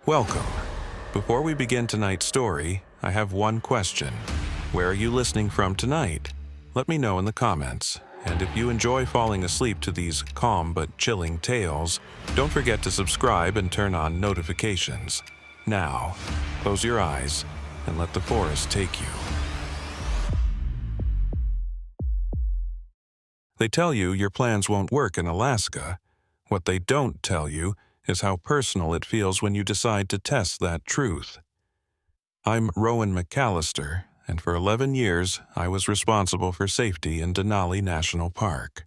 Welcome. Before we begin tonight's story, I have one question. Where are you listening from tonight? Let me know in the comments. And if you enjoy falling asleep to these calm but chilling tales, don't forget to subscribe and turn on notifications. Now, close your eyes and let the forest take you. They tell you your plans won't work in Alaska. What they don't tell you is how personal it feels when you decide to test that truth. I'm Rowan McAllister, and for 11 years I was responsible for safety in Denali National Park.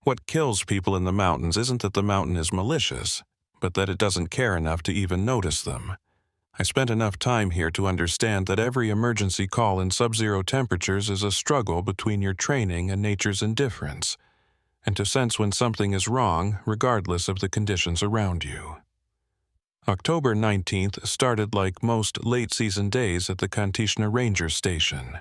What kills people in the mountains isn't that the mountain is malicious, but that it doesn't care enough to even notice them. I spent enough time here to understand that every emergency call in sub-zero temperatures is a struggle between your training and nature's indifference, and to sense when something is wrong regardless of the conditions around you. October 19th started like most late-season days at the Kantishna Ranger Station.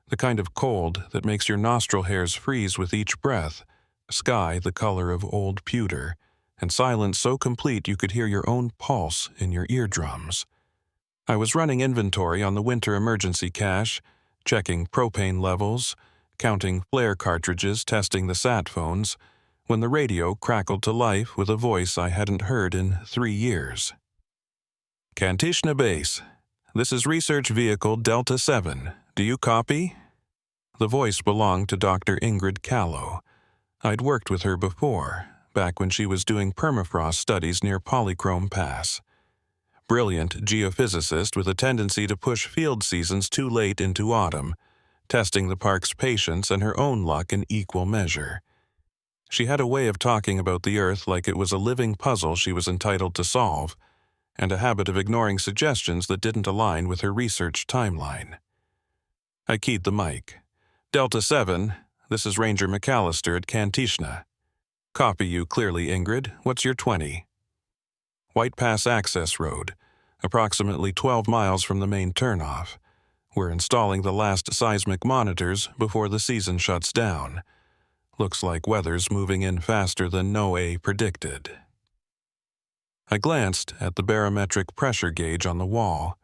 The kind of cold that makes your nostril hairs freeze with each breath, sky the color of old pewter, and silence so complete you could hear your own pulse in your eardrums. I was running inventory on the winter emergency cache, checking propane levels, counting flare cartridges, testing the sat phones, when the radio crackled to life with a voice I hadn't heard in 3 years. Kantishna Base, this is Research Vehicle Delta 7. Do you copy? The voice belonged to Dr. Ingrid Callow. I'd worked with her before, back when she was doing permafrost studies near Polychrome Pass. Brilliant geophysicist with a tendency to push field seasons too late into autumn, testing the park's patience and her own luck in equal measure. She had a way of talking about the Earth like it was a living puzzle she was entitled to solve, and a habit of ignoring suggestions that didn't align with her research timeline. I keyed the mic. Delta 7, this is Ranger McAllister at Kantishna. Copy you clearly, Ingrid. What's your 20? White Pass Access Road, approximately 12 miles from the main turnoff. We're installing the last seismic monitors before the season shuts down. Looks like weather's moving in faster than NOAA predicted. I glanced at the barometric pressure gauge on the wall.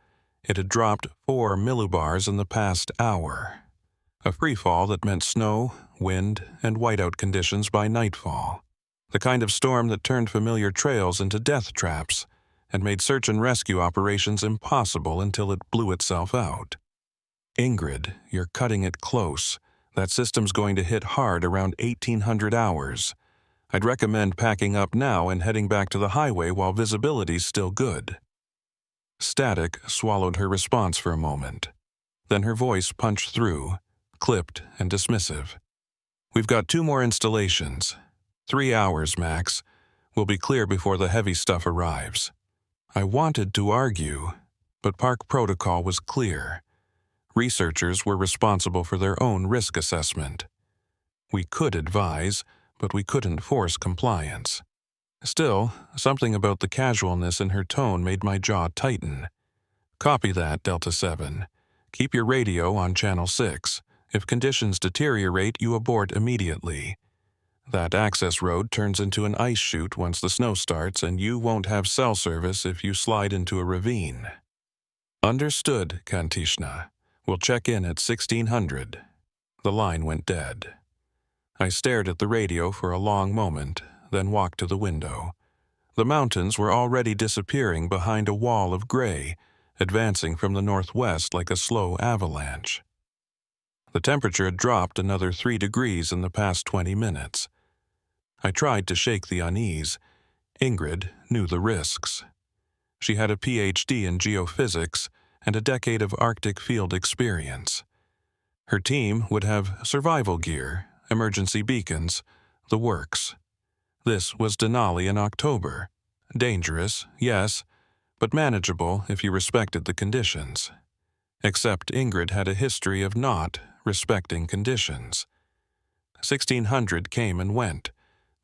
It had dropped 4 millibars in the past hour. A freefall that meant snow, wind, and whiteout conditions by nightfall. The kind of storm that turned familiar trails into death traps and made search and rescue operations impossible until it blew itself out. Ingrid, you're cutting it close. That system's going to hit hard around 1800 hours. I'd recommend packing up now and heading back to the highway while visibility's still good. Static swallowed her response for a moment. Then her voice punched through, clipped and dismissive. We've got 2 more installations. 3 hours, max. We'll be clear before the heavy stuff arrives. I wanted to argue, but park protocol was clear. Researchers were responsible for their own risk assessment. We could advise, but we couldn't force compliance. Still, something about the casualness in her tone made my jaw tighten. Copy that, Delta 7. Keep your radio on Channel 6. If conditions deteriorate, you abort immediately. That access road turns into an ice chute once the snow starts, and you won't have cell service if you slide into a ravine. Understood, Kantishna. We'll check in at 1600. The line went dead. I stared at the radio for a long moment, then walked to the window. The mountains were already disappearing behind a wall of gray, advancing from the northwest like a slow avalanche. The temperature had dropped another 3 degrees in the past 20 minutes. I tried to shake the unease. Ingrid knew the risks. She had a PhD in geophysics and a decade of Arctic field experience. Her team would have survival gear, emergency beacons, the works. This was Denali in October. Dangerous, yes, but manageable if you respected the conditions. Except Ingrid had a history of not respecting conditions. 1600 came and went.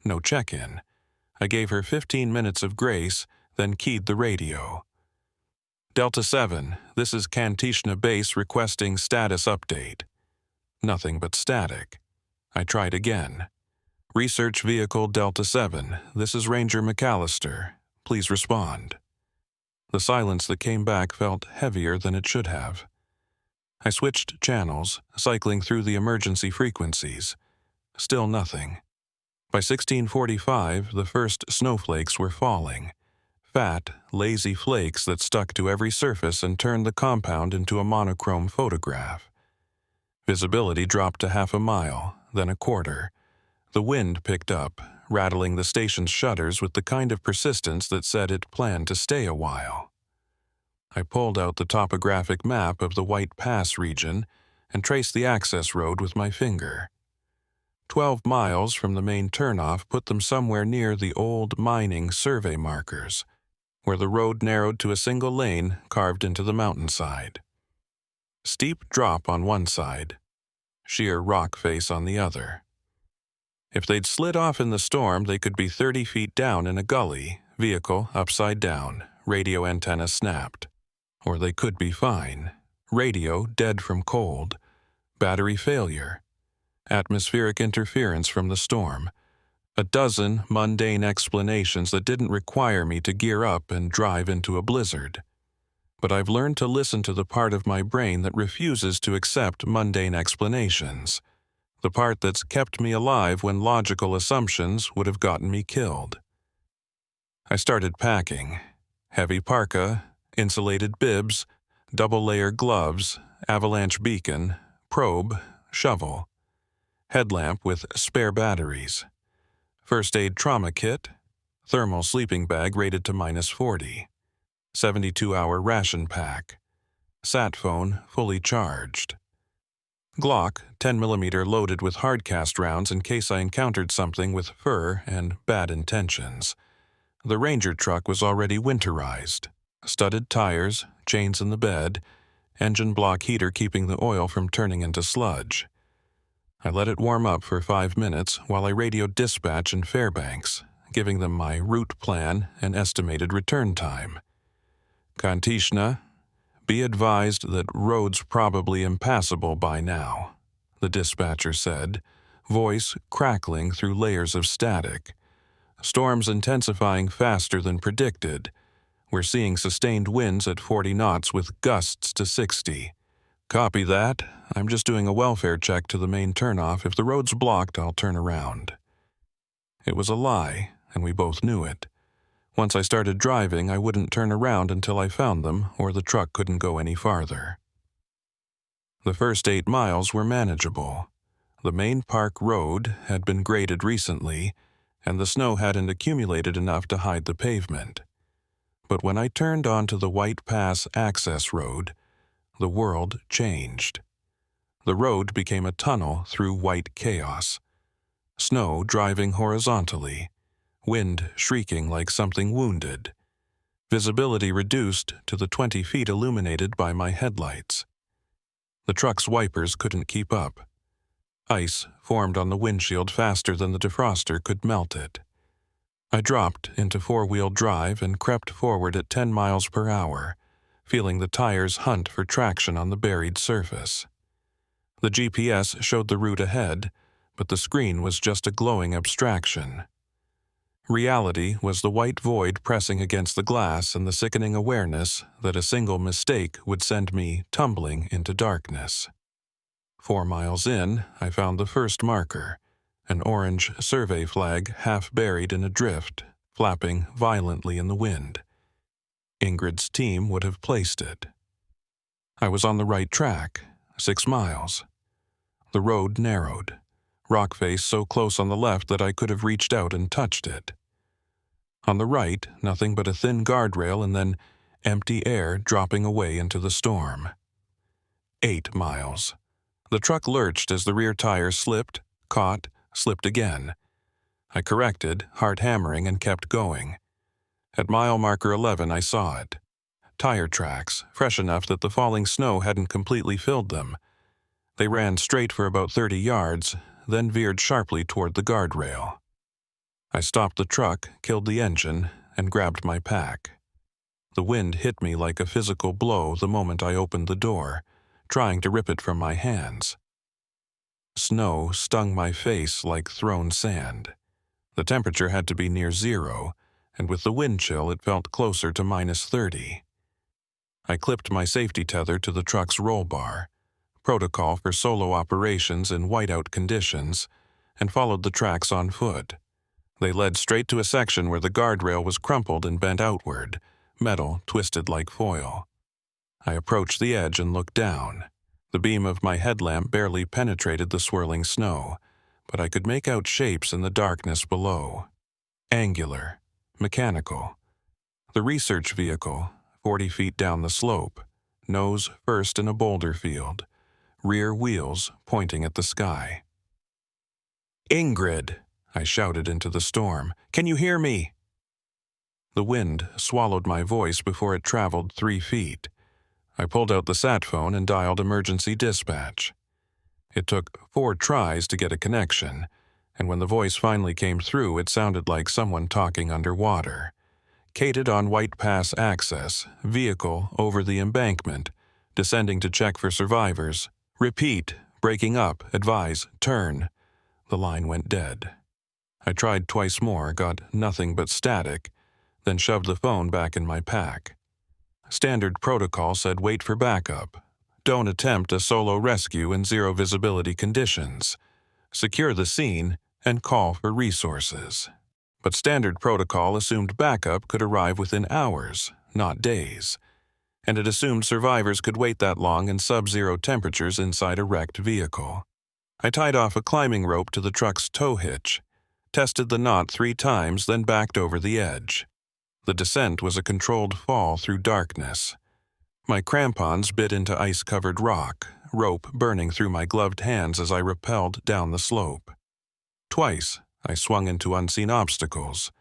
No check-in. I gave her 15 minutes of grace, then keyed the radio. Delta 7, this is Kantishna Base requesting status update. Nothing but static. I tried again. Research Vehicle Delta 7, this is Ranger McAllister. Please respond. The silence that came back felt heavier than it should have. I switched channels, cycling through the emergency frequencies. Still nothing. By 1645, the first snowflakes were falling. Fat, lazy flakes that stuck to every surface and turned the compound into a monochrome photograph. Visibility dropped to half a mile, then a quarter. The wind picked up, rattling the station's shutters with the kind of persistence that said it planned to stay a while. I pulled out the topographic map of the White Pass region and traced the access road with my finger. 12 miles from the main turnoff put them somewhere near the old mining survey markers, where the road narrowed to a single lane carved into the mountainside. Steep drop on one side, sheer rock face on the other. If they'd slid off in the storm, they could be 30 feet down in a gully, vehicle upside down, radio antenna snapped. Or they could be fine. Radio dead from cold, battery failure, atmospheric interference from the storm. A dozen mundane explanations that didn't require me to gear up and drive into a blizzard. But I've learned to listen to the part of my brain that refuses to accept mundane explanations. The part that's kept me alive when logical assumptions would have gotten me killed. I started packing. Heavy parka, insulated bibs, double-layer gloves, avalanche beacon, probe, shovel. Headlamp with spare batteries. First aid trauma kit, thermal sleeping bag rated to -40. 72-hour ration pack. Sat phone fully charged. Glock 10mm loaded with hardcast rounds in case I encountered something with fur and bad intentions. The Ranger truck was already winterized. Studded tires, chains in the bed, engine block heater keeping the oil from turning into sludge. I let it warm up for 5 minutes while I radioed dispatch in Fairbanks, giving them my route plan and estimated return time. Kantishna, be advised that road's probably impassable by now, the dispatcher said, voice crackling through layers of static. Storms intensifying faster than predicted. We're seeing sustained winds at 40 knots with gusts to 60. Copy that. I'm just doing a welfare check to the main turnoff. If the road's blocked, I'll turn around. It was a lie, and we both knew it. Once I started driving, I wouldn't turn around until I found them, or the truck couldn't go any farther. The first 8 miles were manageable. The main park road had been graded recently, and the snow hadn't accumulated enough to hide the pavement. But when I turned onto the White Pass access road, the world changed. The road became a tunnel through white chaos. Snow driving horizontally, wind shrieking like something wounded. Visibility reduced to the 20 feet illuminated by my headlights. The truck's wipers couldn't keep up. Ice formed on the windshield faster than the defroster could melt it. I dropped into 4-wheel drive and crept forward at 10 miles per hour, feeling the tires hunt for traction on the buried surface. The GPS showed the route ahead, but the screen was just a glowing abstraction. Reality was the white void pressing against the glass and the sickening awareness that a single mistake would send me tumbling into darkness. 4 miles in, I found the first marker, an orange survey flag half buried in a drift, flapping violently in the wind. Ingrid's team would have placed it. I was on the right track, 6 miles. The road narrowed, rock face so close on the left that I could have reached out and touched it. On the right, nothing but a thin guardrail and then empty air dropping away into the storm. 8 miles. The truck lurched as the rear tire slipped, caught, slipped again. I corrected, heart hammering, and kept going. At mile marker 11, I saw it. Tire tracks, fresh enough that the falling snow hadn't completely filled them. They ran straight for about 30 yards, then veered sharply toward the guardrail. I stopped the truck, killed the engine, and grabbed my pack. The wind hit me like a physical blow the moment I opened the door, trying to rip it from my hands. Snow stung my face like thrown sand. The temperature had to be near 0, and with the wind chill it felt closer to -30. I clipped my safety tether to the truck's roll bar, protocol for solo operations in whiteout conditions, and followed the tracks on foot. They led straight to a section where the guardrail was crumpled and bent outward, metal twisted like foil. I approached the edge and looked down. The beam of my headlamp barely penetrated the swirling snow, but I could make out shapes in the darkness below. Angular, mechanical. The research vehicle, 40 feet down the slope, nose first in a boulder field, rear wheels pointing at the sky. "Ingrid!" I shouted into the storm. "Can you hear me?" The wind swallowed my voice before it traveled 3 feet. I pulled out the sat phone and dialed emergency dispatch. It took 4 tries to get a connection, and when the voice finally came through, it sounded like someone talking underwater. Cated on White Pass access, vehicle over the embankment, descending to check for survivors. Repeat, breaking up, advise, turn. The line went dead. I tried twice more, got nothing but static, then shoved the phone back in my pack. Standard protocol said wait for backup. Don't attempt a solo rescue in zero visibility conditions. Secure the scene and call for resources. But standard protocol assumed backup could arrive within hours, not days. And it assumed survivors could wait that long in sub-zero temperatures inside a wrecked vehicle. I tied off a climbing rope to the truck's tow hitch, tested the knot 3 times, then backed over the edge. The descent was a controlled fall through darkness. My crampons bit into ice-covered rock, rope burning through my gloved hands as I rappelled down the slope. Twice, I swung into unseen obstacles.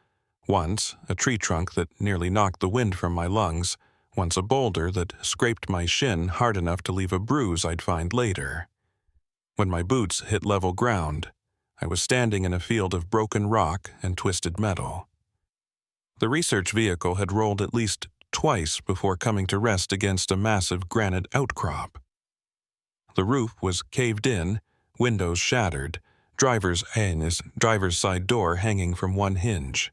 Once, a tree trunk that nearly knocked the wind from my lungs, once a boulder that scraped my shin hard enough to leave a bruise I'd find later. When my boots hit level ground, I was standing in a field of broken rock and twisted metal. The research vehicle had rolled at least twice before coming to rest against a massive granite outcrop. The roof was caved in, windows shattered, driver's side door hanging from one hinge.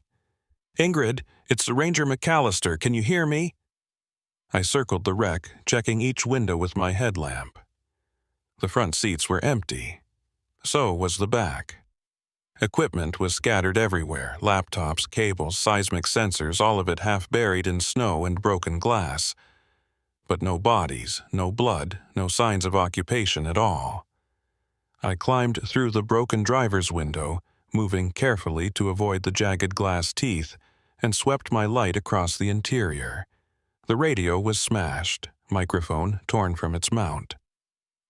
"Ingrid, it's Ranger McAllister. Can you hear me?" I circled the wreck, checking each window with my headlamp. The front seats were empty. So was the back. Equipment was scattered everywhere, laptops, cables, seismic sensors, all of it half buried in snow and broken glass. But no bodies, no blood, no signs of occupation at all. I climbed through the broken driver's window, moving carefully to avoid the jagged glass teeth, and swept my light across the interior. The radio was smashed, microphone torn from its mount.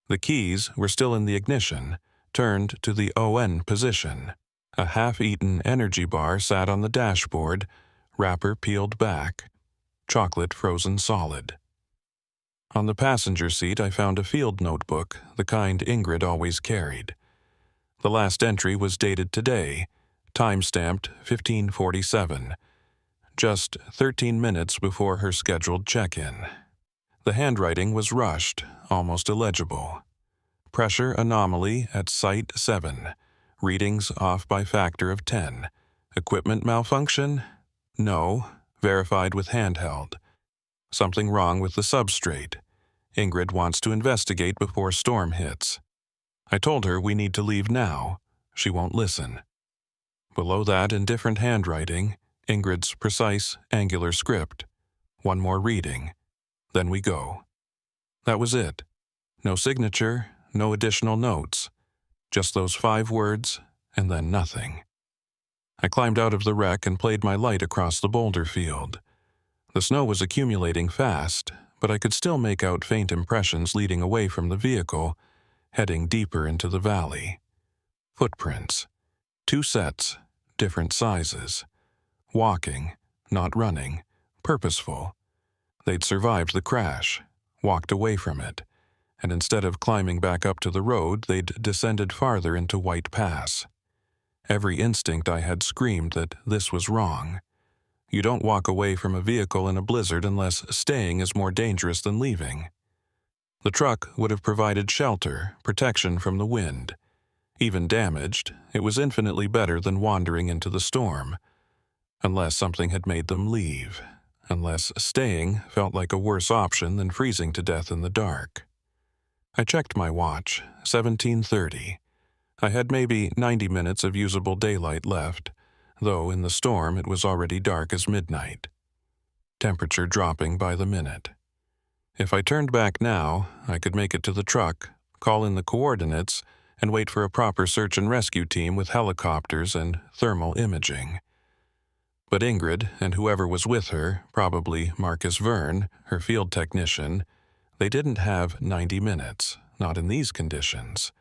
The keys were still in the ignition, turned to the ON position. A half-eaten energy bar sat on the dashboard, wrapper peeled back, chocolate frozen solid. On the passenger seat, I found a field notebook, the kind Ingrid always carried. The last entry was dated today, time-stamped 1547, just 13 minutes before her scheduled check-in. The handwriting was rushed, almost illegible. Pressure anomaly at Site 7. Readings off by factor of 10. Equipment malfunction? No. Verified with handheld. Something wrong with the substrate. Ingrid wants to investigate before storm hits. I told her we need to leave now. She won't listen. Below that, in different handwriting, Ingrid's precise, angular script. One more reading. Then we go. That was it. No signature, no additional notes. Just those 5 words, and then nothing. I climbed out of the wreck and played my light across the boulder field. The snow was accumulating fast, but I could still make out faint impressions leading away from the vehicle, heading deeper into the valley. Footprints. 2 sets, different sizes. Walking, not running, purposeful. They'd survived the crash, walked away from it, and instead of climbing back up to the road, they'd descended farther into White Pass. Every instinct I had screamed that this was wrong. You don't walk away from a vehicle in a blizzard unless staying is more dangerous than leaving. The truck would have provided shelter, protection from the wind. Even damaged, it was infinitely better than wandering into the storm. Unless something had made them leave. unless staying felt like a worse option than freezing to death in the dark. I checked my watch, 17:30. I had maybe 90 minutes of usable daylight left, though in the storm it was already dark as midnight. Temperature dropping by the minute. If I turned back now, I could make it to the truck, call in the coordinates, and wait for a proper search and rescue team with helicopters and thermal imaging. But Ingrid and whoever was with her, probably Marcus Verne, her field technician, they didn't have 90 minutes, not in these conditions.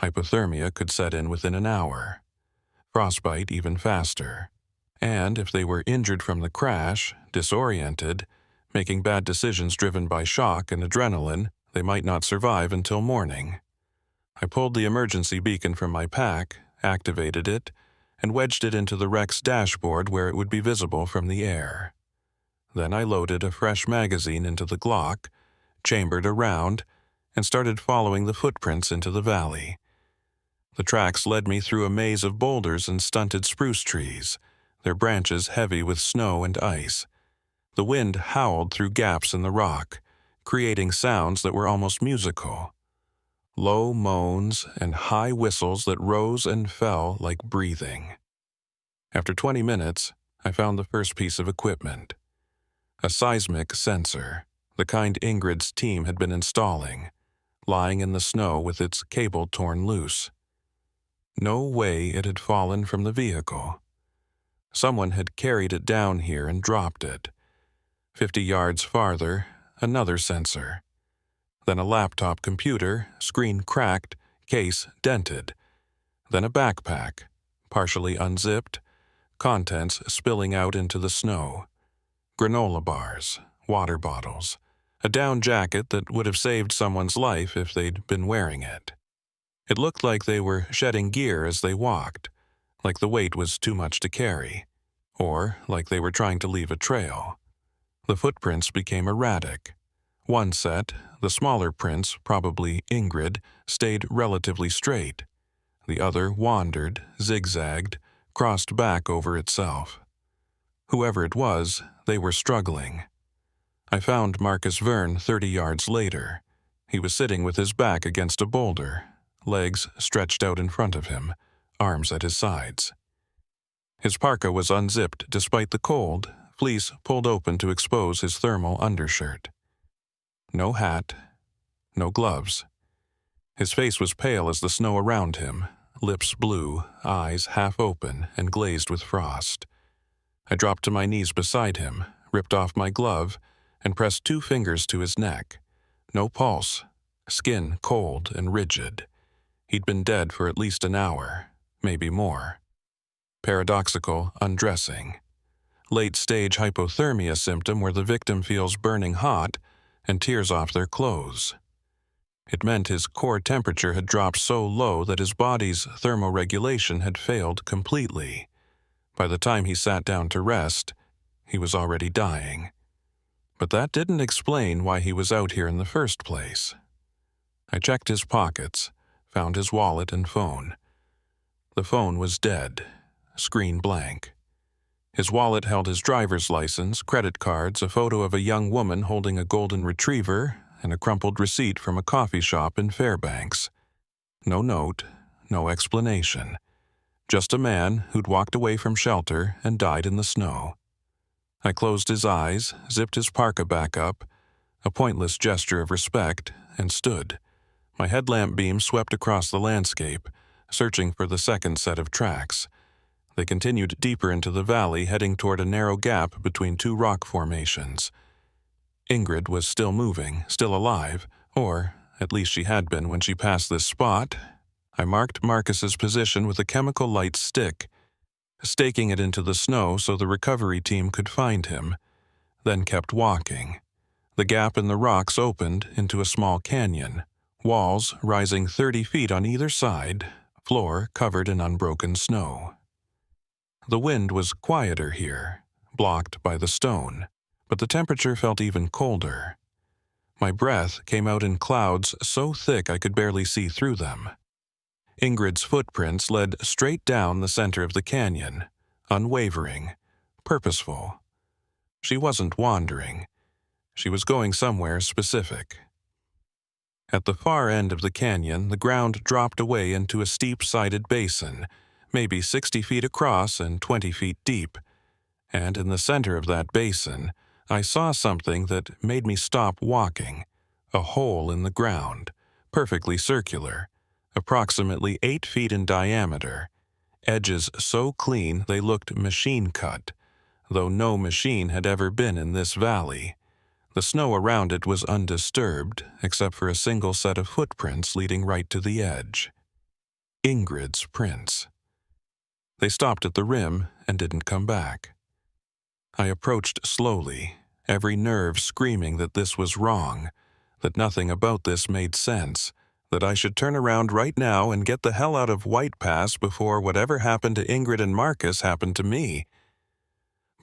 Hypothermia could set in within an hour. Frostbite even faster. And if they were injured from the crash, disoriented, making bad decisions driven by shock and adrenaline, they might not survive until morning. I pulled the emergency beacon from my pack, activated it, and wedged it into the wreck's dashboard where it would be visible from the air. Then I loaded a fresh magazine into the Glock, chambered around, and started following the footprints into the valley. The tracks led me through a maze of boulders and stunted spruce trees, their branches heavy with snow and ice. The wind howled through gaps in the rock, creating sounds that were almost musical. Low moans and high whistles that rose and fell like breathing. After 20 minutes, I found the first piece of equipment. A seismic sensor, the kind Ingrid's team had been installing, lying in the snow with its cable torn loose. No way it had fallen from the vehicle. Someone had carried it down here and dropped it. 50 yards farther, another sensor. Then a laptop computer, screen cracked, case dented. Then a backpack, partially unzipped, contents spilling out into the snow. Granola bars, water bottles, a down jacket that would have saved someone's life if they'd been wearing it. It looked like they were shedding gear as they walked, like the weight was too much to carry, or like they were trying to leave a trail. The footprints became erratic. One set, the smaller prints, probably Ingrid, stayed relatively straight. The other wandered, zigzagged, crossed back over itself. Whoever it was, they were struggling. I found Marcus Verne 30 yards later. He was sitting with his back against a boulder, legs stretched out in front of him, arms at his sides. His parka was unzipped despite the cold, fleece pulled open to expose his thermal undershirt. No hat, no gloves. His face was pale as the snow around him, lips blue, eyes half open and glazed with frost. I dropped to my knees beside him, ripped off my glove, and pressed 2 fingers to his neck. No pulse, skin cold and rigid. He'd been dead for at least an hour, maybe more. Paradoxical undressing. Late-stage hypothermia symptom where the victim feels burning hot and tears off their clothes. It meant his core temperature had dropped so low that his body's thermoregulation had failed completely. By the time he sat down to rest, he was already dying. But that didn't explain why he was out here in the first place. I checked his pockets, found his wallet and phone. The phone was dead, screen blank. His wallet held his driver's license, credit cards, a photo of a young woman holding a golden retriever, and a crumpled receipt from a coffee shop in Fairbanks. No note, no explanation. Just a man who'd walked away from shelter and died in the snow. I closed his eyes, zipped his parka back up, a pointless gesture of respect, and stood. My headlamp beam swept across the landscape, searching for the second set of tracks. They continued deeper into the valley, heading toward a narrow gap between 2 rock formations. Ingrid was still moving, still alive, or at least she had been when she passed this spot. I marked Marcus's position with a chemical light stick, staking it into the snow so the recovery team could find him, then kept walking. The gap in the rocks opened into a small canyon, walls rising 30 feet on either side, floor covered in unbroken snow. The wind was quieter here, blocked by the stone, but the temperature felt even colder. My breath came out in clouds so thick I could barely see through them. Ingrid's footprints led straight down the center of the canyon, unwavering, purposeful. She wasn't wandering. She was going somewhere specific. At the far end of the canyon, the ground dropped away into a steep-sided basin, maybe 60 feet across and 20 feet deep, and in the center of that basin, I saw something that made me stop walking, a hole in the ground, perfectly circular, approximately 8 feet in diameter, edges so clean they looked machine-cut, though no machine had ever been in this valley. The snow around it was undisturbed, except for a single set of footprints leading right to the edge. Ingrid's prints. They stopped at the rim and didn't come back. I approached slowly, every nerve screaming that this was wrong, that nothing about this made sense, that I should turn around right now and get the hell out of White Pass before whatever happened to Ingrid and Marcus happened to me.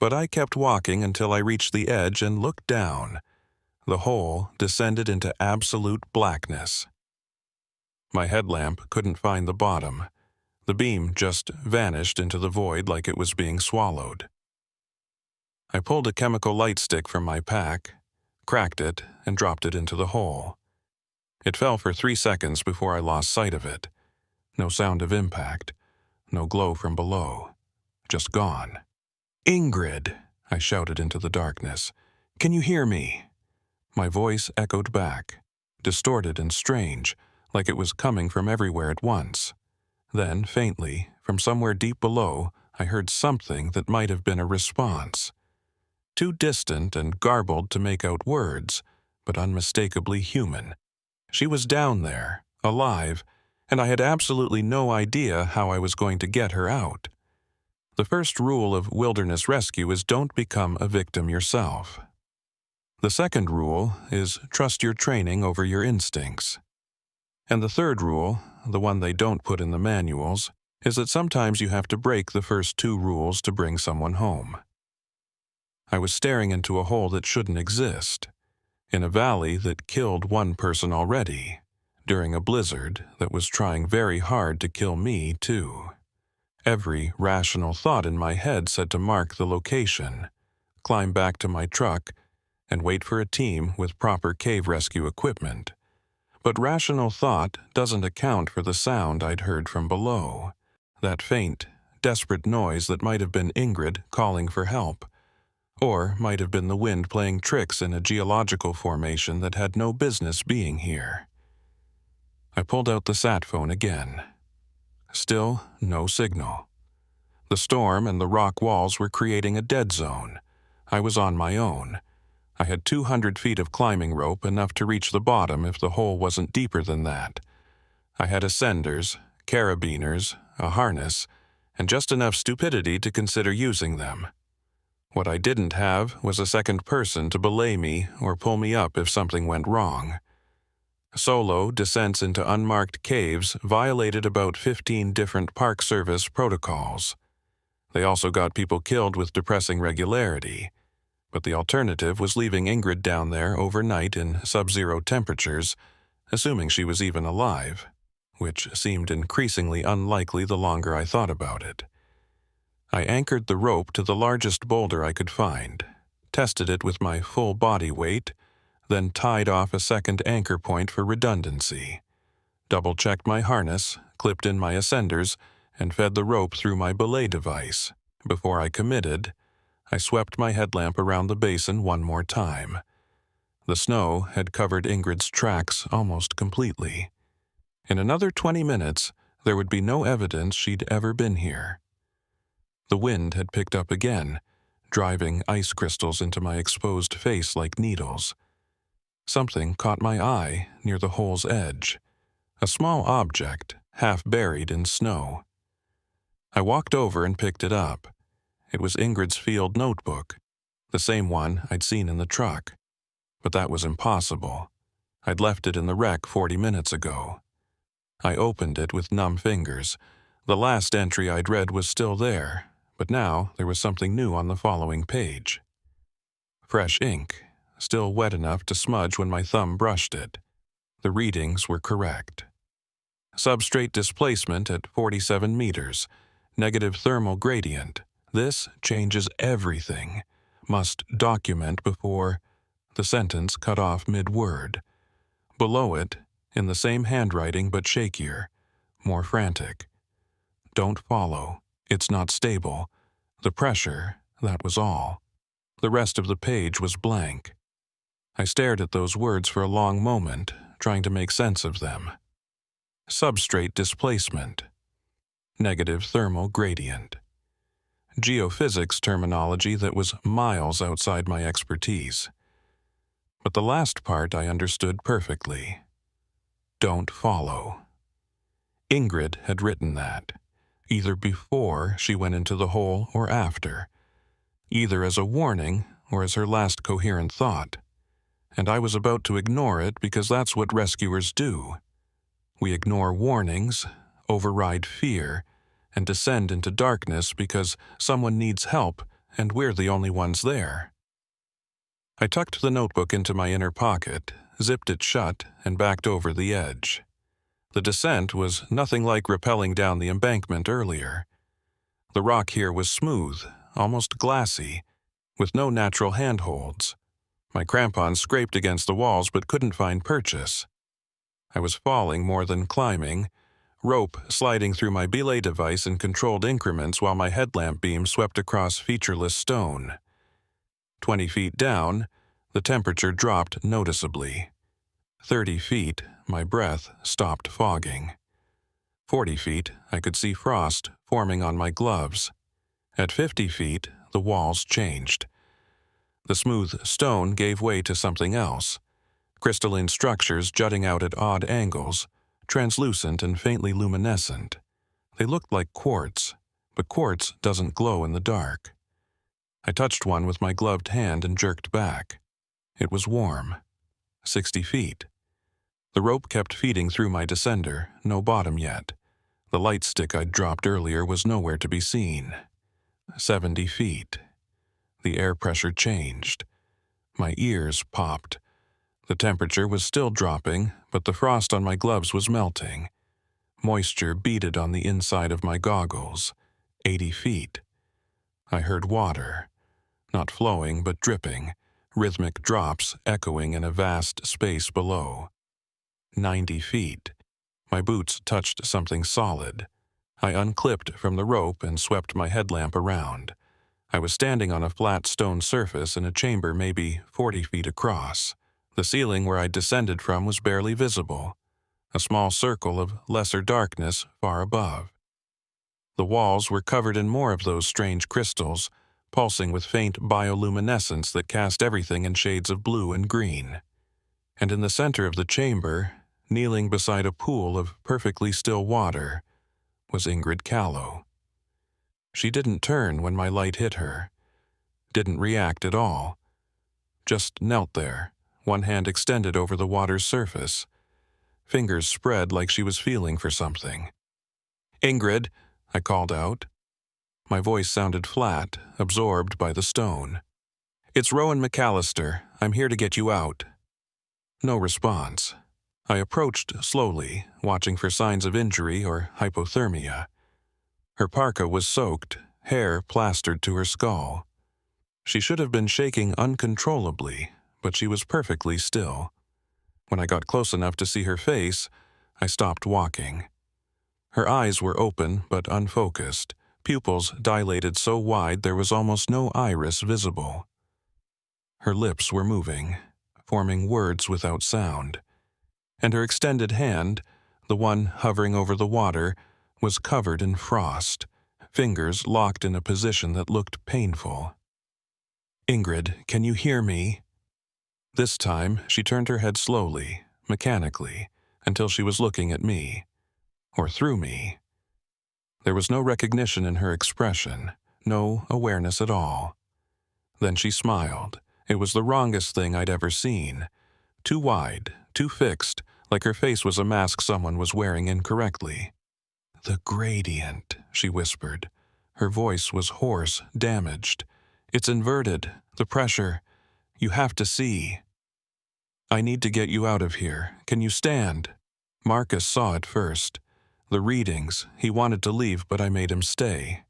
But I kept walking until I reached the edge and looked down. The hole descended into absolute blackness. My headlamp couldn't find the bottom. The beam just vanished into the void like it was being swallowed. I pulled a chemical light stick from my pack, cracked it, and dropped it into the hole. It fell for 3 seconds before I lost sight of it. No sound of impact, no glow from below, just gone. "Ingrid!" I shouted into the darkness. "Can you hear me?" My voice echoed back, distorted and strange, like it was coming from everywhere at once. Then, faintly, from somewhere deep below, I heard something that might have been a response. Too distant and garbled to make out words, but unmistakably human. She was down there, alive, and I had absolutely no idea how I was going to get her out. The first rule of wilderness rescue is don't become a victim yourself. The second rule is trust your training over your instincts. And the third rule, the one they don't put in the manuals, is that sometimes you have to break the first 2 rules to bring someone home. I was staring into a hole that shouldn't exist, in a valley that killed 1 person already, during a blizzard that was trying very hard to kill me, too. Every rational thought in my head said to mark the location, climb back to my truck, and wait for a team with proper cave rescue equipment. But rational thought doesn't account for the sound I'd heard from below, that faint, desperate noise that might have been Ingrid calling for help, or might have been the wind playing tricks in a geological formation that had no business being here. I pulled out the sat phone again. Still no signal. The storm and the rock walls were creating a dead zone. I was on my own. I had 200 feet of climbing rope, enough to reach the bottom if the hole wasn't deeper than that. I had ascenders, carabiners, a harness, and just enough stupidity to consider using them. What I didn't have was a second person to belay me or pull me up if something went wrong. Solo descents into unmarked caves violated about 15 different Park Service protocols. They also got people killed with depressing regularity, but the alternative was leaving Ingrid down there overnight in sub-zero temperatures, assuming she was even alive, which seemed increasingly unlikely the longer I thought about it. I anchored the rope to the largest boulder I could find, tested it with my full body weight, then tied off a second anchor point for redundancy, double-checked my harness, clipped in my ascenders, and fed the rope through my belay device. Before I committed, I swept my headlamp around the basin 1 more time. The snow had covered Ingrid's tracks almost completely. In another 20 minutes, there would be no evidence she'd ever been here. The wind had picked up again, driving ice crystals into my exposed face like needles. Something caught my eye near the hole's edge, a small object half buried in snow. I walked over and picked it up. It was Ingrid's field notebook, the same one I'd seen in the truck. But that was impossible. I'd left it in the wreck 40 minutes ago. I opened it with numb fingers. The last entry I'd read was still there, but now there was something new on the following page. Fresh ink, still wet enough to smudge when my thumb brushed it. The readings were correct. Substrate displacement at 47 meters, negative thermal gradient. This changes everything. Must document before. The sentence cut off mid-word. Below it, in the same handwriting but shakier, more frantic. Don't follow. It's not stable. The pressure, that was all. The rest of the page was blank. I stared at those words for a long moment, trying to make sense of them. Substrate displacement. Negative thermal gradient. Geophysics terminology that was miles outside my expertise. But the last part I understood perfectly. Don't follow. Ingrid had written that, either before she went into the hole or after, either as a warning or as her last coherent thought, and I was about to ignore it because that's what rescuers do. We ignore warnings, override fear, and descend into darkness because someone needs help and we're the only ones there. I tucked the notebook into my inner pocket, zipped it shut, and backed over the edge. The descent was nothing like rappelling down the embankment earlier. The rock here was smooth, almost glassy, with no natural handholds. My crampons scraped against the walls but couldn't find purchase. I was falling more than climbing, rope sliding through my belay device in controlled increments while my headlamp beam swept across featureless stone. 20 feet down, the temperature dropped noticeably. 30 feet, my breath stopped fogging. 40 feet, I could see frost forming on my gloves. At 50 feet, the walls changed. The smooth stone gave way to something else. Crystalline structures jutting out at odd angles, translucent and faintly luminescent. They looked like quartz, but quartz doesn't glow in the dark. I touched one with my gloved hand and jerked back. It was warm. 60 feet. The rope kept feeding through my descender, no bottom yet. The light stick I'd dropped earlier was nowhere to be seen. 70 feet. The air pressure changed. My ears popped. The temperature was still dropping, but the frost on my gloves was melting. Moisture beaded on the inside of my goggles. 80 feet. I heard water. Not flowing, but dripping. Rhythmic drops echoing in a vast space below. 90 feet. My boots touched something solid. I unclipped from the rope and swept my headlamp around. I was standing on a flat stone surface in a chamber maybe 40 feet across. The ceiling where I'd descended from was barely visible. A small circle of lesser darkness far above. The walls were covered in more of those strange crystals, pulsing with faint bioluminescence that cast everything in shades of blue and green. And in the center of the chamber, kneeling beside a pool of perfectly still water, was Ingrid Callow. She didn't turn when my light hit her, didn't react at all, just knelt there, one hand extended over the water's surface, fingers spread like she was feeling for something. "Ingrid," I called out. My voice sounded flat, absorbed by the stone. "It's Rowan McAllister. I'm here to get you out." No response. I approached slowly, watching for signs of injury or hypothermia. Her parka was soaked, hair plastered to her skull. She should have been shaking uncontrollably, but she was perfectly still. When I got close enough to see her face, I stopped walking. Her eyes were open but unfocused, pupils dilated so wide there was almost no iris visible. Her lips were moving, forming words without sound, and her extended hand, the one hovering over the water, was covered in frost, fingers locked in a position that looked painful. "Ingrid, can you hear me?" This time, she turned her head slowly, mechanically, until she was looking at me, or through me. There was no recognition in her expression, no awareness at all. Then she smiled. It was the wrongest thing I'd ever seen. Too wide, too fixed, like her face was a mask someone was wearing incorrectly. "The gradient," she whispered. Her voice was hoarse, damaged. "It's inverted. The pressure. You have to see." "I need to get you out of here. Can you stand?" Marcus saw it first. The readings. He wanted to leave, but I made him stay.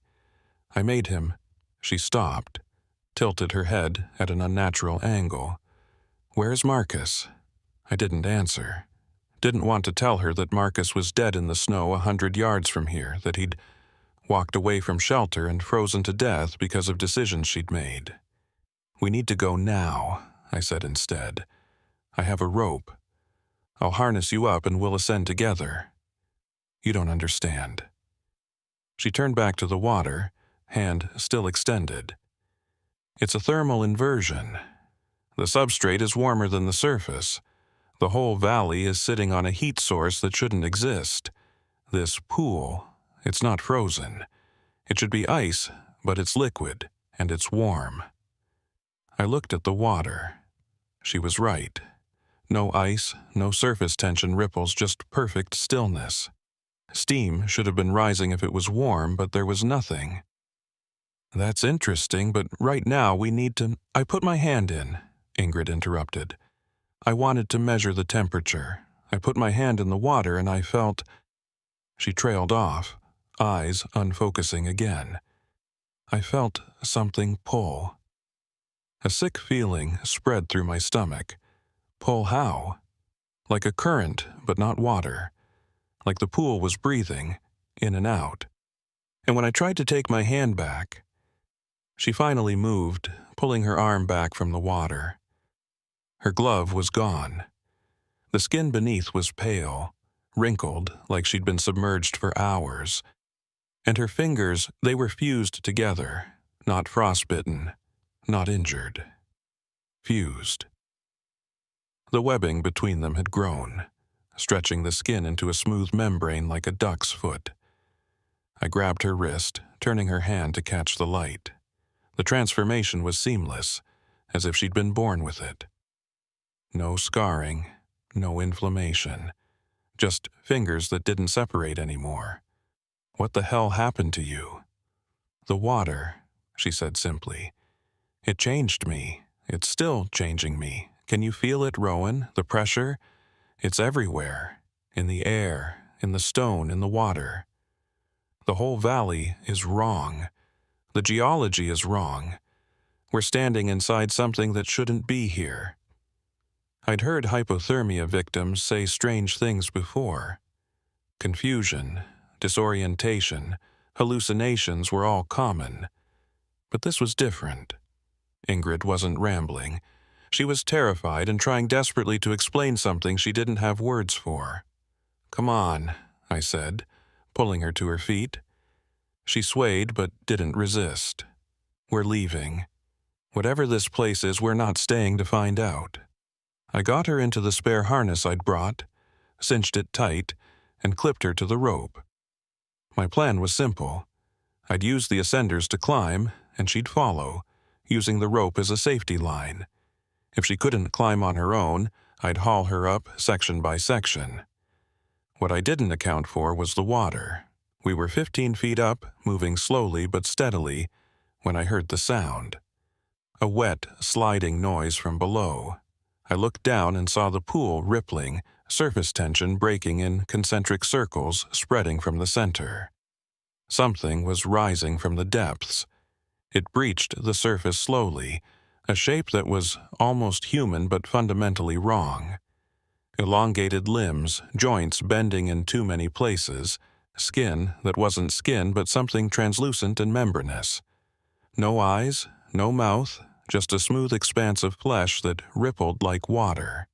I made him. She stopped. tilted her head at an unnatural angle. "Where's Marcus?" I didn't answer. Didn't want to tell her that Marcus was dead in the snow 100 yards from here, that he'd walked away from shelter and frozen to death because of decisions she'd made. "We need to go now," I said instead. "I have a rope. I'll harness you up and we'll ascend together." "You don't understand." She turned back to the water, hand still extended. "It's a thermal inversion. The substrate is warmer than the surface. The whole valley is sitting on a heat source that shouldn't exist. This pool, it's not frozen. It should be ice, but it's liquid, and it's warm." I looked at the water. She was right. No ice, no surface tension ripples, just perfect stillness. Steam should have been rising if it was warm, but there was nothing. "That's interesting, but right now we need to—" "I put my hand in," Ingrid interrupted. "I wanted to measure the temperature. I put my hand in the water and I felt—" She trailed off, eyes unfocusing again. "I felt something pull." A sick feeling spread through my stomach. Pull how? Like a current, but not water. Like the pool was breathing, in and out. And when I tried to take my hand back, she finally moved, pulling her arm back from the water. Her glove was gone. The skin beneath was pale, wrinkled like she'd been submerged for hours. And her fingers, they were fused together, not frostbitten, not injured. Fused. The webbing between them had grown, stretching the skin into a smooth membrane like a duck's foot. I grabbed her wrist, turning her hand to catch the light. The transformation was seamless, as if she'd been born with it. No scarring, no inflammation, just fingers that didn't separate anymore. "What the hell happened to you?" "The water," she said simply. "It changed me. It's still changing me. Can you feel it, Rowan? The pressure? It's everywhere. In the air, in the stone, in the water. The whole valley is wrong. The geology is wrong. We're standing inside something that shouldn't be here." I'd heard hypothermia victims say strange things before. Confusion, disorientation, hallucinations were all common. But this was different. Ingrid wasn't rambling. She was terrified and trying desperately to explain something she didn't have words for. "Come on," I said, pulling her to her feet. She swayed but didn't resist. "We're leaving. Whatever this place is, we're not staying to find out." I got her into the spare harness I'd brought, cinched it tight, and clipped her to the rope. My plan was simple. I'd use the ascenders to climb, and she'd follow, using the rope as a safety line. If she couldn't climb on her own, I'd haul her up section by section. What I didn't account for was the water. We were 15 feet up, moving slowly but steadily, when I heard the sound. A wet, sliding noise from below. I looked down and saw the pool rippling, surface tension breaking in concentric circles spreading from the center. Something was rising from the depths. It breached the surface slowly, a shape that was almost human but fundamentally wrong. Elongated limbs, joints bending in too many places, skin that wasn't skin but something translucent and membranous. No eyes, no mouth, just a smooth expanse of flesh that rippled like water.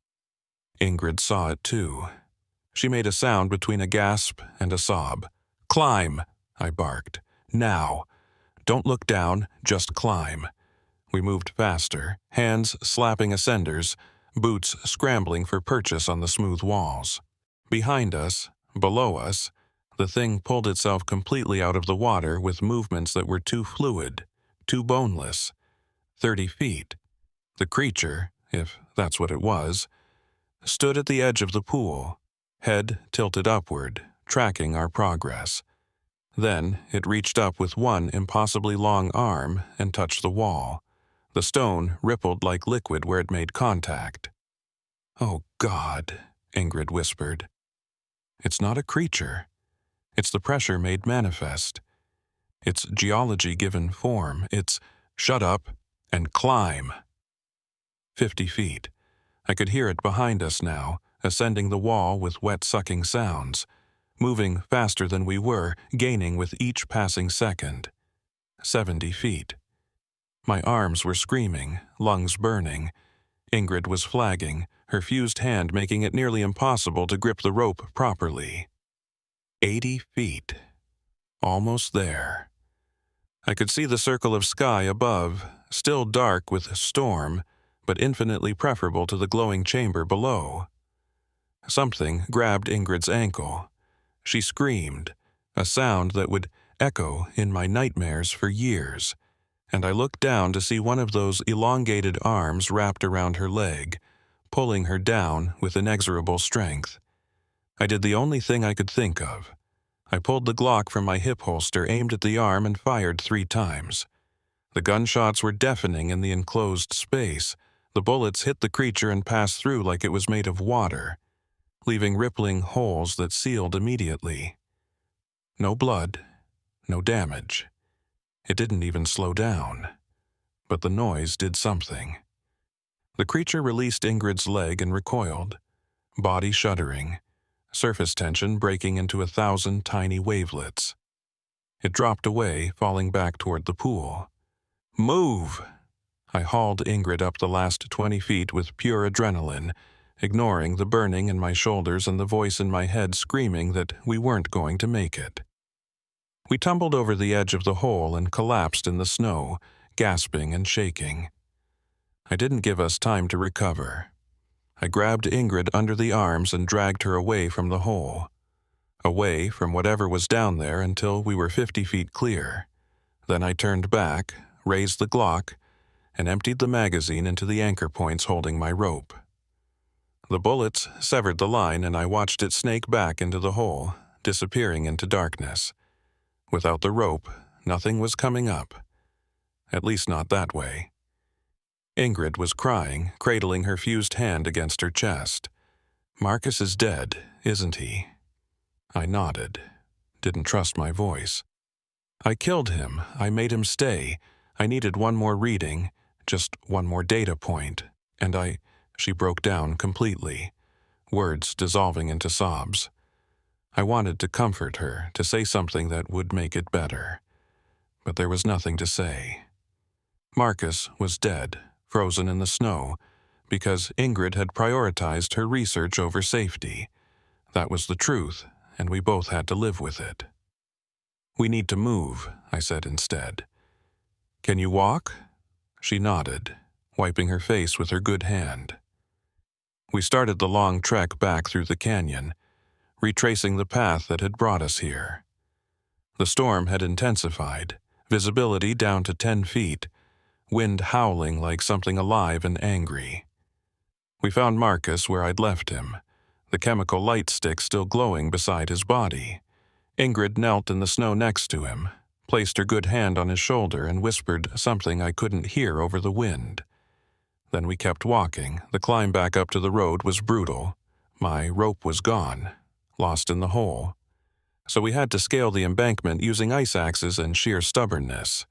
Ingrid saw it too. She made a sound between a gasp and a sob. "Climb!" I barked. "Now! Don't look down, just climb." We moved faster, hands slapping ascenders, boots scrambling for purchase on the smooth walls. Behind us, below us, the thing pulled itself completely out of the water with movements that were too fluid, too boneless. 30 feet. The creature, if that's what it was, stood at the edge of the pool, head tilted upward, tracking our progress. Then it reached up with one impossibly long arm and touched the wall. The stone rippled like liquid where it made contact. "Oh, God," Ingrid whispered. "It's not a creature. It's the pressure made manifest. It's geology given form. It's—" "Shut up," and climb. 50 feet. I could hear it behind us now, ascending the wall with wet sucking sounds, moving faster than we were, gaining with each passing second. 70 feet. My arms were screaming, lungs burning. Ingrid was flagging, her fused hand making it nearly impossible to grip the rope properly. 80 feet. Almost there. I could see the circle of sky above, still dark with storm, but infinitely preferable to the glowing chamber below. Something grabbed Ingrid's ankle. She screamed, a sound that would echo in my nightmares for years, and I looked down to see one of those elongated arms wrapped around her leg, pulling her down with inexorable strength. I did the only thing I could think of. I pulled the Glock from my hip holster, aimed at the arm, and fired 3 times. The gunshots were deafening in the enclosed space. The bullets hit the creature and passed through like it was made of water, leaving rippling holes that sealed immediately. No blood, no damage. It didn't even slow down. But the noise did something. The creature released Ingrid's leg and recoiled, body shuddering, surface tension breaking into 1,000 tiny wavelets. It dropped away, falling back toward the pool. "Move!" I hauled Ingrid up the last 20 feet with pure adrenaline, ignoring the burning in my shoulders and the voice in my head screaming that we weren't going to make it. We tumbled over the edge of the hole and collapsed in the snow, gasping and shaking. I didn't give us time to recover. I grabbed Ingrid under the arms and dragged her away from the hole, away from whatever was down there until we were 50 feet clear. Then I turned back, raised the Glock, and emptied the magazine into the anchor points holding my rope. The bullets severed the line and I watched it snake back into the hole, disappearing into darkness. Without the rope, nothing was coming up. At least not that way. Ingrid was crying, cradling her fused hand against her chest. "Marcus is dead, isn't he?" I nodded. Didn't trust my voice. "I killed him. I made him stay. I needed one more reading, just one more data point, and I—" She broke down completely, words dissolving into sobs. I wanted to comfort her, to say something that would make it better. But there was nothing to say. Marcus was dead, frozen in the snow, because Ingrid had prioritized her research over safety. That was the truth, and we both had to live with it. "We need to move," I said instead. "Can you walk?" She nodded, wiping her face with her good hand. We started the long trek back through the canyon, retracing the path that had brought us here. The storm had intensified, visibility down to 10 feet, wind howling like something alive and angry. We found Marcus where I'd left him, the chemical light stick still glowing beside his body. Ingrid knelt in the snow next to him, placed her good hand on his shoulder and whispered something I couldn't hear over the wind. Then we kept walking. The climb back up to the road was brutal. My rope was gone, lost in the hole. So we had to scale the embankment using ice axes and sheer stubbornness.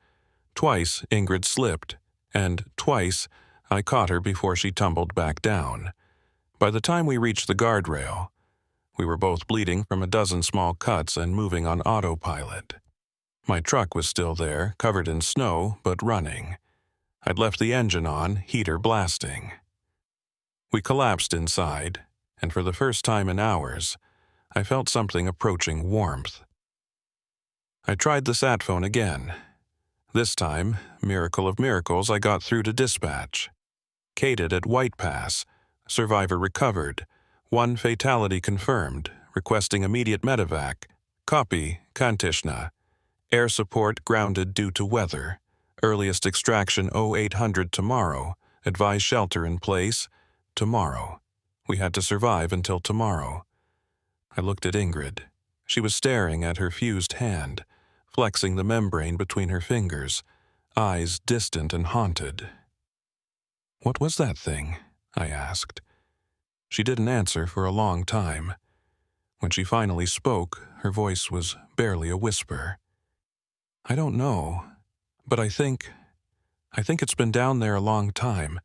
Twice Ingrid slipped, and twice I caught her before she tumbled back down. By the time we reached the guardrail, we were both bleeding from a dozen small cuts and moving on autopilot. My truck was still there, covered in snow, but running. I'd left the engine on, heater blasting. We collapsed inside, and for the first time in hours, I felt something approaching warmth. I tried the sat phone again. This time, miracle of miracles, I got through to dispatch. Cated at White Pass. Survivor recovered. 1 fatality confirmed, requesting immediate medevac. Copy, Kantishna. Air support grounded due to weather. Earliest extraction 0800 tomorrow. Advise shelter in place. Tomorrow. We had to survive until tomorrow. I looked at Ingrid. She was staring at her fused hand, flexing the membrane between her fingers, eyes distant and haunted. "What was that thing?" I asked. She didn't answer for a long time. When she finally spoke, her voice was barely a whisper. "I don't know, but I think I think it's been down there a long time.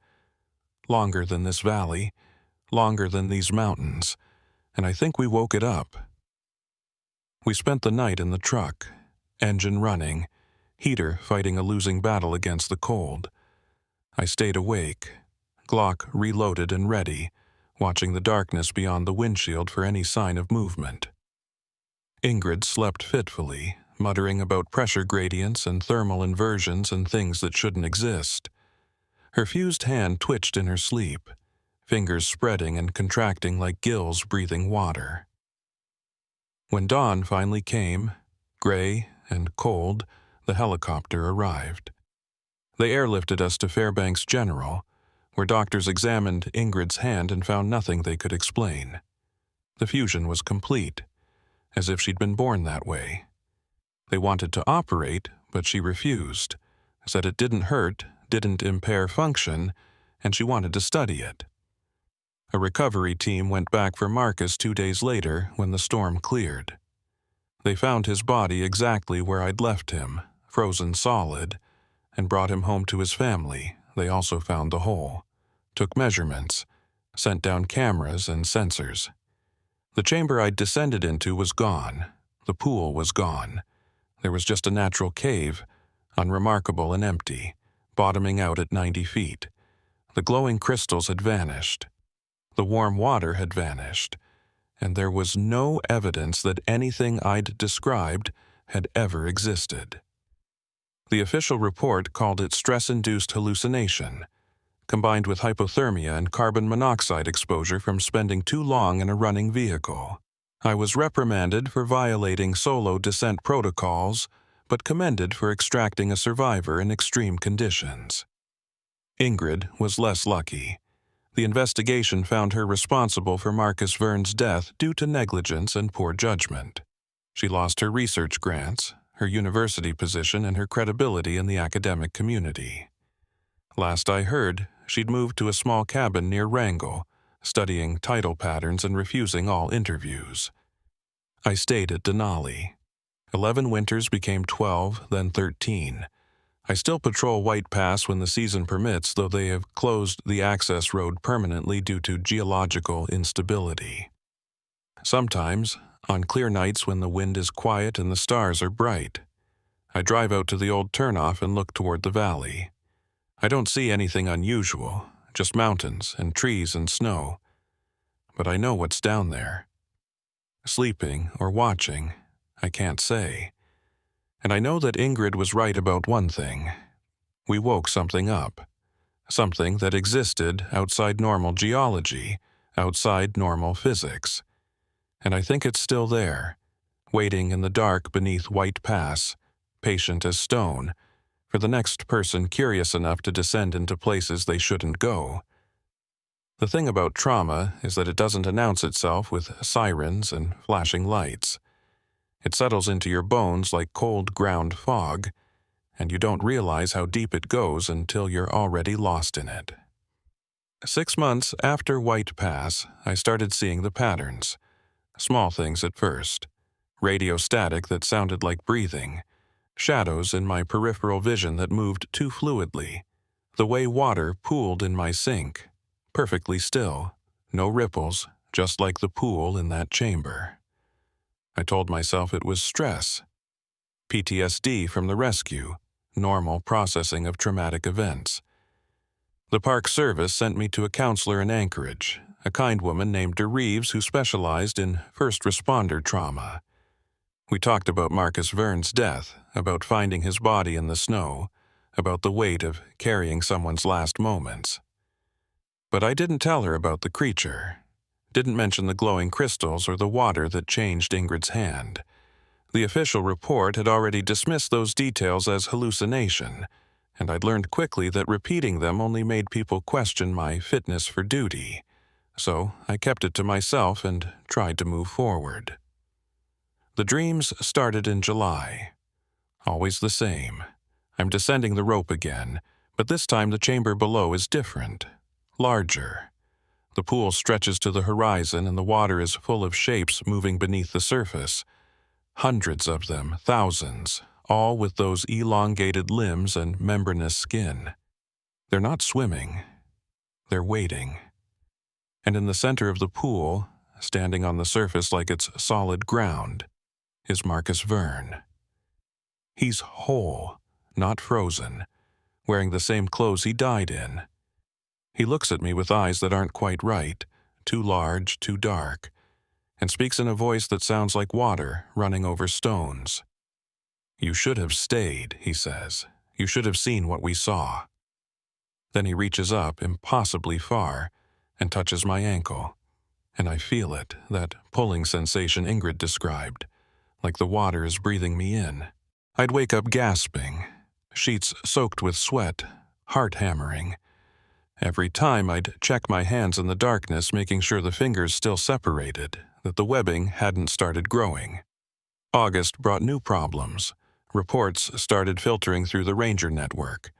Longer than this valley, longer than these mountains, and I think we woke it up. We spent the night in the truck, engine running, heater fighting a losing battle against the cold. I stayed awake, Glock reloaded and ready, watching the darkness beyond the windshield for any sign of movement. Ingrid slept fitfully, muttering about pressure gradients and thermal inversions and things that shouldn't exist. Her fused hand twitched in her sleep, fingers spreading and contracting like gills breathing water. When dawn finally came, gray and cold, the helicopter arrived. They airlifted us to Fairbanks General, where doctors examined Ingrid's hand and found nothing they could explain. The fusion was complete, as if she'd been born that way. They wanted to operate, but she refused, said it didn't hurt, didn't impair function, and she wanted to study it. A recovery team went back for Marcus 2 days later when the storm cleared. They found his body exactly where I'd left him, frozen solid, and brought him home to his family. They also found the hole, took measurements, sent down cameras and sensors. The chamber I'd descended into was gone. The pool was gone. There was just a natural cave, unremarkable and empty, bottoming out at 90 feet. The glowing crystals had vanished. The warm water had vanished, and there was no evidence that anything I'd described had ever existed. The official report called it stress-induced hallucination, combined with hypothermia and carbon monoxide exposure from spending too long in a running vehicle. I was reprimanded for violating solo descent protocols, but commended for extracting a survivor in extreme conditions. Ingrid was less lucky. The investigation found her responsible for Marcus Verne's death due to negligence and poor judgment. She lost her research grants, her university position, and her credibility in the academic community. Last I heard, she'd moved to a small cabin near Wrangell, studying tidal patterns and refusing all interviews. I stayed at Denali. 11 winters became 12, then 13. I still patrol White Pass when the season permits, though they have closed the access road permanently due to geological instability. Sometimes, on clear nights when the wind is quiet and the stars are bright, I drive out to the old turnoff and look toward the valley. I don't see anything unusual, just mountains and trees and snow. But I know what's down there. Sleeping or watching, I can't say. And I know that Ingrid was right about one thing. We woke something up. Something that existed outside normal geology, outside normal physics. And I think it's still there, waiting in the dark beneath White Pass, patient as stone, for the next person curious enough to descend into places they shouldn't go. The thing about trauma is that it doesn't announce itself with sirens and flashing lights. It settles into your bones like cold ground fog, and you don't realize how deep it goes until you're already lost in it. 6 months after White Pass, I started seeing the patterns. Small things at first. Radio static that sounded like breathing. Shadows in my peripheral vision that moved too fluidly. The way water pooled in my sink. Perfectly still. No ripples, just like the pool in that chamber. I told myself it was stress. PTSD from the rescue. Normal processing of traumatic events. The Park Service sent me to a counselor in Anchorage, a kind woman named Reeves who specialized in first responder trauma. We talked about Marcus Verne's death, about finding his body in the snow, about the weight of carrying someone's last moments. But I didn't tell her about the creature, didn't mention the glowing crystals or the water that changed Ingrid's hand. The official report had already dismissed those details as hallucination, and I'd learned quickly that repeating them only made people question my fitness for duty. So I kept it to myself and tried to move forward. The dreams started in July. Always the same. I'm descending the rope again, but this time the chamber below is different, larger. The pool stretches to the horizon and the water is full of shapes moving beneath the surface. Hundreds of them, thousands, all with those elongated limbs and membranous skin. They're not swimming, they're waiting. And in the center of the pool, standing on the surface like it's solid ground, is Marcus Verne. He's whole, not frozen, wearing the same clothes he died in. He looks at me with eyes that aren't quite right, too large, too dark, and speaks in a voice that sounds like water running over stones. "You should have stayed," he says. "You should have seen what we saw." Then he reaches up impossibly far and touches my ankle, and I feel it, that pulling sensation Ingrid described, like the water is breathing me in. I'd wake up gasping, sheets soaked with sweat, heart hammering. Every time I'd check my hands in the darkness, making sure the fingers still separated, that the webbing hadn't started growing. August brought new problems. Reports started filtering through the ranger network.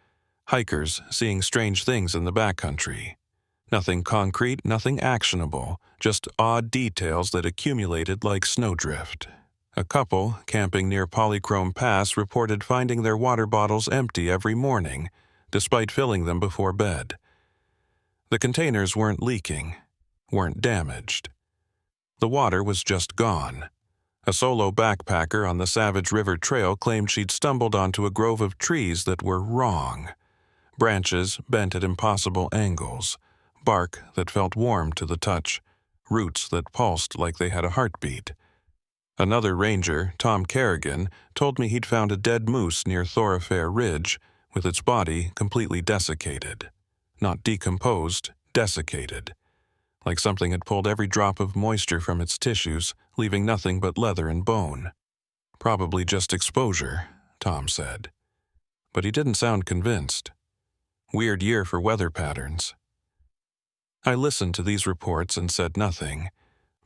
Hikers seeing strange things in the backcountry. Nothing concrete, nothing actionable, just odd details that accumulated like snowdrift. A couple camping near Polychrome Pass reported finding their water bottles empty every morning, despite filling them before bed. The containers weren't leaking, weren't damaged. The water was just gone. A solo backpacker on the Savage River Trail claimed she'd stumbled onto a grove of trees that were wrong. Branches bent at impossible angles, bark that felt warm to the touch, roots that pulsed like they had a heartbeat. Another ranger, Tom Kerrigan, told me he'd found a dead moose near Thoroughfare Ridge, with its body completely desiccated. Not decomposed, desiccated. Like something had pulled every drop of moisture from its tissues, leaving nothing but leather and bone. Probably just exposure, Tom said. But he didn't sound convinced. Weird year for weather patterns. I listened to these reports and said nothing,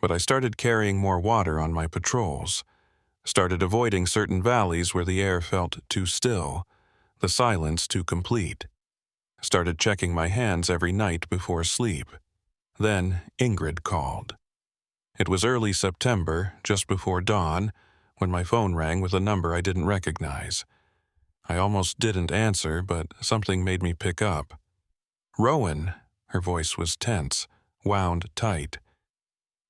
but I started carrying more water on my patrols, started avoiding certain valleys where the air felt too still, the silence too complete, started checking my hands every night before sleep. Then Ingrid called. It was early September, just before dawn, when my phone rang with a number I didn't recognize. I almost didn't answer, but something made me pick up. "Rowan," her voice was tense, wound tight.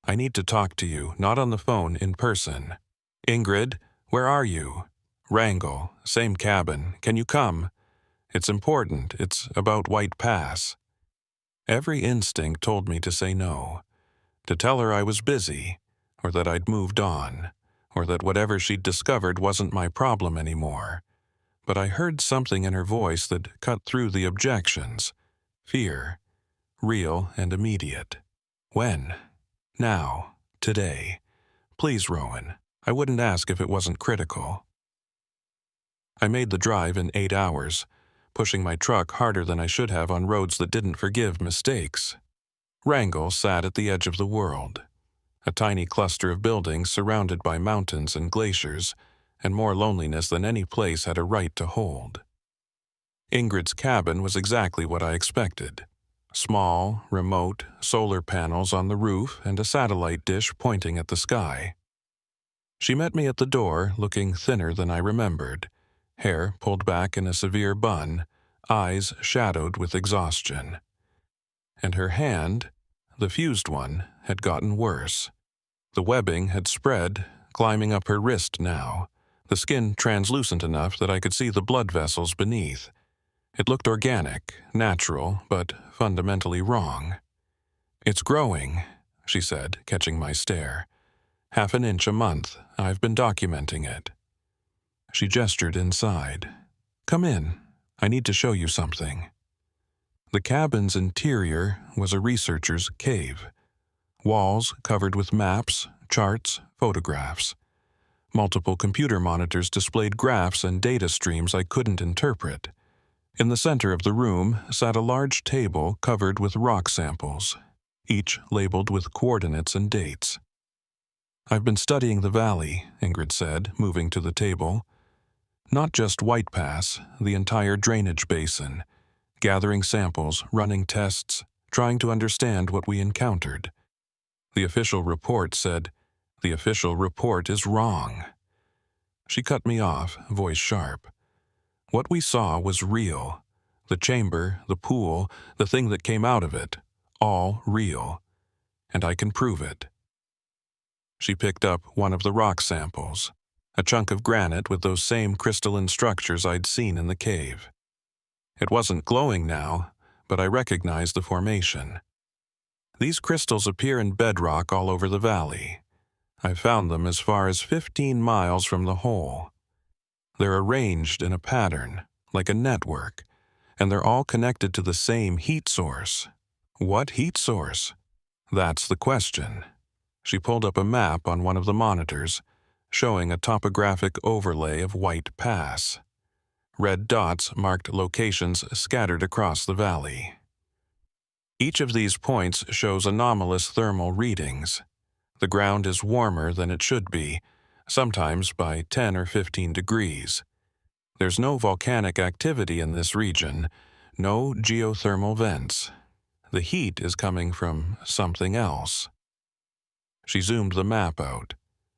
"I need to talk to you, not on the phone, in person." "Ingrid, where are you?" "Wrangell, same cabin. Can you come? It's important. It's about White Pass." Every instinct told me to say no, to tell her I was busy, or that I'd moved on, or that whatever she'd discovered wasn't my problem anymore. But I heard something in her voice that cut through the objections. Fear, real and immediate. "When?" "Now. Today. Please, Rowan. I wouldn't ask if it wasn't critical." I made the drive in 8 hours, pushing my truck harder than I should have on roads that didn't forgive mistakes. Wrangell sat at the edge of the world, a tiny cluster of buildings surrounded by mountains and glaciers, and more loneliness than any place had a right to hold. Ingrid's cabin was exactly what I expected. Small, remote, solar panels on the roof and a satellite dish pointing at the sky. She met me at the door, looking thinner than I remembered, hair pulled back in a severe bun, eyes shadowed with exhaustion. And her hand, the fused one, had gotten worse. The webbing had spread, climbing up her wrist now, the skin translucent enough that I could see the blood vessels beneath. It looked organic, natural, but fundamentally wrong. "It's growing," she said, catching my stare. "Half an inch a month. I've been documenting it." She gestured inside. "Come in. I need to show you something." The cabin's interior was a researcher's cave. Walls covered with maps, charts, photographs. Multiple computer monitors displayed graphs and data streams I couldn't interpret. In the center of the room sat a large table covered with rock samples, each labeled with coordinates and dates. "I've been studying the valley," Ingrid said, moving to the table. "Not just White Pass, the entire drainage basin, gathering samples, running tests, trying to understand what we encountered. The official report said, 'The official report is wrong.'" She cut me off, voice sharp. What we saw was real. The chamber, the pool, the thing that came out of it, all real. And I can prove it. She picked up one of the rock samples, a chunk of granite with those same crystalline structures I'd seen in the cave. It wasn't glowing now, but I recognized the formation. These crystals appear in bedrock all over the valley. I've found them as far as 15 miles from the hole. They're arranged in a pattern, like a network, and they're all connected to the same heat source. What heat source? That's the question. She pulled up a map on one of the monitors, showing a topographic overlay of White Pass. Red dots marked locations scattered across the valley. Each of these points shows anomalous thermal readings. The ground is warmer than it should be, sometimes by 10 or 15 degrees. There's no volcanic activity in this region, no geothermal vents. The heat is coming from something else. She zoomed the map out,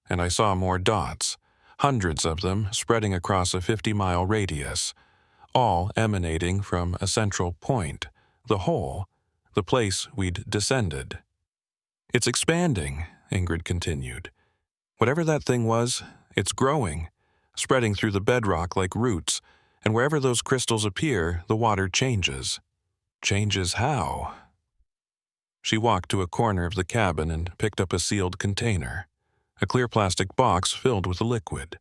and I saw more dots, hundreds of them spreading across a 50-mile radius, all emanating from a central point, the hole, the place we'd descended. It's expanding, Ingrid continued. Whatever that thing was, it's growing, spreading through the bedrock like roots, and wherever those crystals appear, the water changes. Changes how? She walked to a corner of the cabin and picked up a sealed container, a clear plastic box filled with a liquid.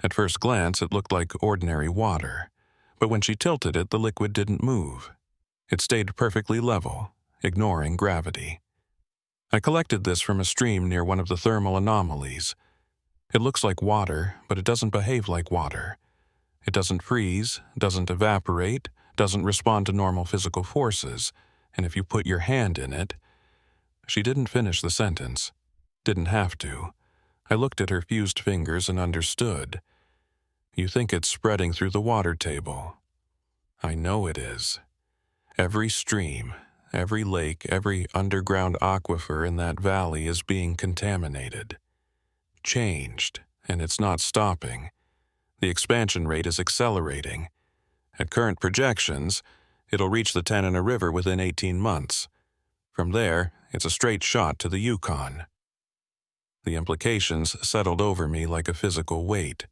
At first glance, it looked like ordinary water, but when she tilted it, the liquid didn't move. It stayed perfectly level, ignoring gravity. I collected this from a stream near one of the thermal anomalies. It looks like water, but it doesn't behave like water. It doesn't freeze, doesn't evaporate, doesn't respond to normal physical forces, and if you put your hand in it... She didn't finish the sentence. Didn't have to. I looked at her fused fingers and understood. You think it's spreading through the water table. I know it is. Every stream, every lake, every underground aquifer in that valley is being contaminated. Changed, and it's not stopping. The expansion rate is accelerating. At current projections, it'll reach the Tanana River within 18 months. From there, it's a straight shot to the Yukon. The implications settled over me like a physical weight.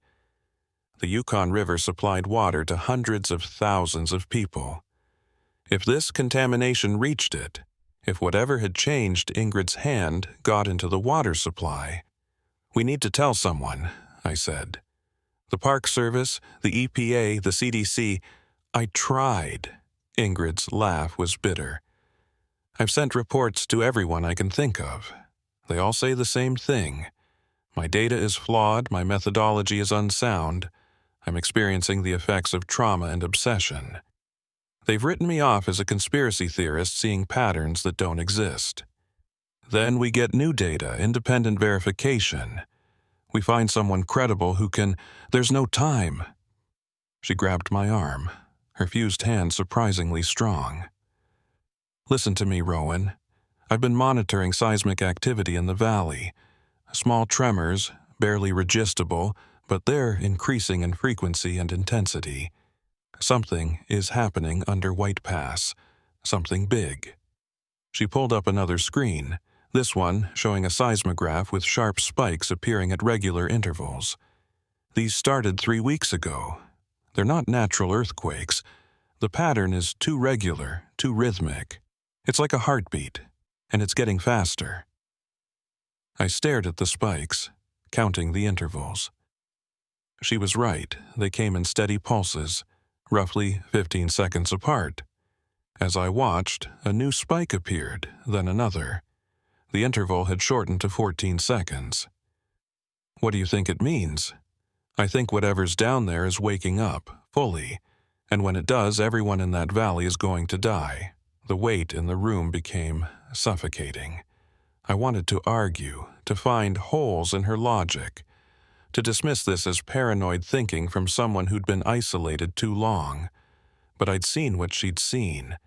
The Yukon River supplied water to hundreds of thousands of people. If this contamination reached it, if whatever had changed Ingrid's hand got into the water supply, we need to tell someone, I said. The Park Service, the EPA, the CDC, I tried. Ingrid's laugh was bitter. I've sent reports to everyone I can think of. They all say the same thing. My data is flawed, my methodology is unsound. I'm experiencing the effects of trauma and obsession. They've written me off as a conspiracy theorist seeing patterns that don't exist. Then we get new data, independent verification. We find someone credible who can... There's no time. She grabbed my arm, her fused hand surprisingly strong. Listen to me, Rowan. I've been monitoring seismic activity in the valley. Small tremors, barely registrable, but they're increasing in frequency and intensity. Something is happening under White Pass. Something big. She pulled up another screen, this one showing a seismograph with sharp spikes appearing at regular intervals. These started 3 weeks ago. They're not natural earthquakes. The pattern is too regular, too rhythmic. It's like a heartbeat, and it's getting faster. I stared at the spikes, counting the intervals. She was right. They came in steady pulses, roughly 15 seconds apart. As I watched, a new spike appeared, then another. The interval had shortened to 14 seconds. What do you think it means? I think whatever's down there is waking up, fully, and when it does, everyone in that valley is going to die. The weight in the room became suffocating. I wanted to argue, to find holes in her logic, to dismiss this as paranoid thinking from someone who'd been isolated too long. But I'd seen what she'd seen.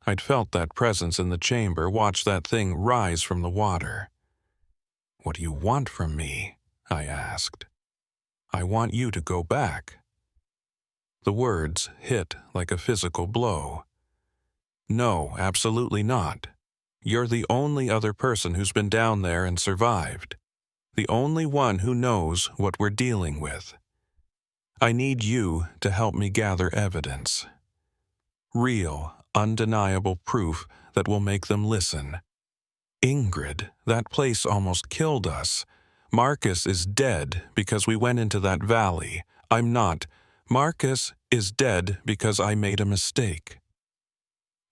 I'd felt that presence in the chamber, watched that thing rise from the water. "What do you want from me?" I asked. I want you to go back." The words hit like a physical blow. "No, absolutely not. You're the only other person who's been down there and survived. The only one who knows what we're dealing with. I need you to help me gather evidence. Real, undeniable proof that will make them listen. Ingrid, that place almost killed us. Marcus is dead because we went into that valley. I'm not. Marcus is dead because I made a mistake."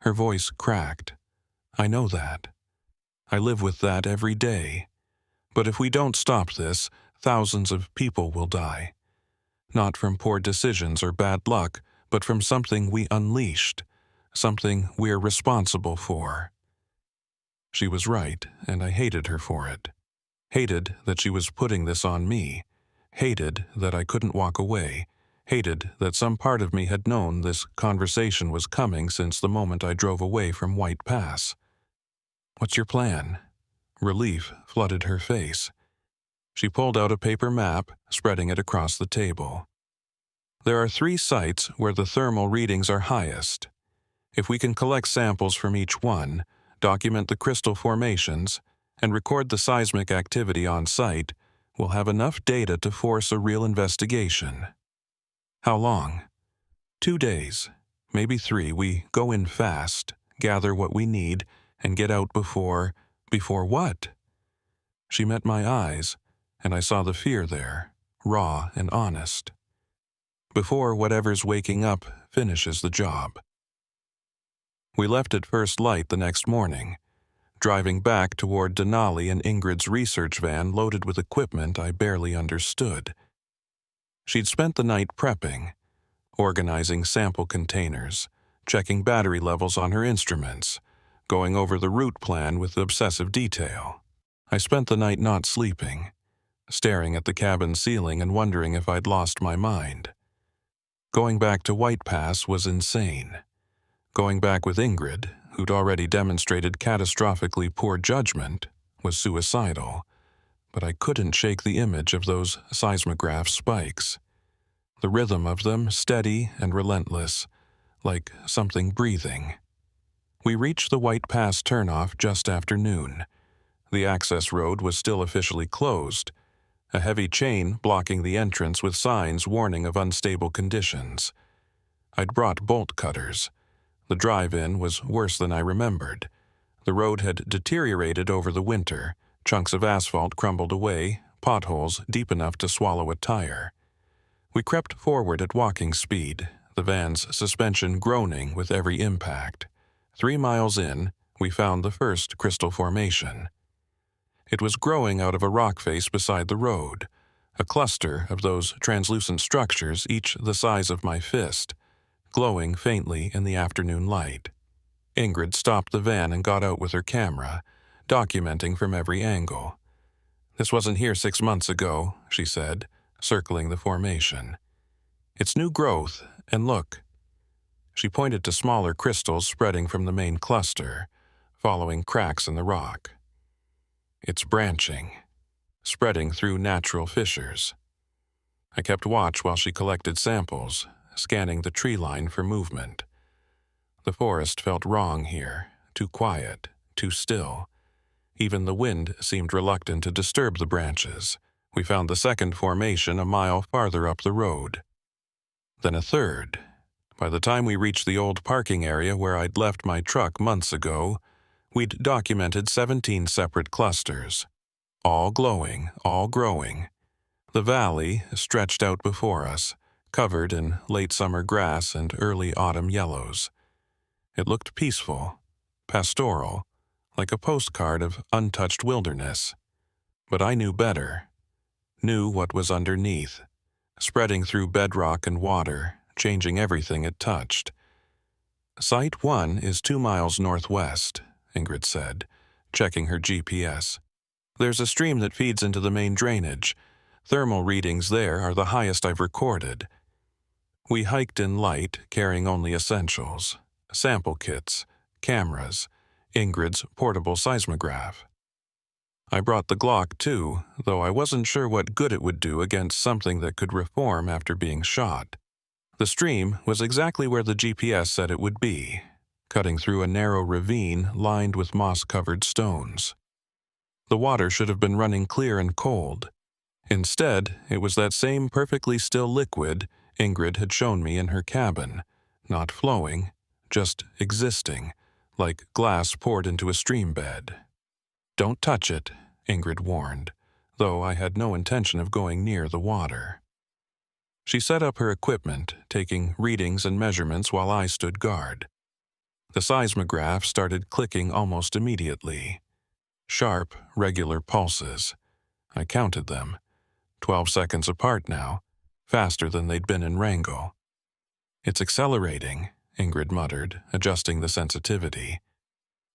Her voice cracked. "I know that. I live with that every day. But if we don't stop this, thousands of people will die. Not from poor decisions or bad luck, but from something we unleashed, something we're responsible for." She was right, and I hated her for it. Hated that she was putting this on me. Hated that I couldn't walk away. Hated that some part of me had known this conversation was coming since the moment I drove away from White Pass. "What's your plan?" Relief flooded her face. She pulled out a paper map, spreading it across the table. "There are 3 sites where the thermal readings are highest. If we can collect samples from each one, document the crystal formations, and record the seismic activity on site, we'll have enough data to force a real investigation." "How long?" 2 days, maybe 3. We go in fast, gather what we need, and get out before what? She met my eyes, and I saw the fear there, raw and honest. Before whatever's waking up finishes the job. We left at first light the next morning, driving back toward Denali in Ingrid's research van loaded with equipment I barely understood. She'd spent the night prepping, organizing sample containers, checking battery levels on her instruments, going over the route plan with obsessive detail. I spent the night not sleeping, staring at the cabin ceiling and wondering if I'd lost my mind. Going back to White Pass was insane. Going back with Ingrid, who'd already demonstrated catastrophically poor judgment, was suicidal. But I couldn't shake the image of those seismograph spikes. The rhythm of them steady and relentless, like something breathing. We reached the White Pass turnoff just after noon. The access road was still officially closed, a heavy chain blocking the entrance with signs warning of unstable conditions. I'd brought bolt cutters. The drive-in was worse than I remembered. The road had deteriorated over the winter, chunks of asphalt crumbled away, potholes deep enough to swallow a tire. We crept forward at walking speed, the van's suspension groaning with every impact. 3 miles in, we found the first crystal formation. It was growing out of a rock face beside the road, a cluster of those translucent structures each the size of my fist, glowing faintly in the afternoon light. Ingrid stopped the van and got out with her camera, documenting from every angle. "This wasn't here 6 months ago," she said, circling the formation. "It's new growth, and look." She pointed to smaller crystals spreading from the main cluster, following cracks in the rock. "It's branching, spreading through natural fissures." I kept watch while she collected samples, scanning the tree line for movement. The forest felt wrong here, too quiet, too still. Even the wind seemed reluctant to disturb the branches. We found the second formation a mile farther up the road. Then a third. By the time we reached the old parking area where I'd left my truck months ago, we'd documented 17 separate clusters. All glowing, all growing. The valley stretched out before us, covered in late summer grass and early autumn yellows. It looked peaceful, pastoral, like a postcard of untouched wilderness. But I knew better. Knew what was underneath, spreading through bedrock and water, changing everything it touched. "Site 1 is 2 miles northwest," Ingrid said, checking her GPS. "There's a stream that feeds into the main drainage. Thermal readings there are the highest I've recorded." We hiked in light, carrying only essentials: sample kits, cameras, Ingrid's portable seismograph. I brought the Glock too, though I wasn't sure what good it would do against something that could reform after being shot. The stream was exactly where the GPS said it would be, cutting through a narrow ravine lined with moss-covered stones. The water should have been running clear and cold. Instead, it was that same perfectly still liquid Ingrid had shown me in her cabin, not flowing, just existing, like glass poured into a stream bed. "Don't touch it," Ingrid warned, though I had no intention of going near the water. She set up her equipment, taking readings and measurements while I stood guard. The seismograph started clicking almost immediately. Sharp, regular pulses. I counted them. 12 seconds apart now, faster than they'd been in Wrangell. "It's accelerating," Ingrid muttered, adjusting the sensitivity.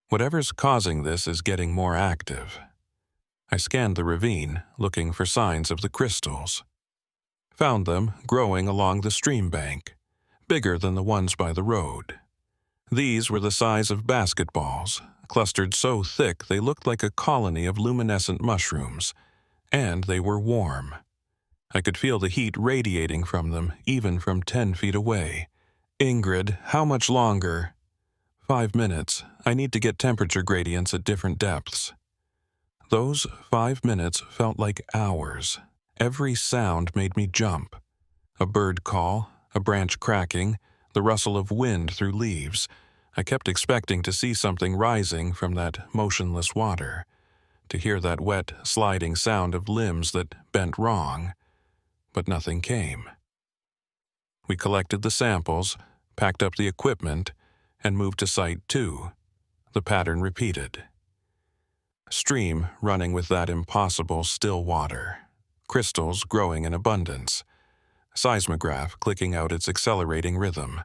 "Whatever's causing this is getting more active." I scanned the ravine, looking for signs of the crystals. Found them growing along the stream bank, bigger than the ones by the road. These were the size of basketballs, clustered so thick they looked like a colony of luminescent mushrooms, and they were warm. I could feel the heat radiating from them, even from 10 feet away. "Ingrid, how much longer?" 5 minutes. I need to get temperature gradients at different depths." Those 5 minutes felt like hours. Every sound made me jump. A bird call, a branch cracking, the rustle of wind through leaves. I kept expecting to see something rising from that motionless water, to hear that wet, sliding sound of limbs that bent wrong, but nothing came. We collected the samples, packed up the equipment, and moved to Site 2. The pattern repeated. Stream running with that impossible still water. Crystals growing in abundance. Seismograph clicking out its accelerating rhythm.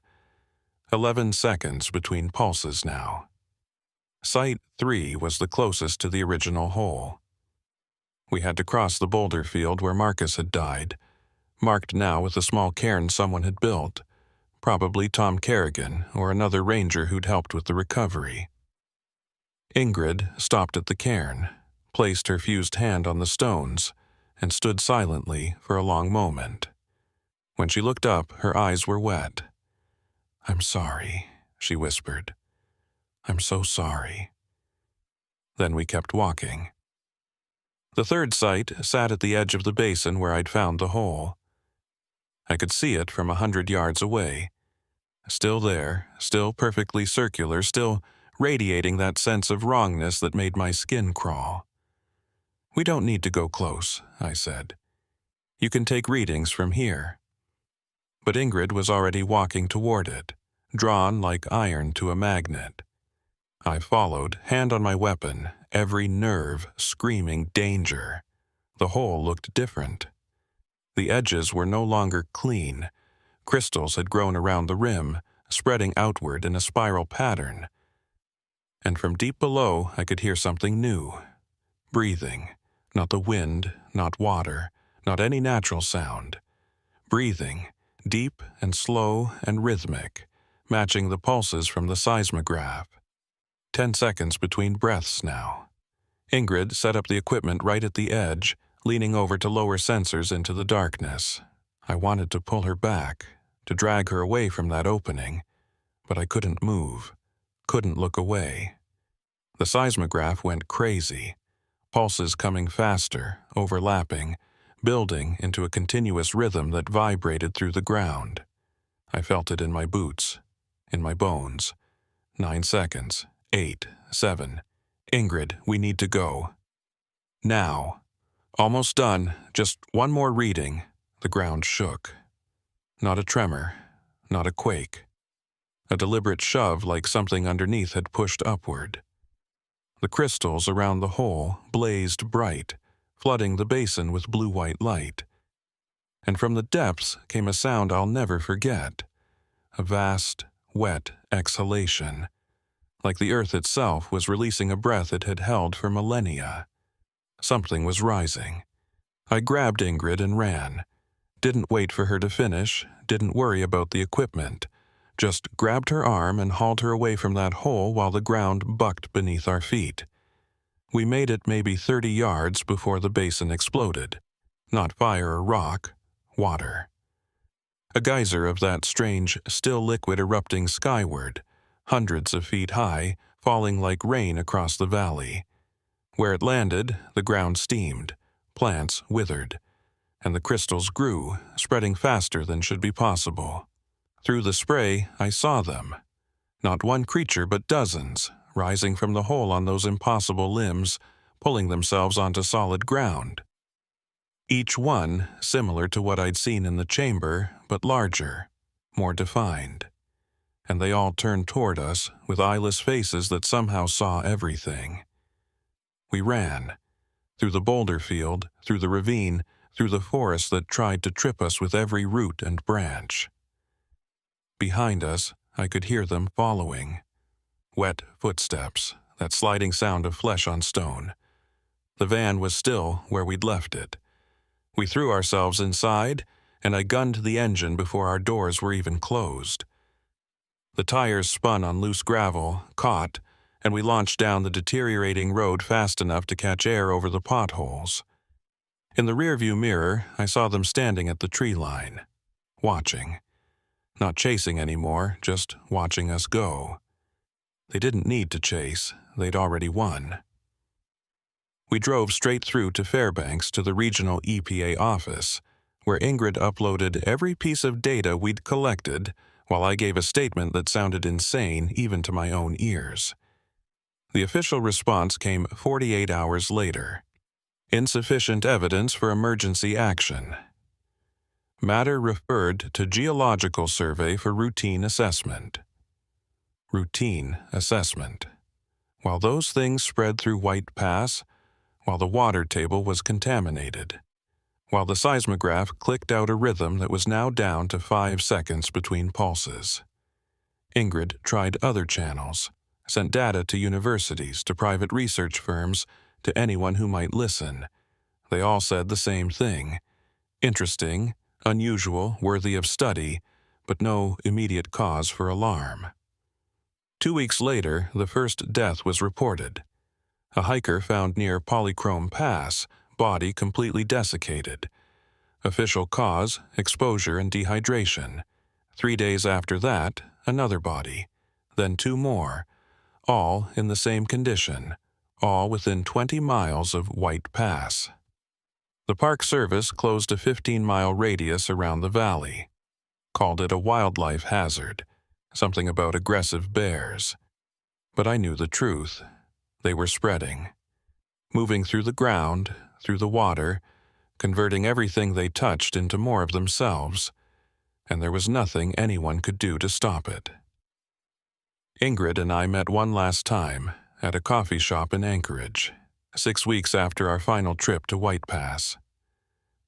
11 seconds between pulses now. Site 3 was the closest to the original hole. We had to cross the boulder field where Marcus had died, marked now with a small cairn someone had built, probably Tom Kerrigan or another ranger who'd helped with the recovery. Ingrid stopped at the cairn, placed her fused hand on the stones, and stood silently for a long moment. When she looked up, her eyes were wet. "I'm sorry," she whispered. "I'm so sorry." Then we kept walking. The third site sat at the edge of the basin where I'd found the hole. I could see it from 100 yards away. Still there, still perfectly circular, still radiating that sense of wrongness that made my skin crawl. "We don't need to go close," I said. "You can take readings from here." But Ingrid was already walking toward it, drawn like iron to a magnet. I followed, hand on my weapon, every nerve screaming danger. The hole looked different. The edges were no longer clean. Crystals had grown around the rim, spreading outward in a spiral pattern. And from deep below, I could hear something new. Breathing. Not the wind, not water, not any natural sound. Breathing, deep and slow and rhythmic, matching the pulses from the seismograph. 10 seconds between breaths now. Ingrid set up the equipment right at the edge, leaning over to lower sensors into the darkness. I wanted to pull her back, to drag her away from that opening, but I couldn't move, couldn't look away. The seismograph went crazy, pulses coming faster, overlapping, building into a continuous rhythm that vibrated through the ground. I felt it in my boots, in my bones. 9 seconds, 8, 7. "Ingrid, we need to go." "Now." "Almost done, just one more reading." The ground shook. Not a tremor, not a quake. A deliberate shove like something underneath had pushed upward. The crystals around the hole blazed bright, flooding the basin with blue-white light. And from the depths came a sound I'll never forget. A vast, wet exhalation, like the earth itself was releasing a breath it had held for millennia. Something was rising. I grabbed Ingrid and ran. Didn't wait for her to finish, didn't worry about the equipment. Just grabbed her arm and hauled her away from that hole while the ground bucked beneath our feet. We made it maybe 30 yards before the basin exploded. Not fire or rock, water. A geyser of that strange, still liquid erupting skyward, hundreds of feet high, falling like rain across the valley. Where it landed, the ground steamed, plants withered, and the crystals grew, spreading faster than should be possible. Through the spray, I saw them. Not one creature, but dozens, rising from the hole on those impossible limbs, pulling themselves onto solid ground. Each one similar to what I'd seen in the chamber, but larger, more defined. And they all turned toward us with eyeless faces that somehow saw everything. We ran. Through the boulder field, through the ravine, through the forest that tried to trip us with every root and branch. Behind us, I could hear them following. Wet footsteps, that sliding sound of flesh on stone. The van was still where we'd left it. We threw ourselves inside, and I gunned the engine before our doors were even closed. The tires spun on loose gravel, caught, and we launched down the deteriorating road fast enough to catch air over the potholes. In the rearview mirror, I saw them standing at the tree line, watching. Not chasing anymore, just watching us go. They didn't need to chase, they'd already won. We drove straight through to Fairbanks to the regional EPA office, where Ingrid uploaded every piece of data we'd collected, while I gave a statement that sounded insane even to my own ears. The official response came 48 hours later. Insufficient evidence for emergency action. Matter referred to geological survey for routine assessment. Routine assessment. While those things spread through White Pass, while the water table was contaminated, while the seismograph clicked out a rhythm that was now down to 5 seconds between pulses. Ingrid tried other channels, sent data to universities, to private research firms, to anyone who might listen. They all said the same thing. Interesting, unusual, worthy of study, but no immediate cause for alarm. 2 weeks later, the first death was reported. A hiker found near Polychrome Pass, body completely desiccated. Official cause, exposure and dehydration. 3 days after that, another body. Then 2 more, all in the same condition, all within 20 miles of White Pass. The Park Service closed a 15-mile radius around the valley. Called it a wildlife hazard, something about aggressive bears. But I knew the truth. They were spreading. Moving through the ground, through the water, converting everything they touched into more of themselves, and there was nothing anyone could do to stop it. Ingrid and I met one last time at a coffee shop in Anchorage, 6 weeks after our final trip to White Pass.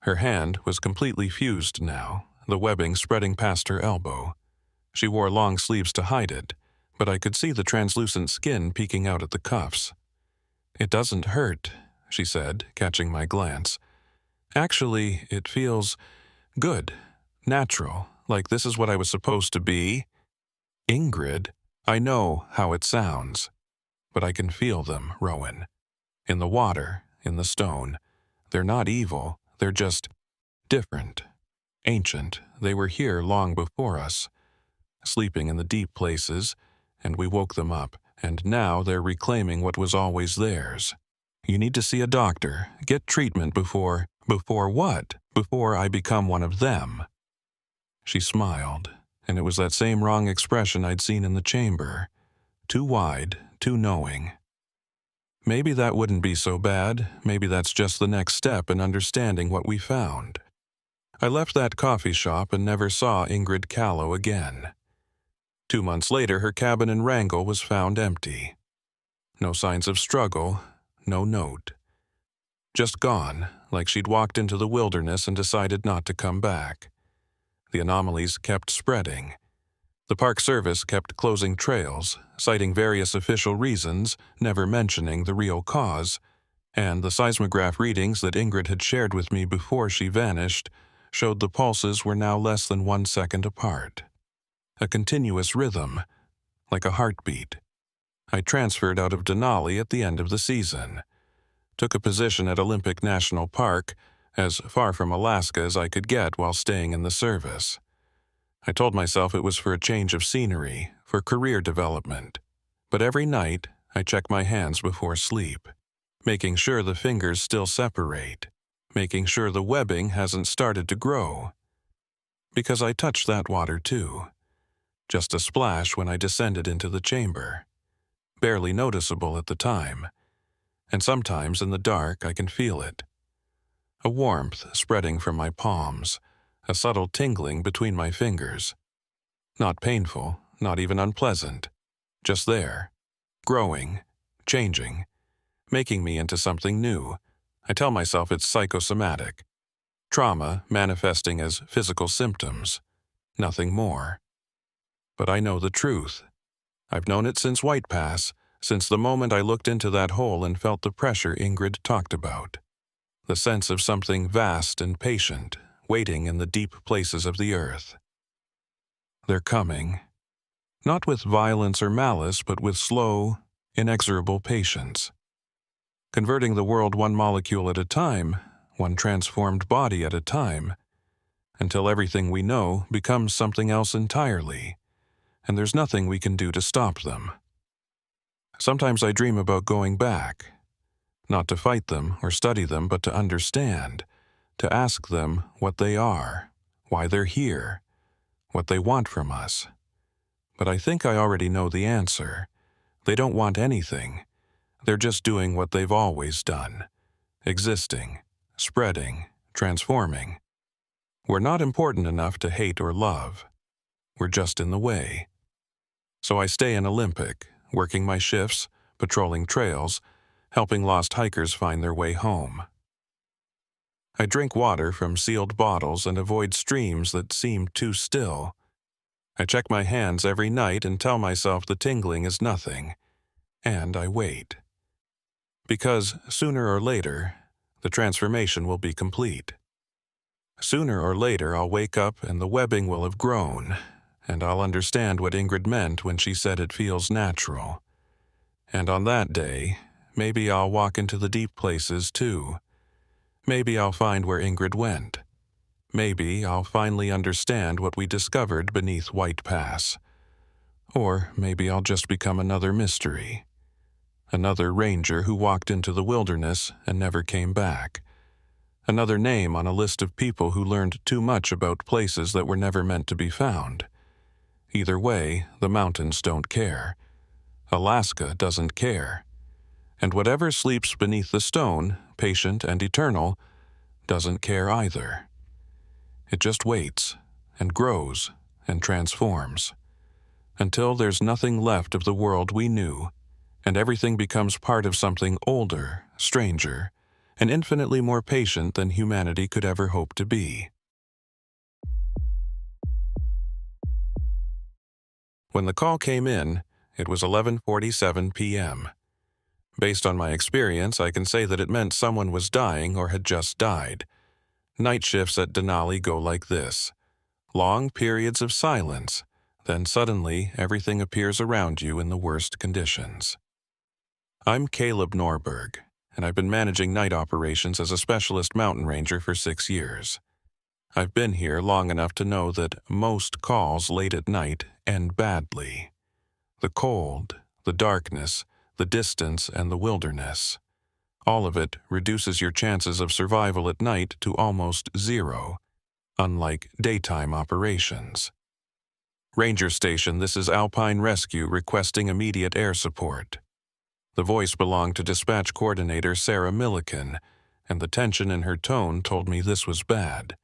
Her hand was completely fused now, the webbing spreading past her elbow. She wore long sleeves to hide it, but I could see the translucent skin peeking out at the cuffs. "It doesn't hurt," she said, catching my glance. "Actually, it feels good, natural, like this is what I was supposed to be." Ingrid, I know how it sounds, but I can feel them, Rowan. In the water, in the stone. They're not evil, they're just different. Ancient, they were here long before us, sleeping in the deep places, and we woke them up, and now they're reclaiming what was always theirs. You need to see a doctor, get treatment before what? Before I become one of them. She smiled, and it was that same wrong expression I'd seen in the chamber. Too wide, too knowing. Maybe that wouldn't be so bad, maybe that's just the next step in understanding what we found. I left that coffee shop and never saw Ingrid Callow again. 2 months later, her cabin in Wrangell was found empty. No signs of struggle, no note. Just gone, like she'd walked into the wilderness and decided not to come back. The anomalies kept spreading. The Park Service kept closing trails, citing various official reasons, never mentioning the real cause, and the seismograph readings that Ingrid had shared with me before she vanished showed the pulses were now less than 1 second apart. A continuous rhythm, like a heartbeat. I transferred out of Denali at the end of the season. Took a position at Olympic National Park, as far from Alaska as I could get while staying in the service. I told myself it was for a change of scenery, for career development. But every night, I check my hands before sleep, making sure the fingers still separate, making sure the webbing hasn't started to grow. Because I touched that water too. Just a splash when I descended into the chamber. Barely noticeable at the time. And sometimes in the dark I can feel it. A warmth spreading from my palms, a subtle tingling between my fingers. Not painful, not even unpleasant. Just there. Growing, changing, making me into something new. I tell myself it's psychosomatic. Trauma manifesting as physical symptoms. Nothing more. But I know the truth. I've known it since White Pass, since the moment I looked into that hole and felt the pressure Ingrid talked about. The sense of something vast and patient, waiting in the deep places of the earth. They're coming. Not with violence or malice, but with slow, inexorable patience. Converting the world one molecule at a time, one transformed body at a time, until everything we know becomes something else entirely, and there's nothing we can do to stop them. Sometimes I dream about going back, not to fight them or study them, but to understand, to ask them what they are, why they're here, what they want from us. But I think I already know the answer. They don't want anything. They're just doing what they've always done, existing, spreading, transforming. We're not important enough to hate or love. We're just in the way. So I stay in Olympic, working my shifts, patrolling trails, helping lost hikers find their way home. I drink water from sealed bottles and avoid streams that seem too still. I check my hands every night and tell myself the tingling is nothing, and I wait. Because sooner or later, the transformation will be complete. Sooner or later I'll wake up and the webbing will have grown, and I'll understand what Ingrid meant when she said it feels natural. And on that day, maybe I'll walk into the deep places too. Maybe I'll find where Ingrid went. Maybe I'll finally understand what we discovered beneath White Pass. Or maybe I'll just become another mystery. Another ranger who walked into the wilderness and never came back. Another name on a list of people who learned too much about places that were never meant to be found. Either way, the mountains don't care. Alaska doesn't care. And whatever sleeps beneath the stone, patient and eternal, doesn't care either. It just waits, and grows, and transforms, until there's nothing left of the world we knew, and everything becomes part of something older, stranger, and infinitely more patient than humanity could ever hope to be. When the call came in, it was 11:47 p.m. Based on my experience, I can say that it meant someone was dying or had just died. Night shifts at Denali go like this. Long periods of silence, then suddenly everything appears around you in the worst conditions. I'm Caleb Norberg, and I've been managing night operations as a specialist mountain ranger for 6 years. I've been here long enough to know that most calls late at night end badly. The cold, the darkness, the distance, and the wilderness. All of it reduces your chances of survival at night to almost zero, unlike daytime operations. Ranger Station, this is Alpine Rescue requesting immediate air support. The voice belonged to dispatch coordinator Sarah Milliken, and the tension in her tone told me this was bad.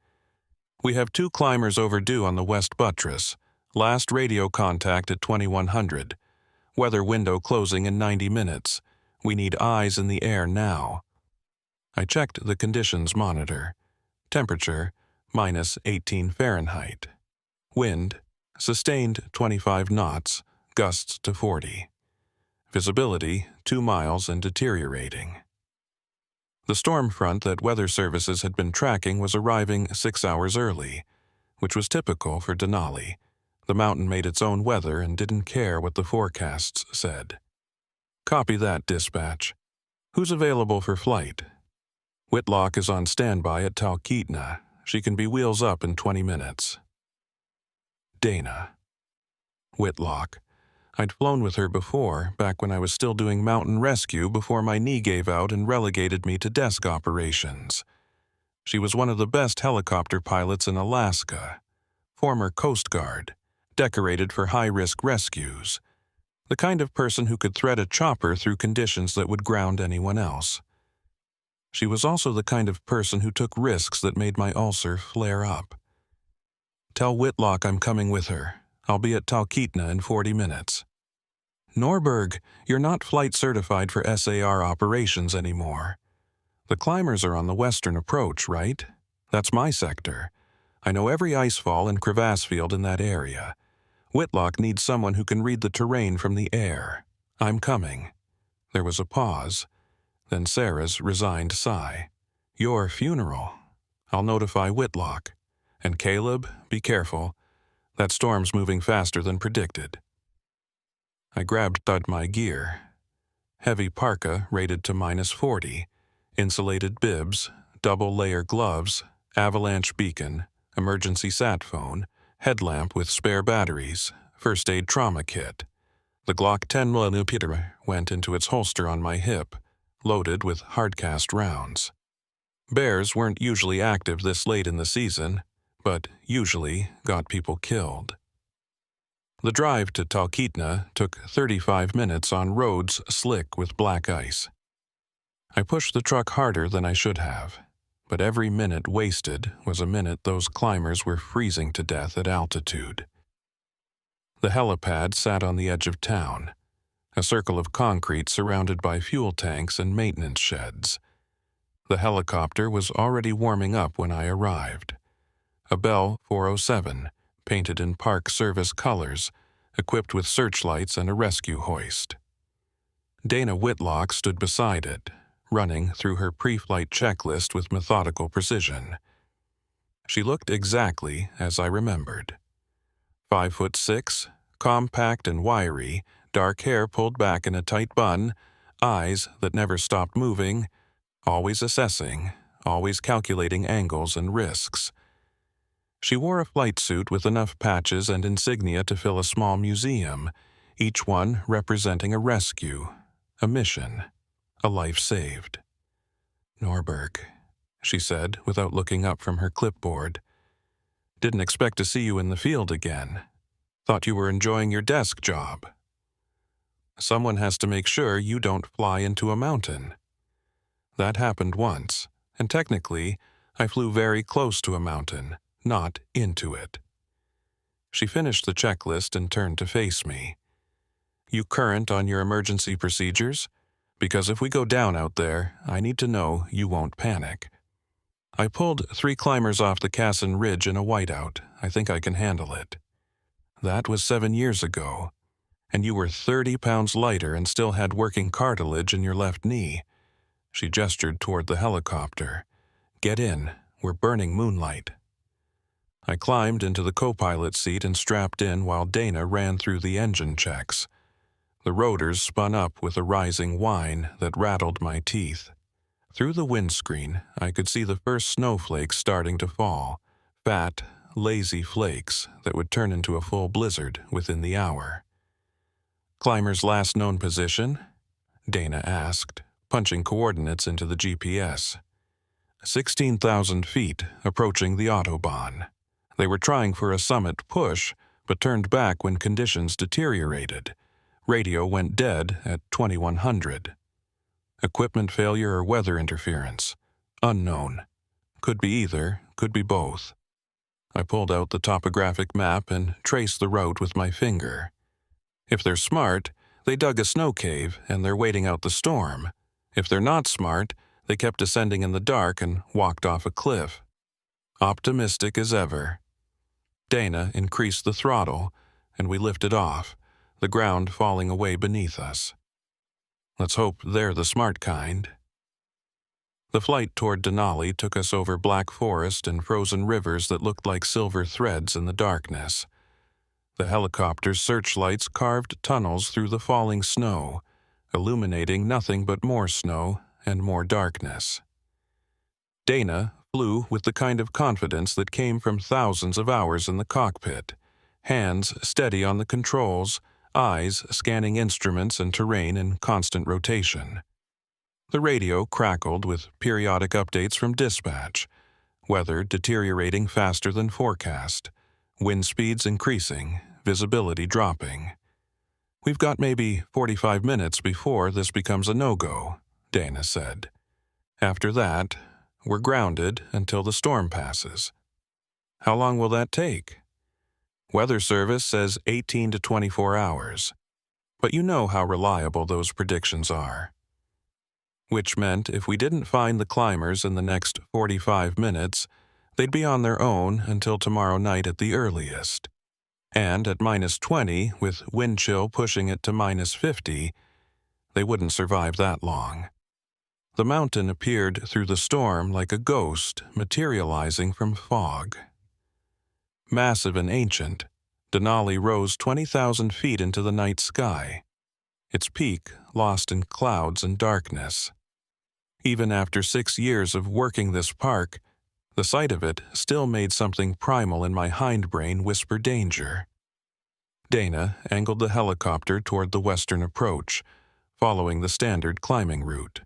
We have 2 climbers overdue on the west buttress. Last radio contact at 2100. Weather window closing in 90 minutes. We need eyes in the air now. I checked the conditions monitor. Temperature, -18 Fahrenheit. Wind, sustained 25 knots, gusts to 40. Visibility, 2 miles and deteriorating. The storm front that weather services had been tracking was arriving 6 hours early, which was typical for Denali. The mountain made its own weather and didn't care what the forecasts said. Copy that, dispatch. Who's available for flight? Whitlock is on standby at Talkeetna. She can be wheels up in 20 minutes. Dana. Whitlock. I'd flown with her before, back when I was still doing mountain rescue before my knee gave out and relegated me to desk operations. She was one of the best helicopter pilots in Alaska. Former Coast Guard, decorated for high-risk rescues. The kind of person who could thread a chopper through conditions that would ground anyone else. She was also the kind of person who took risks that made my ulcer flare up. Tell Whitlock I'm coming with her. I'll be at Talkeetna in 40 minutes. Norberg, you're not flight certified for SAR operations anymore. The climbers are on the western approach, right? That's my sector. I know every icefall and crevasse field in that area. Whitlock needs someone who can read the terrain from the air. I'm coming. There was a pause, then Sarah's resigned sigh. Your funeral. I'll notify Whitlock. And Caleb, be careful. That storm's moving faster than predicted. I grabbed my gear. Heavy parka rated to -40, insulated bibs, double-layer gloves, avalanche beacon, emergency sat phone, headlamp with spare batteries, first aid trauma kit. The Glock 10mm went into its holster on my hip, loaded with hardcast rounds. Bears weren't usually active this late in the season, but usually got people killed. The drive to Talkeetna took 35 minutes on roads slick with black ice. I pushed the truck harder than I should have, but every minute wasted was a minute those climbers were freezing to death at altitude. The helipad sat on the edge of town, a circle of concrete surrounded by fuel tanks and maintenance sheds. The helicopter was already warming up when I arrived. A Bell 407, painted in Park Service colors, equipped with searchlights and a rescue hoist. Dana Whitlock stood beside it, running through her pre-flight checklist with methodical precision. She looked exactly as I remembered. 5'6", compact and wiry, dark hair pulled back in a tight bun, eyes that never stopped moving, always assessing, always calculating angles and risks. She wore a flight suit with enough patches and insignia to fill a small museum, each one representing a rescue, a mission, a life saved. Norberg, she said without looking up from her clipboard. Didn't expect to see you in the field again. Thought you were enjoying your desk job. Someone has to make sure you don't fly into a mountain. That happened once, and technically, I flew very close to a mountain, not into it. She finished the checklist and turned to face me. You current on your emergency procedures? Because if we go down out there, I need to know you won't panic. I pulled 3 climbers off the Cassin Ridge in a whiteout. I think I can handle it. That was 7 years ago. And you were 30 pounds lighter and still had working cartilage in your left knee. She gestured toward the helicopter. Get in. We're burning moonlight. I climbed into the co-pilot seat and strapped in while Dana ran through the engine checks. The rotors spun up with a rising whine that rattled my teeth. Through the windscreen, I could see the first snowflakes starting to fall, fat, lazy flakes that would turn into a full blizzard within the hour. Climber's last known position? Dana asked, punching coordinates into the GPS. 16,000 feet, approaching the Autobahn. They were trying for a summit push, but turned back when conditions deteriorated. Radio went dead at 2100. Equipment failure or weather interference? Unknown. Could be either, could be both. I pulled out the topographic map and traced the route with my finger. If they're smart, they dug a snow cave and they're waiting out the storm. If they're not smart, they kept descending in the dark and walked off a cliff. Optimistic as ever. Dana increased the throttle, and we lifted off, the ground falling away beneath us. Let's hope they're the smart kind. The flight toward Denali took us over black forest and frozen rivers that looked like silver threads in the darkness. The helicopter's searchlights carved tunnels through the falling snow, illuminating nothing but more snow and more darkness. Dana flew with the kind of confidence that came from thousands of hours in the cockpit, hands steady on the controls, eyes scanning instruments and terrain in constant rotation. The radio crackled with periodic updates from dispatch, weather deteriorating faster than forecast, wind speeds increasing, visibility dropping. "We've got maybe 45 minutes before this becomes a no-go," Dana said. "After that, we're grounded until the storm passes." "How long will that take?" "Weather Service says 18 to 24 hours. But you know how reliable those predictions are." Which meant if we didn't find the climbers in the next 45 minutes, they'd be on their own until tomorrow night at the earliest. And at -20, with wind chill pushing it to -50, they wouldn't survive that long. The mountain appeared through the storm like a ghost materializing from fog. Massive and ancient, Denali rose 20,000 feet into the night sky, its peak lost in clouds and darkness. Even after 6 years of working this park, the sight of it still made something primal in my hindbrain whisper danger. Dana angled the helicopter toward the western approach, following the standard climbing route.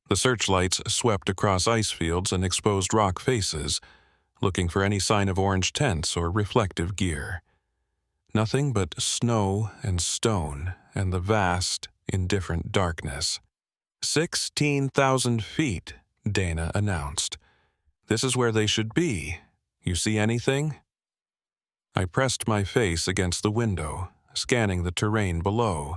The searchlights swept across ice fields and exposed rock faces, looking for any sign of orange tents or reflective gear. Nothing but snow and stone and the vast, indifferent darkness. 16,000 feet, Dana announced. "This is where they should be. You see anything?" I pressed my face against the window, scanning the terrain below.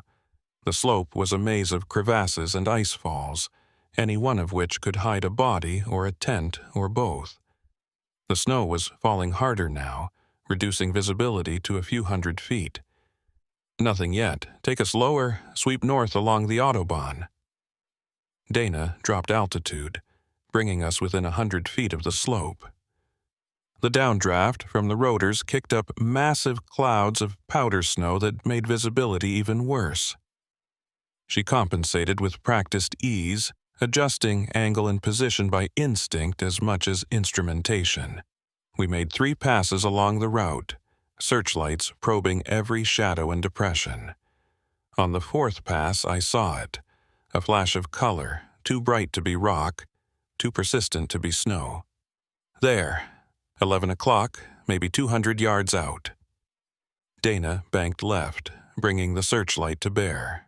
The slope was a maze of crevasses and ice falls, any one of which could hide a body or a tent or both. The snow was falling harder now, reducing visibility to a few hundred feet. "Nothing yet. Take us lower, sweep north along the Autobahn." Dana dropped altitude, bringing us within 100 feet of the slope. The downdraft from the rotors kicked up massive clouds of powder snow that made visibility even worse. She compensated with practiced ease, adjusting angle and position by instinct as much as instrumentation. We made 3 passes along the route, searchlights probing every shadow and depression. On the 4th pass, I saw it, a flash of color, too bright to be rock, too persistent to be snow. "There, 11 o'clock, maybe 200 yards out." Dana banked left, bringing the searchlight to bear.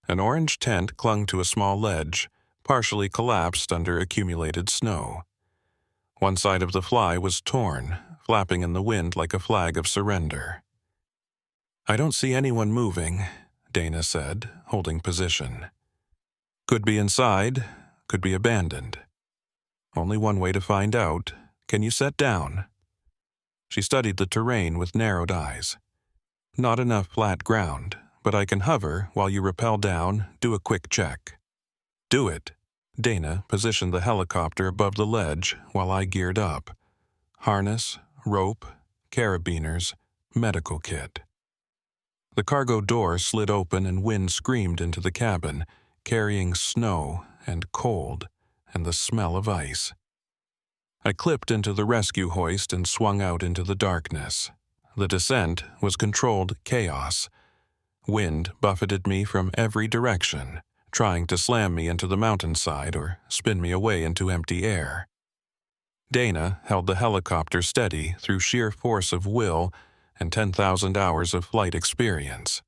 An orange tent clung to a small ledge, partially collapsed under accumulated snow. One side of the fly was torn, flapping in the wind like a flag of surrender. "I don't see anyone moving," Dana said, holding position. "Could be inside, could be abandoned. Only one way to find out. Can you set down?" She studied the terrain with narrowed eyes. "Not enough flat ground, but I can hover while you rappel down, do a quick check." "Do it." Dana positioned the helicopter above the ledge while I geared up. Harness, rope, carabiners, medical kit. The cargo door slid open and wind screamed into the cabin, carrying snow and cold and the smell of ice. I clipped into the rescue hoist and swung out into the darkness. The descent was controlled chaos. Wind buffeted me from every direction, trying to slam me into the mountainside or spin me away into empty air. Dana held the helicopter steady through sheer force of will and 10,000 hours of flight experience.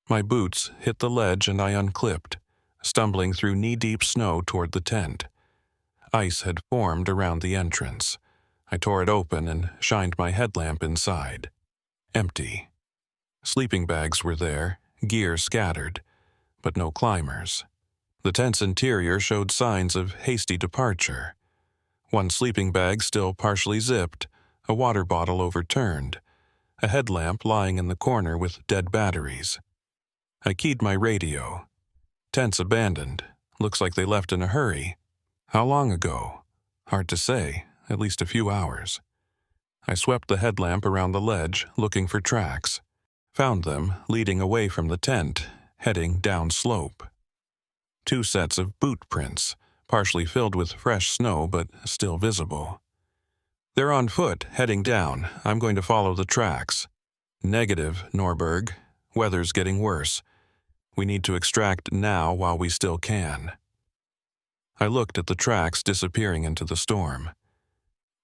My boots hit the ledge and I unclipped, stumbling through knee-deep snow toward the tent. Ice had formed around the entrance. I tore it open and shined my headlamp inside. Empty. Sleeping bags were there, gear scattered, but no climbers. The tent's interior showed signs of hasty departure. One sleeping bag still partially zipped, a water bottle overturned, a headlamp lying in the corner with dead batteries. I keyed my radio. "Tents abandoned. Looks like they left in a hurry." "How long ago?" "Hard to say. At least a few hours." I swept the headlamp around the ledge, looking for tracks. Found them, leading away from the tent, heading downslope. 2 sets of boot prints, partially filled with fresh snow but still visible. They're on foot, heading down. I'm going to follow the tracks. Negative, Norberg. Weather's getting worse. We need to extract now while we still can. I looked at the tracks disappearing into the storm.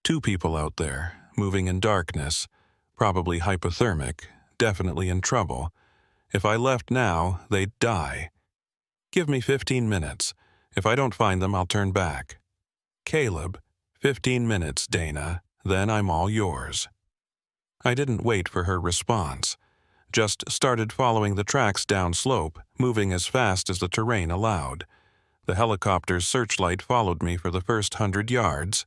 2 people out there, moving in darkness, probably hypothermic, definitely in trouble. If I left now, they'd die. Give me 15 minutes. If I don't find them, I'll turn back. Caleb, 15 minutes, Dana, then I'm all yours. I didn't wait for her response, just started following the tracks downslope, moving as fast as the terrain allowed. The helicopter's searchlight followed me for the first 100 yards,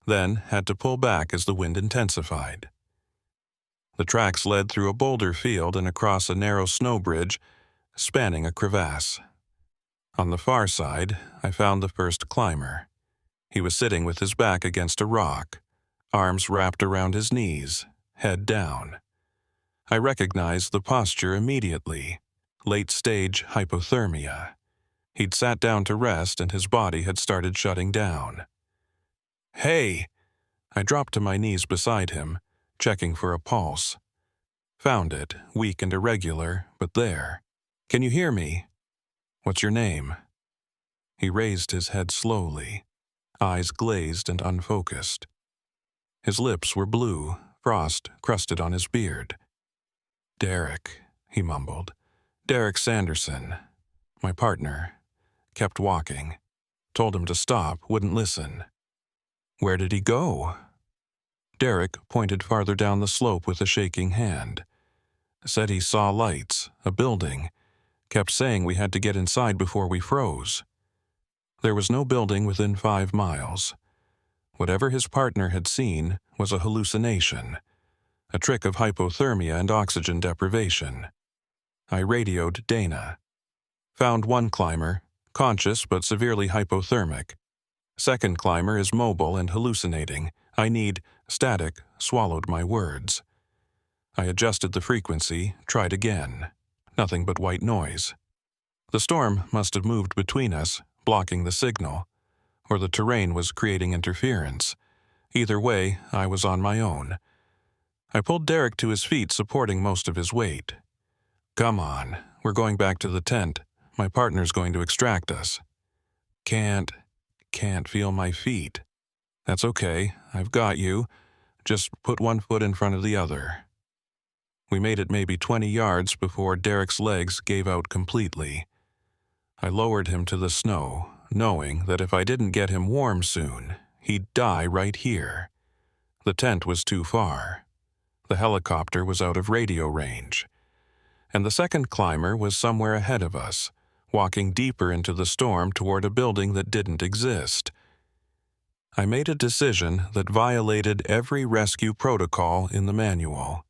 then had to pull back as the wind intensified. The tracks led through a boulder field and across a narrow snow bridge, spanning a crevasse. On the far side, I found the first climber. He was sitting with his back against a rock, arms wrapped around his knees, head down. I recognized the posture immediately. Late-stage hypothermia. He'd sat down to rest and his body had started shutting down. "Hey!" I dropped to my knees beside him, checking for a pulse. Found it, weak and irregular, but there. "Can you hear me? What's your name?" He raised his head slowly, eyes glazed and unfocused. His lips were blue, frost crusted on his beard. "Derek," he mumbled. "Derek Sanderson. My partner." Kept walking. Told him to stop, wouldn't listen. "Where did he go?" Derek pointed farther down the slope with a shaking hand. Said he saw lights, a building. Kept saying we had to get inside before we froze. There was no building within 5 miles. Whatever his partner had seen was a hallucination, a trick of hypothermia and oxygen deprivation. I radioed Dana. Found 1 climber, conscious but severely hypothermic. 2nd climber is mobile and hallucinating. I need static, swallowed my words. I adjusted the frequency, tried again. Nothing but white noise. The storm must have moved between us, blocking the signal, or the terrain was creating interference. Either way, I was on my own. I pulled Derek to his feet, supporting most of his weight. "Come on, we're going back to the tent. My partner's going to extract us." Can't feel my feet." "That's okay, I've got you. Just put 1 foot in front of the other." We made it maybe 20 yards before Derek's legs gave out completely. I lowered him to the snow, knowing that if I didn't get him warm soon, he'd die right here. The tent was too far. The helicopter was out of radio range. And the 2nd climber was somewhere ahead of us, walking deeper into the storm toward a building that didn't exist. I made a decision that violated every rescue protocol in the manual.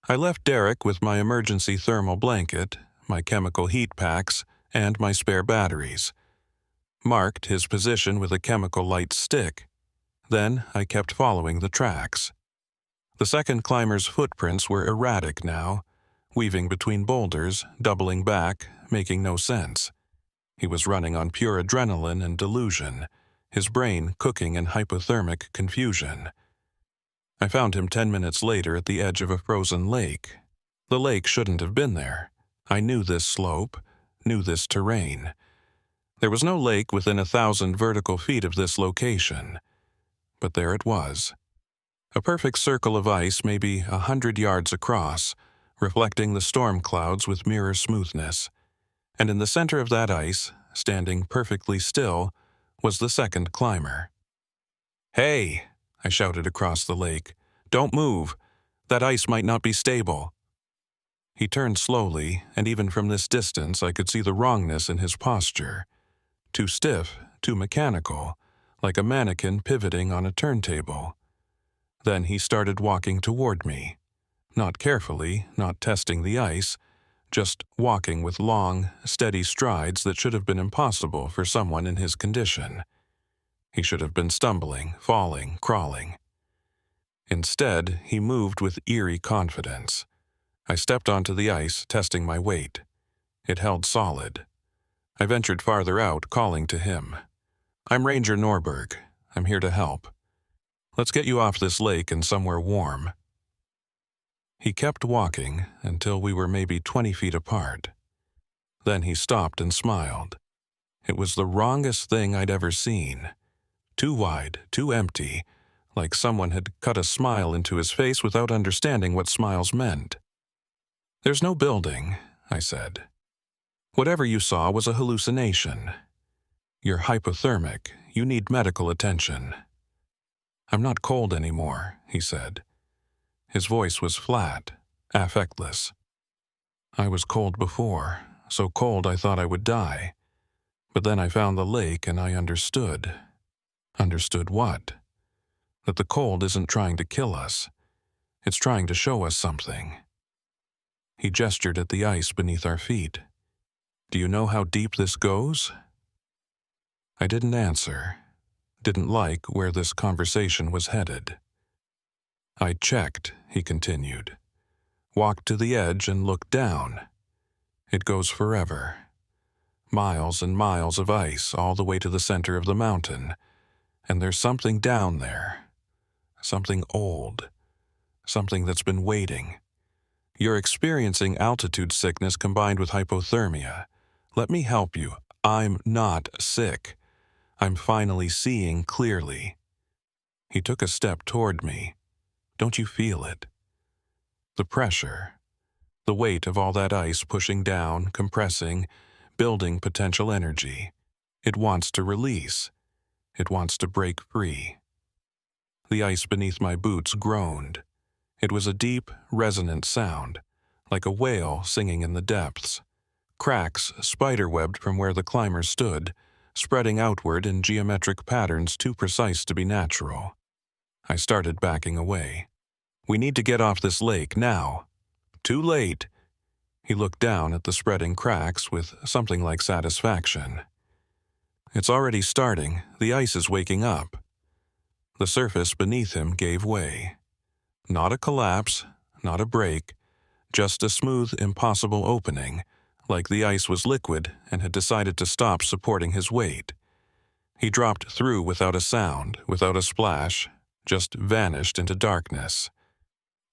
I left Derek with my emergency thermal blanket, my chemical heat packs, and my spare batteries. Marked his position with a chemical light stick. Then I kept following the tracks. The 2nd climber's footprints were erratic now, weaving between boulders, doubling back, making no sense. He was running on pure adrenaline and delusion, his brain cooking in hypothermic confusion. I found him 10 minutes later at the edge of a frozen lake. The lake shouldn't have been there. I knew this slope, knew this terrain. There was no lake within 1,000 vertical feet of this location. But there it was. A perfect circle of ice maybe 100 yards across, reflecting the storm clouds with mirror smoothness. And in the center of that ice, standing perfectly still, was the 2nd climber. "Hey!" I shouted across the lake. "Don't move. That ice might not be stable." He turned slowly, and even from this distance I could see the wrongness in his posture. Too stiff, too mechanical, like a mannequin pivoting on a turntable. Then he started walking toward me. Not carefully, not testing the ice, just walking with long, steady strides that should have been impossible for someone in his condition. He should have been stumbling, falling, crawling. Instead, he moved with eerie confidence. I stepped onto the ice, testing my weight. It held solid. I ventured farther out, calling to him. "I'm Ranger Norberg. I'm here to help. Let's get you off this lake and somewhere warm." He kept walking until we were maybe 20 feet apart. Then he stopped and smiled. It was the wrongest thing I'd ever seen. Too wide, too empty, like someone had cut a smile into his face without understanding what smiles meant. "There's no building," I said. "Whatever you saw was a hallucination. You're hypothermic. You need medical attention." "I'm not cold anymore," he said. His voice was flat, affectless. "I was cold before, so cold I thought I would die. But then I found the lake and I understood." "Understood what?" "That the cold isn't trying to kill us. It's trying to show us something." He gestured at the ice beneath our feet. "Do you know how deep this goes?" I didn't answer. Didn't like where this conversation was headed. "I checked," he continued. "Walked to the edge and looked down. It goes forever. Miles and miles of ice all the way to the center of the mountain. And there's something down there. Something old. Something that's been waiting. You're experiencing altitude sickness combined with hypothermia. Let me help you. I'm not sick. I'm finally seeing clearly." He took a step toward me. "Don't you feel it? The pressure. The weight of all that ice pushing down, compressing, building potential energy. It wants to release. It wants to break free." The ice beneath my boots groaned. It was a deep, resonant sound, like a whale singing in the depths. Cracks spiderwebbed from where the climber stood, spreading outward in geometric patterns too precise to be natural. I started backing away. "We need to get off this lake now." "Too late." He looked down at the spreading cracks with something like satisfaction. "It's already starting. The ice is waking up." The surface beneath him gave way. Not a collapse, not a break, just a smooth, impossible opening, like the ice was liquid and had decided to stop supporting his weight. He dropped through without a sound, without a splash, just vanished into darkness.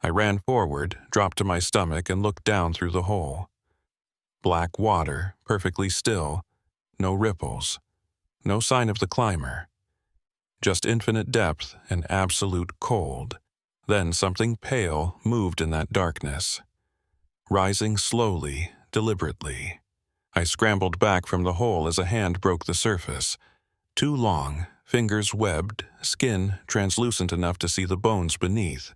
I ran forward, dropped to my stomach, and looked down through the hole. Black water, perfectly still, no ripples, no sign of the climber. Just infinite depth and absolute cold. Then something pale moved in that darkness. Rising slowly, deliberately. I scrambled back from the hole as a hand broke the surface. Too long, fingers webbed, skin translucent enough to see the bones beneath.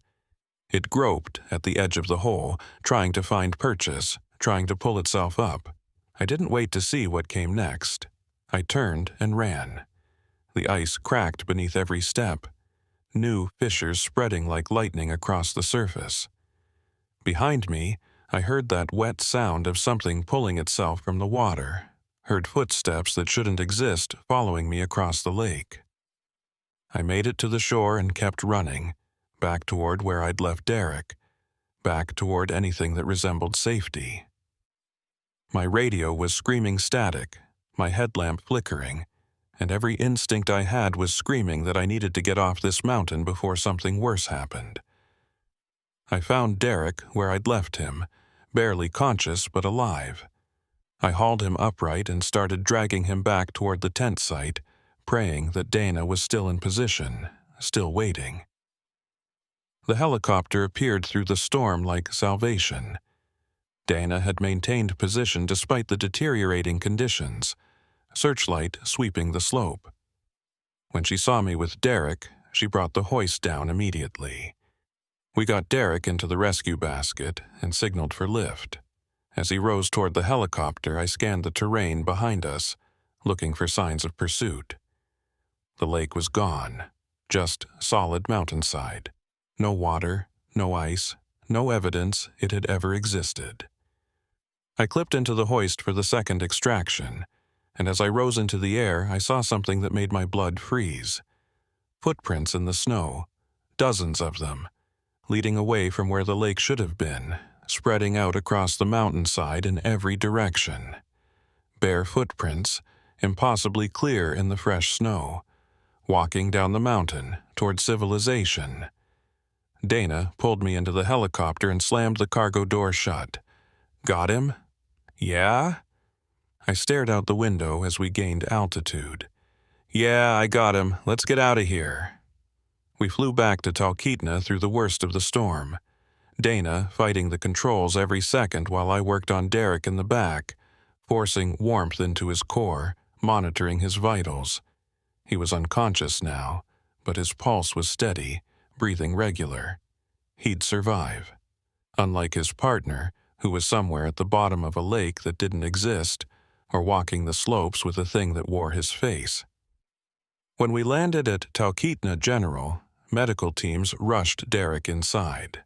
It groped at the edge of the hole, trying to find purchase, trying to pull itself up. I didn't wait to see what came next. I turned and ran. The ice cracked beneath every step. New fissures spreading like lightning across the surface. Behind me, I heard that wet sound of something pulling itself from the water, heard footsteps that shouldn't exist following me across the lake. I made it to the shore and kept running, back toward where I'd left Derek, back toward anything that resembled safety. My radio was screaming static, my headlamp flickering, and every instinct I had was screaming that I needed to get off this mountain before something worse happened. I found Derek where I'd left him, barely conscious but alive. I hauled him upright and started dragging him back toward the tent site, praying that Dana was still in position, still waiting. The helicopter appeared through the storm like salvation. Dana had maintained position despite the deteriorating conditions, searchlight sweeping the slope. When she saw me with Derek, she brought the hoist down immediately. We got Derek into the rescue basket and signaled for lift. As he rose toward the helicopter, I scanned the terrain behind us, looking for signs of pursuit. The lake was gone, just solid mountainside. No water, no ice, no evidence it had ever existed. I clipped into the hoist for the second extraction, and as I rose into the air, I saw something that made my blood freeze. Footprints in the snow, dozens of them, leading away from where the lake should have been, spreading out across the mountainside in every direction. Bare footprints, impossibly clear in the fresh snow, walking down the mountain toward civilization. Dana pulled me into the helicopter and slammed the cargo door shut. Got him? Yeah? I stared out the window as we gained altitude. Yeah, I got him. Let's get out of here. We flew back to Talkeetna through the worst of the storm. Dana fighting the controls every second while I worked on Derek in the back, forcing warmth into his core, monitoring his vitals. He was unconscious now, but his pulse was steady, breathing regular. He'd survive. Unlike his partner, who was somewhere at the bottom of a lake that didn't exist, or walking the slopes with a thing that wore his face. When we landed at Talkeetna General, medical teams rushed Derek inside.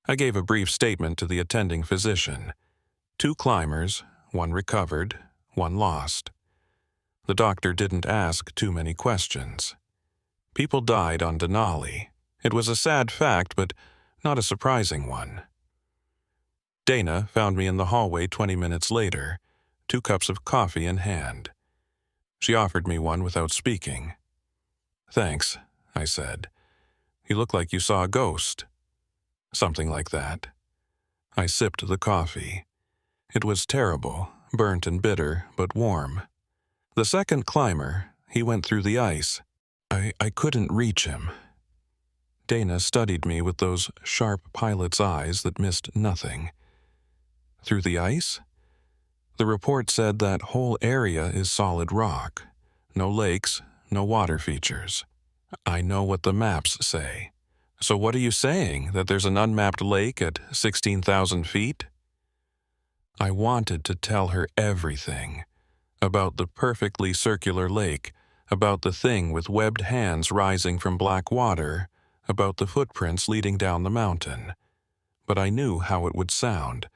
I gave a brief statement to the attending physician. 2 climbers, 1 recovered, 1 lost. The doctor didn't ask too many questions. People died on Denali. It was a sad fact, but not a surprising one. Dana found me in the hallway 20 minutes later, 2 cups of coffee in hand. She offered me one without speaking. Thanks, I said. You look like you saw a ghost. Something like that. I sipped the coffee. It was terrible, burnt and bitter, but warm. The second climber, he went through the ice. I couldn't reach him. Dana studied me with those sharp pilot's eyes that missed nothing. Through the ice? The report said that whole area is solid rock. No lakes, no water features. I know what the maps say. So what are you saying, that there's an unmapped lake at 16,000 feet? I wanted to tell her everything. About the perfectly circular lake, about the thing with webbed hands rising from black water, about the footprints leading down the mountain. But I knew how it would sound.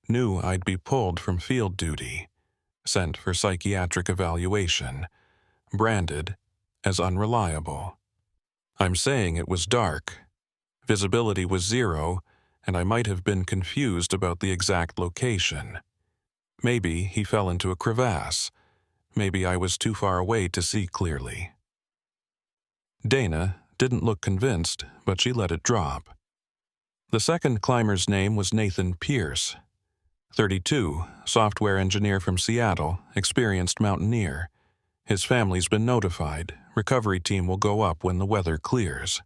Knew I'd be pulled from field duty, sent for psychiatric evaluation, branded as unreliable. I'm saying it was dark. Visibility was 0, and I might have been confused about the exact location. Maybe he fell into a crevasse. Maybe I was too far away to see clearly. Dana didn't look convinced, but she let it drop. The second climber's name was Nathan Pierce. 32, software engineer from Seattle, experienced mountaineer. His family's been notified. Recovery team will go up when the weather clears.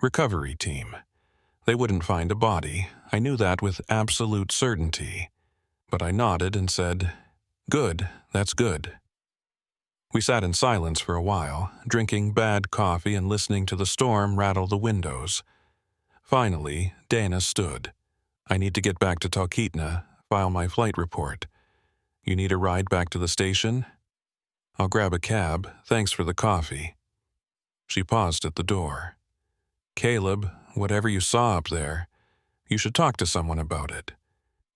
Recovery team. They wouldn't find a body. I knew that with absolute certainty. But I nodded and said, "Good, that's good." We sat in silence for a while, drinking bad coffee and listening to the storm rattle the windows. Finally, Dana stood. "I need to get back to Talkeetna, file my flight report. You need a ride back to the station?" "I'll grab a cab, thanks for the coffee." She paused at the door. "Caleb, whatever you saw up there, you should talk to someone about it.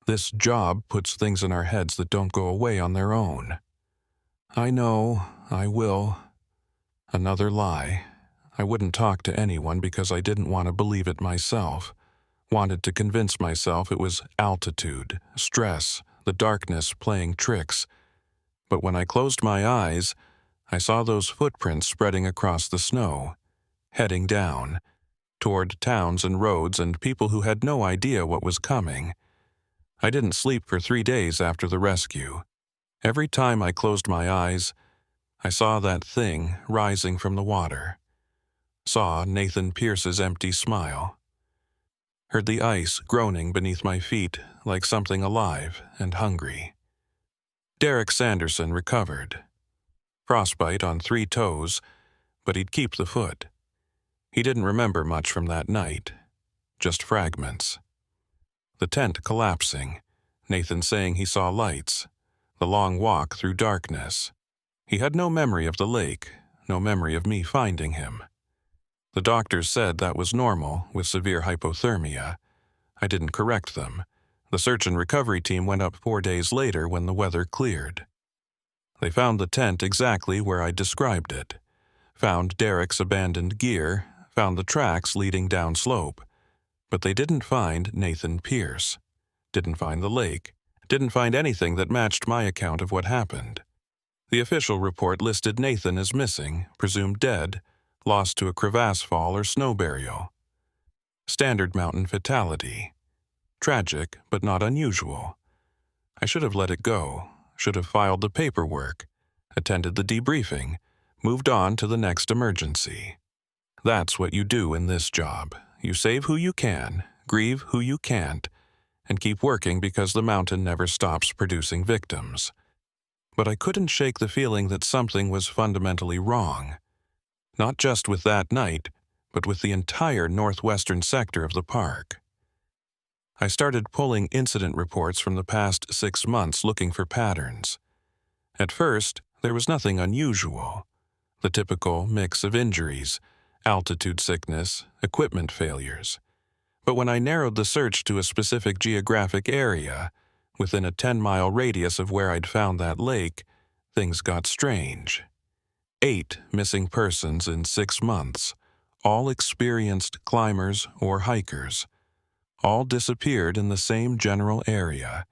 This job puts things in our heads that don't go away on their own." "I know, I will." Another lie. I wouldn't talk to anyone because I didn't want to believe it myself. Wanted to convince myself it was altitude, stress, the darkness playing tricks. But when I closed my eyes, I saw those footprints spreading across the snow, heading down, toward towns and roads and people who had no idea what was coming. I didn't sleep for 3 days after the rescue. Every time I closed my eyes, I saw that thing rising from the water. Saw Nathan Pierce's empty smile. Heard the ice groaning beneath my feet like something alive and hungry. Derek Sanderson recovered. Frostbite on 3 toes, but he'd keep the foot. He didn't remember much from that night, just fragments. The tent collapsing, Nathan saying he saw lights, the long walk through darkness. He had no memory of the lake, no memory of me finding him. The doctors said that was normal with severe hypothermia. I didn't correct them. The search and recovery team went up 4 days later when the weather cleared. They found the tent exactly where I described it. Found Derek's abandoned gear, found the tracks leading down slope. But they didn't find Nathan Pierce, didn't find the lake, didn't find anything that matched my account of what happened. The official report listed Nathan as missing, presumed dead, lost to a crevasse fall or snow burial. Standard mountain fatality. Tragic, but not unusual. I should have let it go, should have filed the paperwork, attended the debriefing, moved on to the next emergency. That's what you do in this job. You save who you can, grieve who you can't, and keep working because the mountain never stops producing victims. But I couldn't shake the feeling that something was fundamentally wrong. Not just with that night, but with the entire northwestern sector of the park. I started pulling incident reports from the past 6 months looking for patterns. At first, there was nothing unusual. The typical mix of injuries, altitude sickness, equipment failures. But when I narrowed the search to a specific geographic area, within a 10-mile radius of where I'd found that lake, things got strange. 8 missing persons in 6 months, all experienced climbers or hikers. All disappeared in the same general area,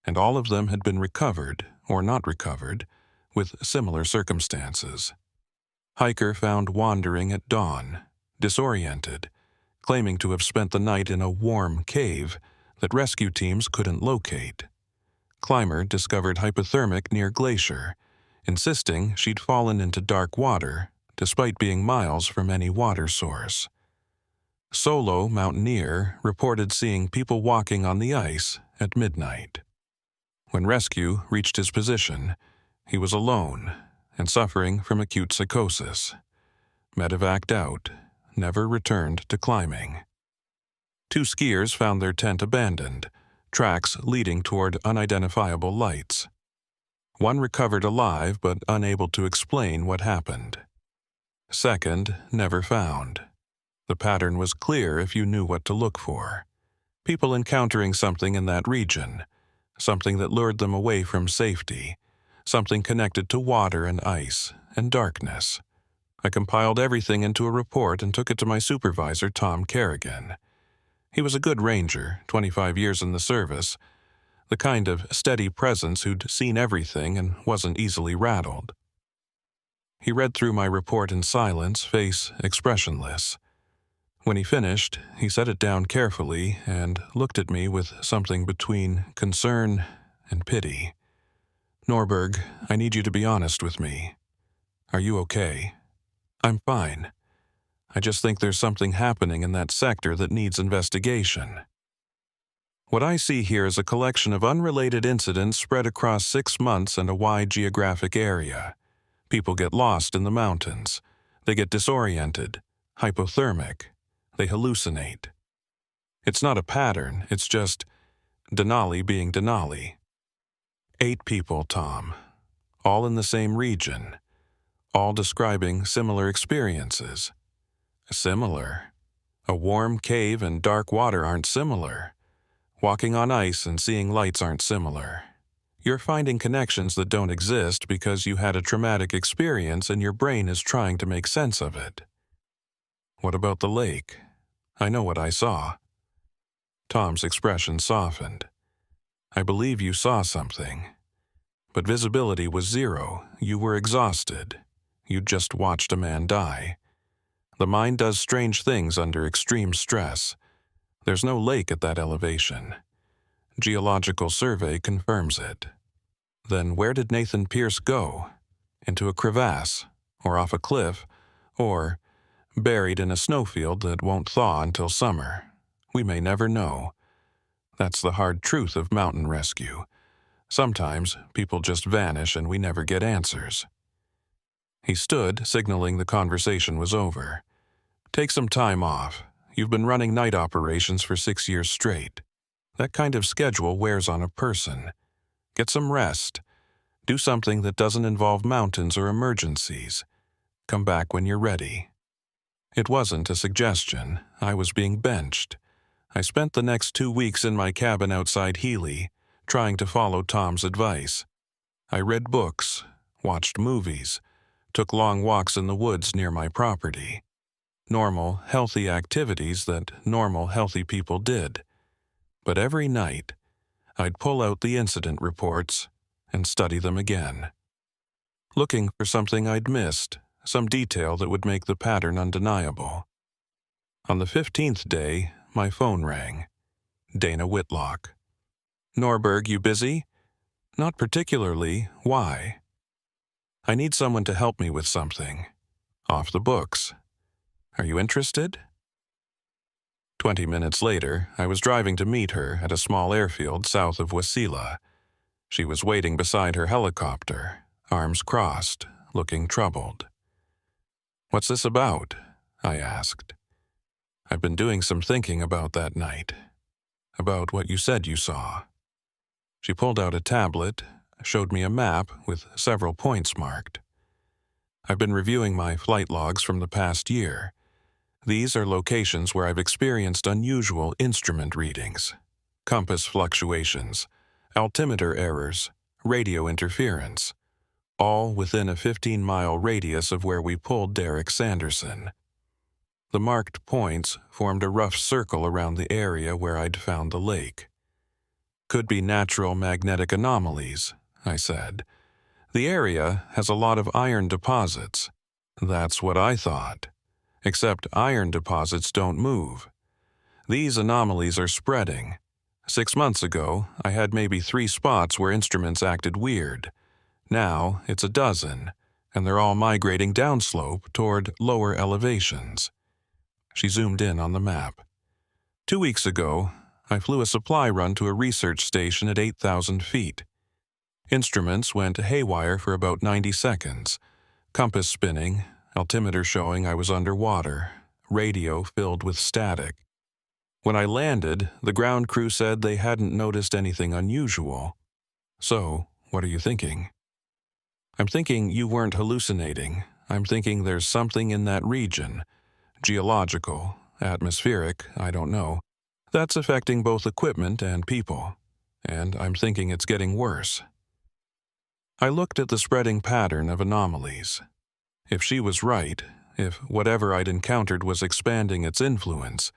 and all of them had been recovered, or not recovered, with similar circumstances. Hiker found wandering at dawn, disoriented, claiming to have spent the night in a warm cave that rescue teams couldn't locate. Climber discovered hypothermic near glacier, insisting she'd fallen into dark water despite being miles from any water source. Solo mountaineer reported seeing people walking on the ice at midnight. When rescue reached his position, he was alone and suffering from acute psychosis. Medevaced out, never returned to climbing. 2 skiers found their tent abandoned, tracks leading toward unidentifiable lights. One recovered alive but unable to explain what happened. Second, never found. The pattern was clear if you knew what to look for. People encountering something in that region, something that lured them away from safety, something connected to water and ice and darkness. I compiled everything into a report and took it to my supervisor, Tom Kerrigan. He was a good ranger, 25 years in the service, the kind of steady presence who'd seen everything and wasn't easily rattled. He read through my report in silence, face expressionless. When he finished, he set it down carefully and looked at me with something between concern and pity. "Norberg, I need you to be honest with me. Are you okay?" "I'm fine. I just think there's something happening in that sector that needs investigation." What I see here is a collection of unrelated incidents spread across 6 months and a wide geographic area. People get lost in the mountains. They get disoriented, hypothermic. They hallucinate. It's not a pattern, it's just Denali being Denali. 8 people, Tom. All in the same region. All describing similar experiences. Similar? A warm cave and dark water aren't similar. Walking on ice and seeing lights aren't similar. You're finding connections that don't exist because you had a traumatic experience and your brain is trying to make sense of it. What about the lake? I know what I saw. Tom's expression softened. I believe you saw something. But visibility was 0. You were exhausted. You'd just watched a man die. The mind does strange things under extreme stress. There's no lake at that elevation. Geological survey confirms it. Then where did Nathan Pierce go? Into a crevasse, or off a cliff, or buried in a snowfield that won't thaw until summer? We may never know. That's the hard truth of mountain rescue. Sometimes people just vanish and we never get answers. He stood, signaling the conversation was over. Take some time off. You've been running night operations for 6 years straight. That kind of schedule wears on a person. Get some rest. Do something that doesn't involve mountains or emergencies. Come back when you're ready. It wasn't a suggestion. I was being benched. I spent the next 2 weeks in my cabin outside Healy, trying to follow Tom's advice. I read books, watched movies, took long walks in the woods near my property. normal, healthy activities that normal, healthy people did. But every night, I'd pull out the incident reports and study them again, looking for something I'd missed, some detail that would make the pattern undeniable. On the 15th day, my phone rang. Dana Whitlock. "Norberg, you busy?" "Not particularly. Why?" "I need someone to help me with something. Off the books. Are you interested?" 20 minutes later, I was driving to meet her at a small airfield south of Wasilla. She was waiting beside her helicopter, arms crossed, looking troubled. "What's this about?" I asked. "I've been doing some thinking about that night, about what you said you saw." She pulled out a tablet, showed me a map with several points marked. "I've been reviewing my flight logs from the past year. These are locations where I've experienced unusual instrument readings, compass fluctuations, altimeter errors, radio interference, all within a 15-mile radius of where we pulled Derek Sanderson." The marked points formed a rough circle around the area where I'd found the lake. "Could be natural magnetic anomalies," I said. "The area has a lot of iron deposits." That's what I thought. Except iron deposits don't move. These anomalies are spreading. 6 months ago, I had maybe 3 spots where instruments acted weird. Now, it's a dozen, and they're all migrating downslope toward lower elevations. She zoomed in on the map. 2 weeks ago, I flew a supply run to a research station at 8,000 feet. Instruments went haywire for about 90 seconds. Compass spinning, altimeter showing I was underwater, radio filled with static. When I landed, the ground crew said they hadn't noticed anything unusual. So, what are you thinking? I'm thinking you weren't hallucinating. I'm thinking there's something in that region, geological, atmospheric, I don't know, that's affecting both equipment and people. And I'm thinking it's getting worse. I looked at the spreading pattern of anomalies. If she was right, if whatever I'd encountered was expanding its influence,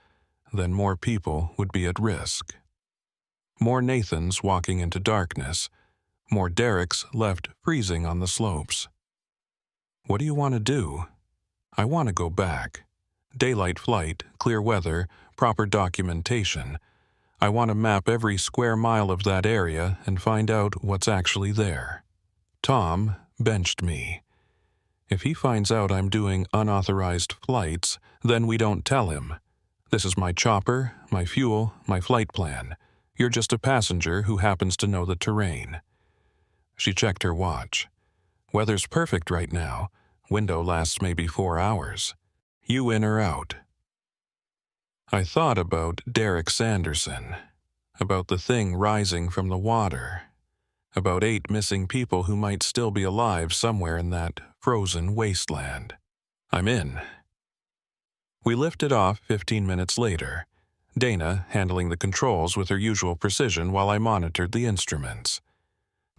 then more people would be at risk. More Nathans walking into darkness, more Dereks left freezing on the slopes. What do you want to do? I want to go back. Daylight flight, clear weather, proper documentation. I want to map every square mile of that area and find out what's actually there. Tom benched me. If he finds out I'm doing unauthorized flights, then we don't tell him. This is my chopper, my fuel, my flight plan. You're just a passenger who happens to know the terrain. She checked her watch. Weather's perfect right now. Window lasts maybe 4 hours. You in or out? I thought about Derek Sanderson, about the thing rising from the water, about 8 missing people who might still be alive somewhere in that frozen wasteland. I'm in. We lifted off 15 minutes later, Dana handling the controls with her usual precision while I monitored the instruments.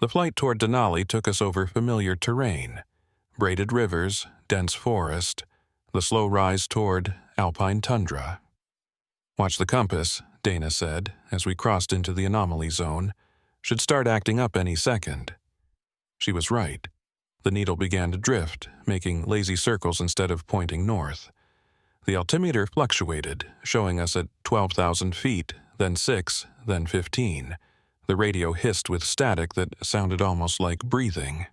The flight toward Denali took us over familiar terrain, braided rivers, dense forest, the slow rise toward alpine tundra. "Watch the compass," Dana said, as we crossed into the anomaly zone. "Should start acting up any second." She was right. The needle began to drift, making lazy circles instead of pointing north. The altimeter fluctuated, showing us at 12,000 feet, then 6, then 15. The radio hissed with static that sounded almost like breathing.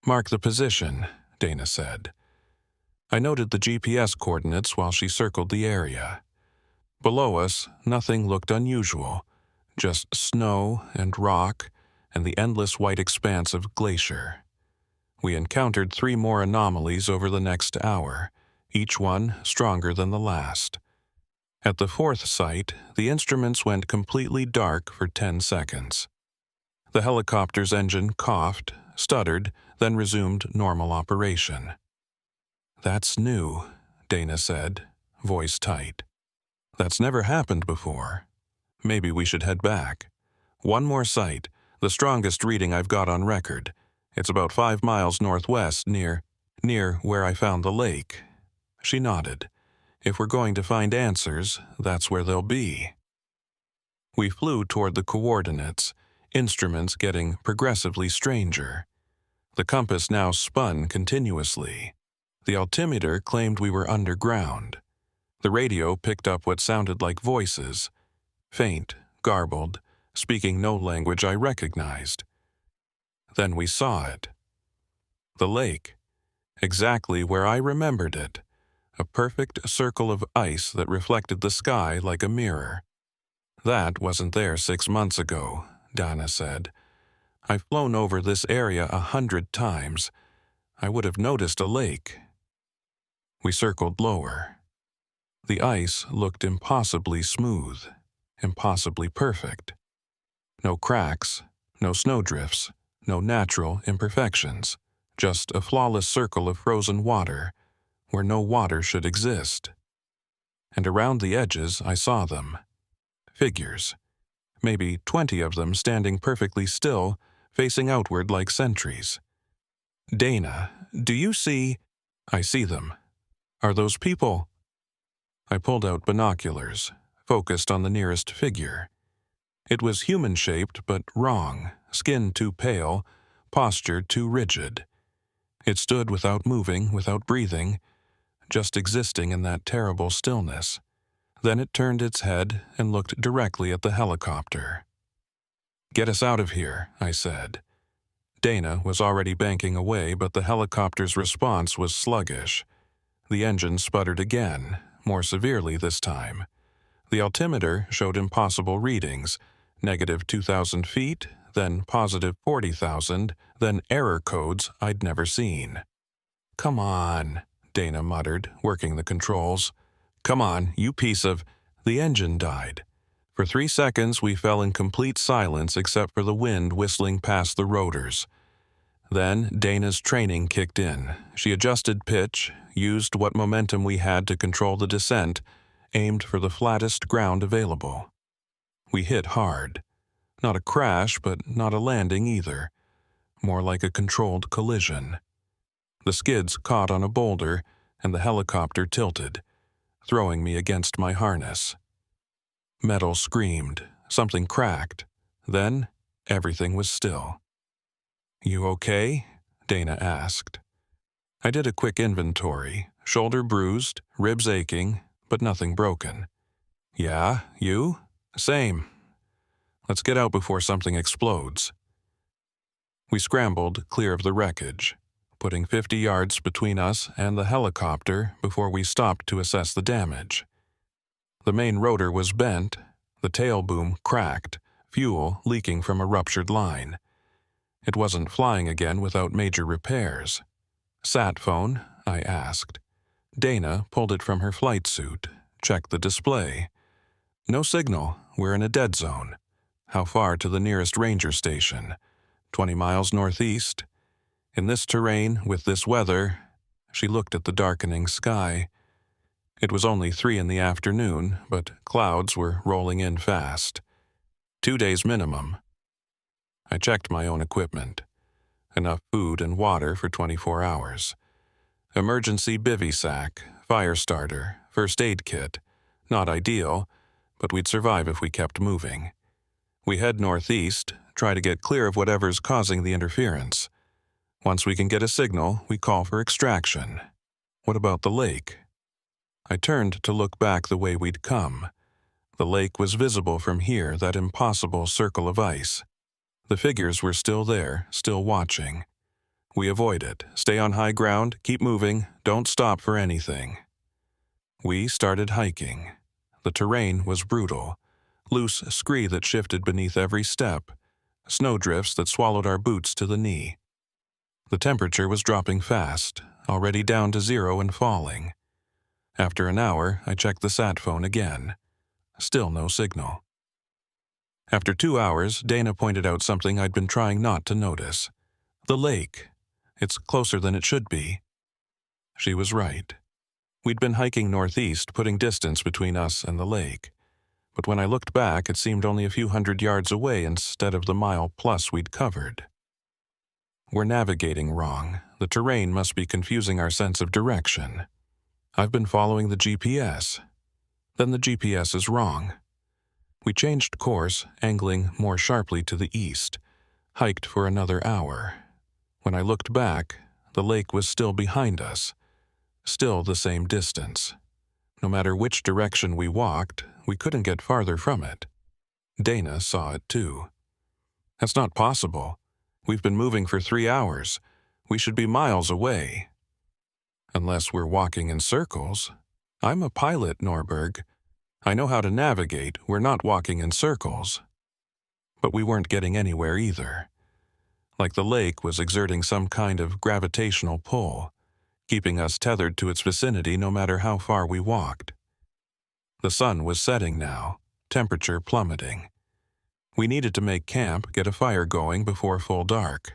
"Mark the position," Dana said. I noted the GPS coordinates while she circled the area. Below us, nothing looked unusual, just snow and rock and the endless white expanse of glacier. We encountered 3 more anomalies over the next hour, each one stronger than the last. At the 4th site, the instruments went completely dark for 10 seconds. The helicopter's engine coughed, stuttered, then resumed normal operation. "That's new," Dana said, voice tight. "That's never happened before. Maybe we should head back. 1 more site, the strongest reading I've got on record. It's about 5 miles northwest near where I found the lake." She nodded. If we're going to find answers, that's where they'll be. We flew toward the coordinates, instruments getting progressively stranger. The compass now spun continuously. The altimeter claimed we were underground. The radio picked up what sounded like voices, faint, garbled, speaking no language I recognized. Then we saw it. The lake, exactly where I remembered it, a perfect circle of ice that reflected the sky like a mirror. That wasn't there 6 months ago, Donna said. I've flown over this area 100 times. I would have noticed a lake. We circled lower. The ice looked impossibly smooth, impossibly perfect. No cracks, no snowdrifts, no natural imperfections, just a flawless circle of frozen water where no water should exist. And around the edges I saw them. Figures. Maybe 20 of them standing perfectly still, facing outward like sentries. Dana, do you see? I see them. Are those people? I pulled out binoculars, focused on the nearest figure. It was human-shaped but wrong, skin too pale, posture too rigid. It stood without moving, without breathing, just existing in that terrible stillness. Then it turned its head and looked directly at the helicopter. "Get us out of here," I said. Dana was already banking away, but the helicopter's response was sluggish. The engine sputtered again, more severely this time. The altimeter showed impossible readings, negative 2,000 feet, then positive 40,000, then error codes I'd never seen. "Come on," Dana muttered, working the controls. "Come on, you piece of—" The engine died. For 3 seconds we fell in complete silence except for the wind whistling past the rotors. Then Dana's training kicked in. She adjusted pitch, used what momentum we had to control the descent, aimed for the flattest ground available. We hit hard. Not a crash, but not a landing either. More like a controlled collision. The skids caught on a boulder, and the helicopter tilted, throwing me against my harness. Metal screamed, something cracked. Then everything was still. "You okay?" Dana asked. I did a quick inventory, shoulder bruised, ribs aching, but nothing broken. "Yeah, you?" "Same. Let's get out before something explodes." We scrambled clear of the wreckage, putting 50 yards between us and the helicopter before we stopped to assess the damage. The main rotor was bent, the tail boom cracked, fuel leaking from a ruptured line. It wasn't flying again without major repairs. "Sat phone?" I asked. Dana pulled it from her flight suit, checked the display. "No signal. We're in a dead zone. How far to the nearest ranger station? 20 miles northeast. In this terrain, with this weather—" She looked at the darkening sky. It was only 3 in the afternoon, but clouds were rolling in fast. 2 days minimum. I checked my own equipment. Enough food and water for 24 hours. Emergency bivy sack, fire starter, first aid kit. Not ideal, but we'd survive if we kept moving. We head northeast, try to get clear of whatever's causing the interference. Once we can get a signal, we call for extraction. What about the lake? I turned to look back the way we'd come. The lake was visible from here, that impossible circle of ice. The figures were still there, still watching. We avoid it, stay on high ground, keep moving, don't stop for anything. We started hiking. The terrain was brutal. Loose scree that shifted beneath every step. Snowdrifts that swallowed our boots to the knee. The temperature was dropping fast, already down to 0 and falling. After an hour, I checked the sat phone again. Still no signal. After 2 hours, Dana pointed out something I'd been trying not to notice. The lake. It's closer than it should be. She was right. We'd been hiking northeast, putting distance between us and the lake. But when I looked back, it seemed only a few hundred yards away instead of the mile plus we'd covered. We're navigating wrong. The terrain must be confusing our sense of direction. I've been following the GPS. Then the GPS is wrong. We changed course, angling more sharply to the east, hiked for another hour. When I looked back, the lake was still behind us, still the same distance. No matter which direction we walked, we couldn't get farther from it. Dana saw it too. That's not possible. We've been moving for 3 hours. We should be miles away. Unless we're walking in circles. I'm a pilot, Norberg. I know how to navigate. We're not walking in circles. But we weren't getting anywhere either. Like the lake was exerting some kind of gravitational pull, keeping us tethered to its vicinity no matter how far we walked. The sun was setting now, temperature plummeting. We needed to make camp, get a fire going before full dark.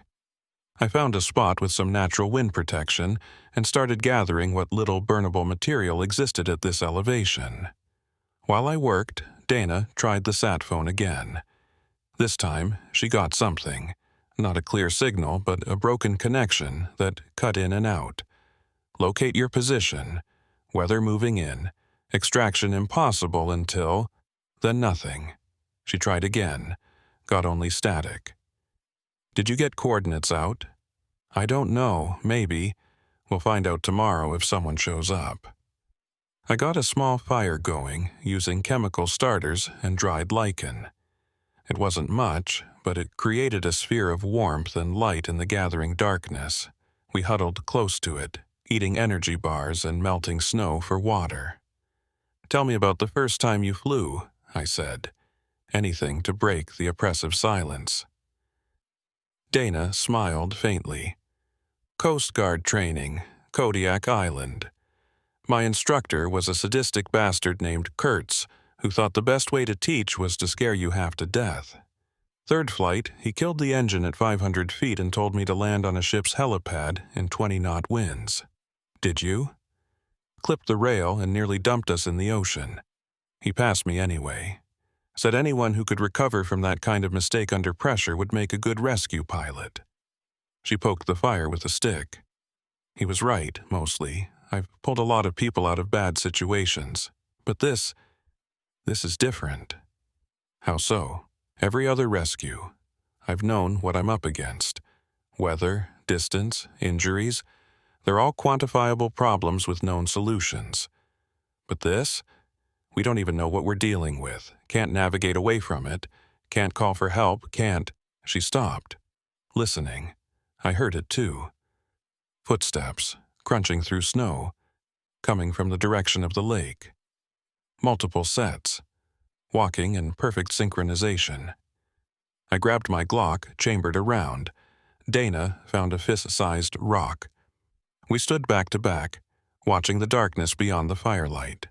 I found a spot with some natural wind protection and started gathering what little burnable material existed at this elevation. While I worked, Dana tried the sat phone again. This time, she got something. Not a clear signal, but a broken connection that cut in and out. Locate your position. Weather moving in. Extraction impossible until... Then nothing. She tried again. Got only static. Did you get coordinates out? I don't know, maybe. We'll find out tomorrow if someone shows up. I got a small fire going, using chemical starters and dried lichen. It wasn't much, but it created a sphere of warmth and light in the gathering darkness. We huddled close to it, eating energy bars and melting snow for water. Tell me about the first time you flew, I said. Anything to break the oppressive silence. Dana smiled faintly. Coast Guard training, Kodiak Island. My instructor was a sadistic bastard named Kurtz, who thought the best way to teach was to scare you half to death. Third flight, he killed the engine at 500 feet and told me to land on a ship's helipad in 20-knot winds. Did you? Clipped the rail and nearly dumped us in the ocean. He passed me anyway. Said anyone who could recover from that kind of mistake under pressure would make a good rescue pilot. She poked the fire with a stick. He was right, mostly. I've pulled a lot of people out of bad situations. But this is different. How so? Every other rescue. I've known what I'm up against. Weather, distance, injuries. They're all quantifiable problems with known solutions. But this? We don't even know what we're dealing with. Can't navigate away from it. Can't call for help. Can't... She stopped. Listening. I heard it too. Footsteps, crunching through snow, coming from the direction of the lake. Multiple sets, walking in perfect synchronization. I grabbed my Glock, chambered around. Dana found a fist-sized rock. We stood back to back, watching the darkness beyond the firelight.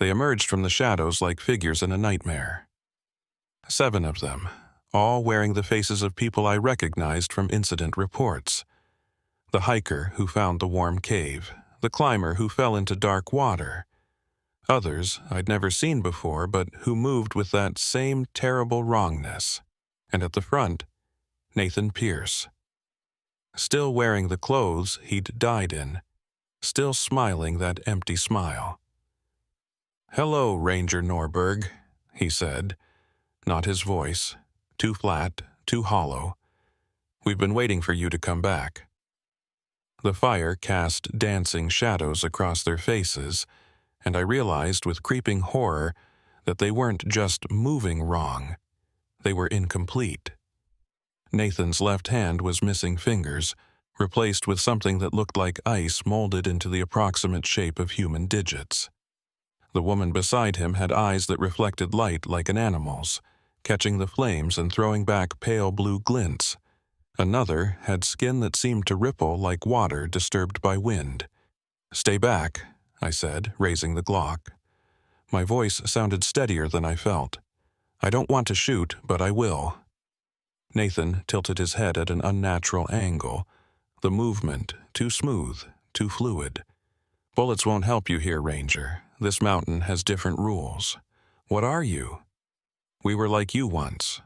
They emerged from the shadows like figures in a nightmare. 7 of them, all wearing the faces of people I recognized from incident reports. The hiker who found the warm cave, the climber who fell into dark water. Others I'd never seen before, but who moved with that same terrible wrongness. And at the front, Nathan Pierce. Still wearing the clothes he'd died in, still smiling that empty smile. "Hello, Ranger Norberg," he said. Not his voice. Too flat, too hollow. "We've been waiting for you to come back." The fire cast dancing shadows across their faces, and I realized with creeping horror that they weren't just moving wrong. They were incomplete. Nathan's left hand was missing fingers, replaced with something that looked like ice molded into the approximate shape of human digits. The woman beside him had eyes that reflected light like an animal's, catching the flames and throwing back pale blue glints. Another had skin that seemed to ripple like water disturbed by wind. "Stay back," I said, raising the Glock. My voice sounded steadier than I felt. "I don't want to shoot, but I will." Nathan tilted his head at an unnatural angle, the movement too smooth, too fluid. "Bullets won't help you here, Ranger. This mountain has different rules. What are you?" "We were like you once.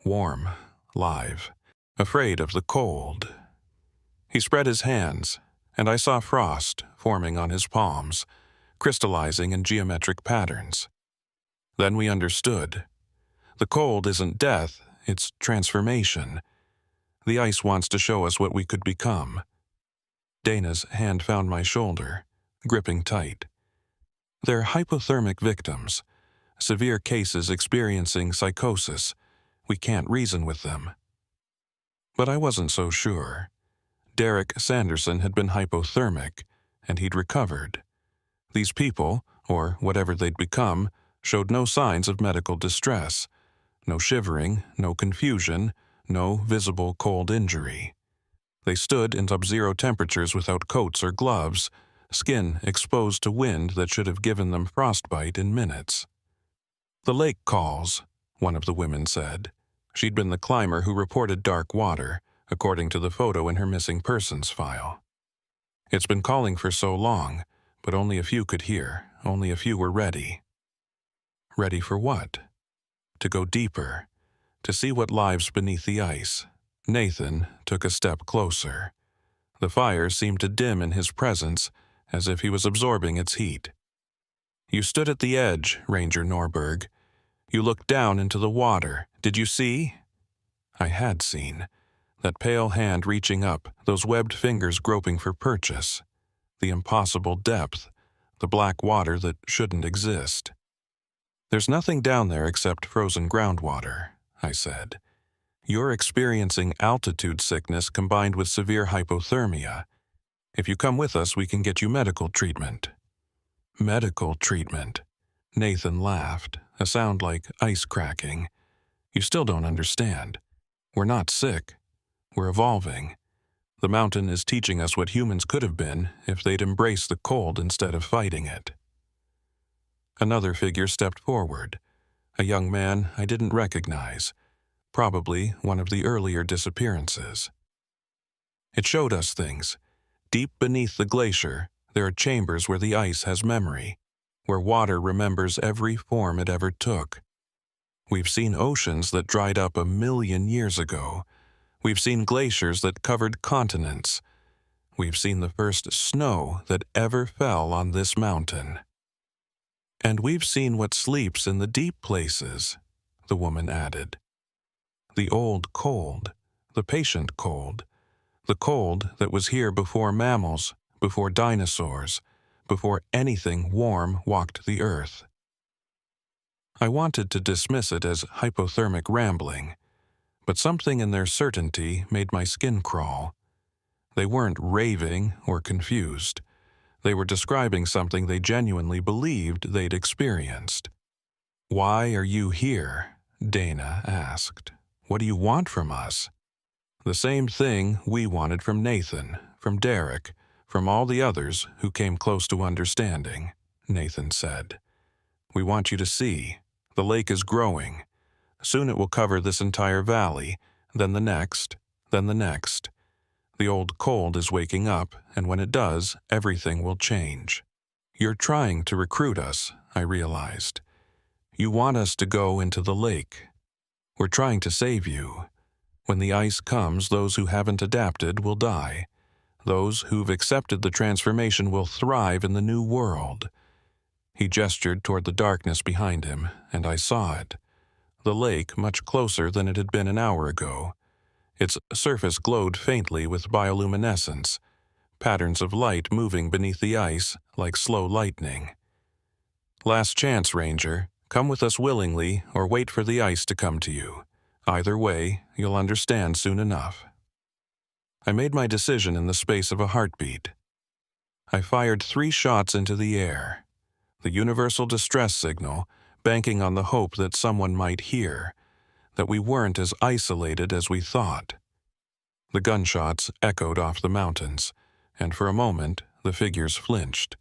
Warm, live, afraid of the cold." He spread his hands, and I saw frost forming on his palms, crystallizing in geometric patterns. Then we understood. The cold isn't death, it's transformation. The ice wants to show us what we could become. Dana's hand found my shoulder, gripping tight. They're hypothermic victims, severe cases experiencing psychosis. We can't reason with them. But I wasn't so sure. Derek Sanderson had been hypothermic, and he'd recovered. These people, or whatever they'd become, showed no signs of medical distress. No shivering, no confusion, no visible cold injury. They stood in sub-zero temperatures without coats or gloves, skin exposed to wind that should have given them frostbite in minutes. "The lake calls," one of the women said. She'd been the climber who reported dark water, according to the photo in her missing persons file. It's been calling for so long, but only a few could hear, only a few were ready. Ready for what? To go deeper, to see what lies beneath the ice. Nathan took a step closer. The fire seemed to dim in his presence, as if he was absorbing its heat. "You stood at the edge, Ranger Norberg. You looked down into the water. Did you see?" I had seen. That pale hand reaching up, those webbed fingers groping for purchase. The impossible depth, the black water that shouldn't exist. "There's nothing down there except frozen groundwater," I said. "You're experiencing altitude sickness combined with severe hypothermia. If you come with us, we can get you medical treatment." "Medical treatment?" Nathan laughed, a sound like ice cracking. "You still don't understand. We're not sick. We're evolving. The mountain is teaching us what humans could have been if they'd embraced the cold instead of fighting it." Another figure stepped forward, a young man I didn't recognize, probably one of the earlier disappearances. "It showed us things. Deep beneath the glacier, there are chambers where the ice has memory, where water remembers every form it ever took. We've seen oceans that dried up 1,000,000 years ago. We've seen glaciers that covered continents. We've seen the first snow that ever fell on this mountain. And we've seen what sleeps in the deep places," the woman added. "The old cold, the patient cold, the cold that was here before mammals, before dinosaurs, before anything warm walked the earth." I wanted to dismiss it as hypothermic rambling, but something in their certainty made my skin crawl. They weren't raving or confused. They were describing something they genuinely believed they'd experienced. "Why are you here?" Dana asked. "What do you want from us?" "The same thing we wanted from Nathan, from Derek, from all the others who came close to understanding," Nathan said. "We want you to see. The lake is growing. Soon it will cover this entire valley, then the next, then the next. The old cold is waking up, and when it does, everything will change. You're trying to recruit us," I realized. "You want us to go into the lake. We're trying to save you. When the ice comes, those who haven't adapted will die. Those who've accepted the transformation will thrive in the new world." He gestured toward the darkness behind him, and I saw it. The lake much closer than it had been an hour ago. Its surface glowed faintly with bioluminescence, patterns of light moving beneath the ice like slow lightning. "Last chance, Ranger. Come with us willingly or wait for the ice to come to you. Either way, you'll understand soon enough." I made my decision in the space of a heartbeat. I fired 3 shots into the air. The universal distress signal, banking on the hope that someone might hear, that we weren't as isolated as we thought. The gunshots echoed off the mountains, and for a moment the figures flinched.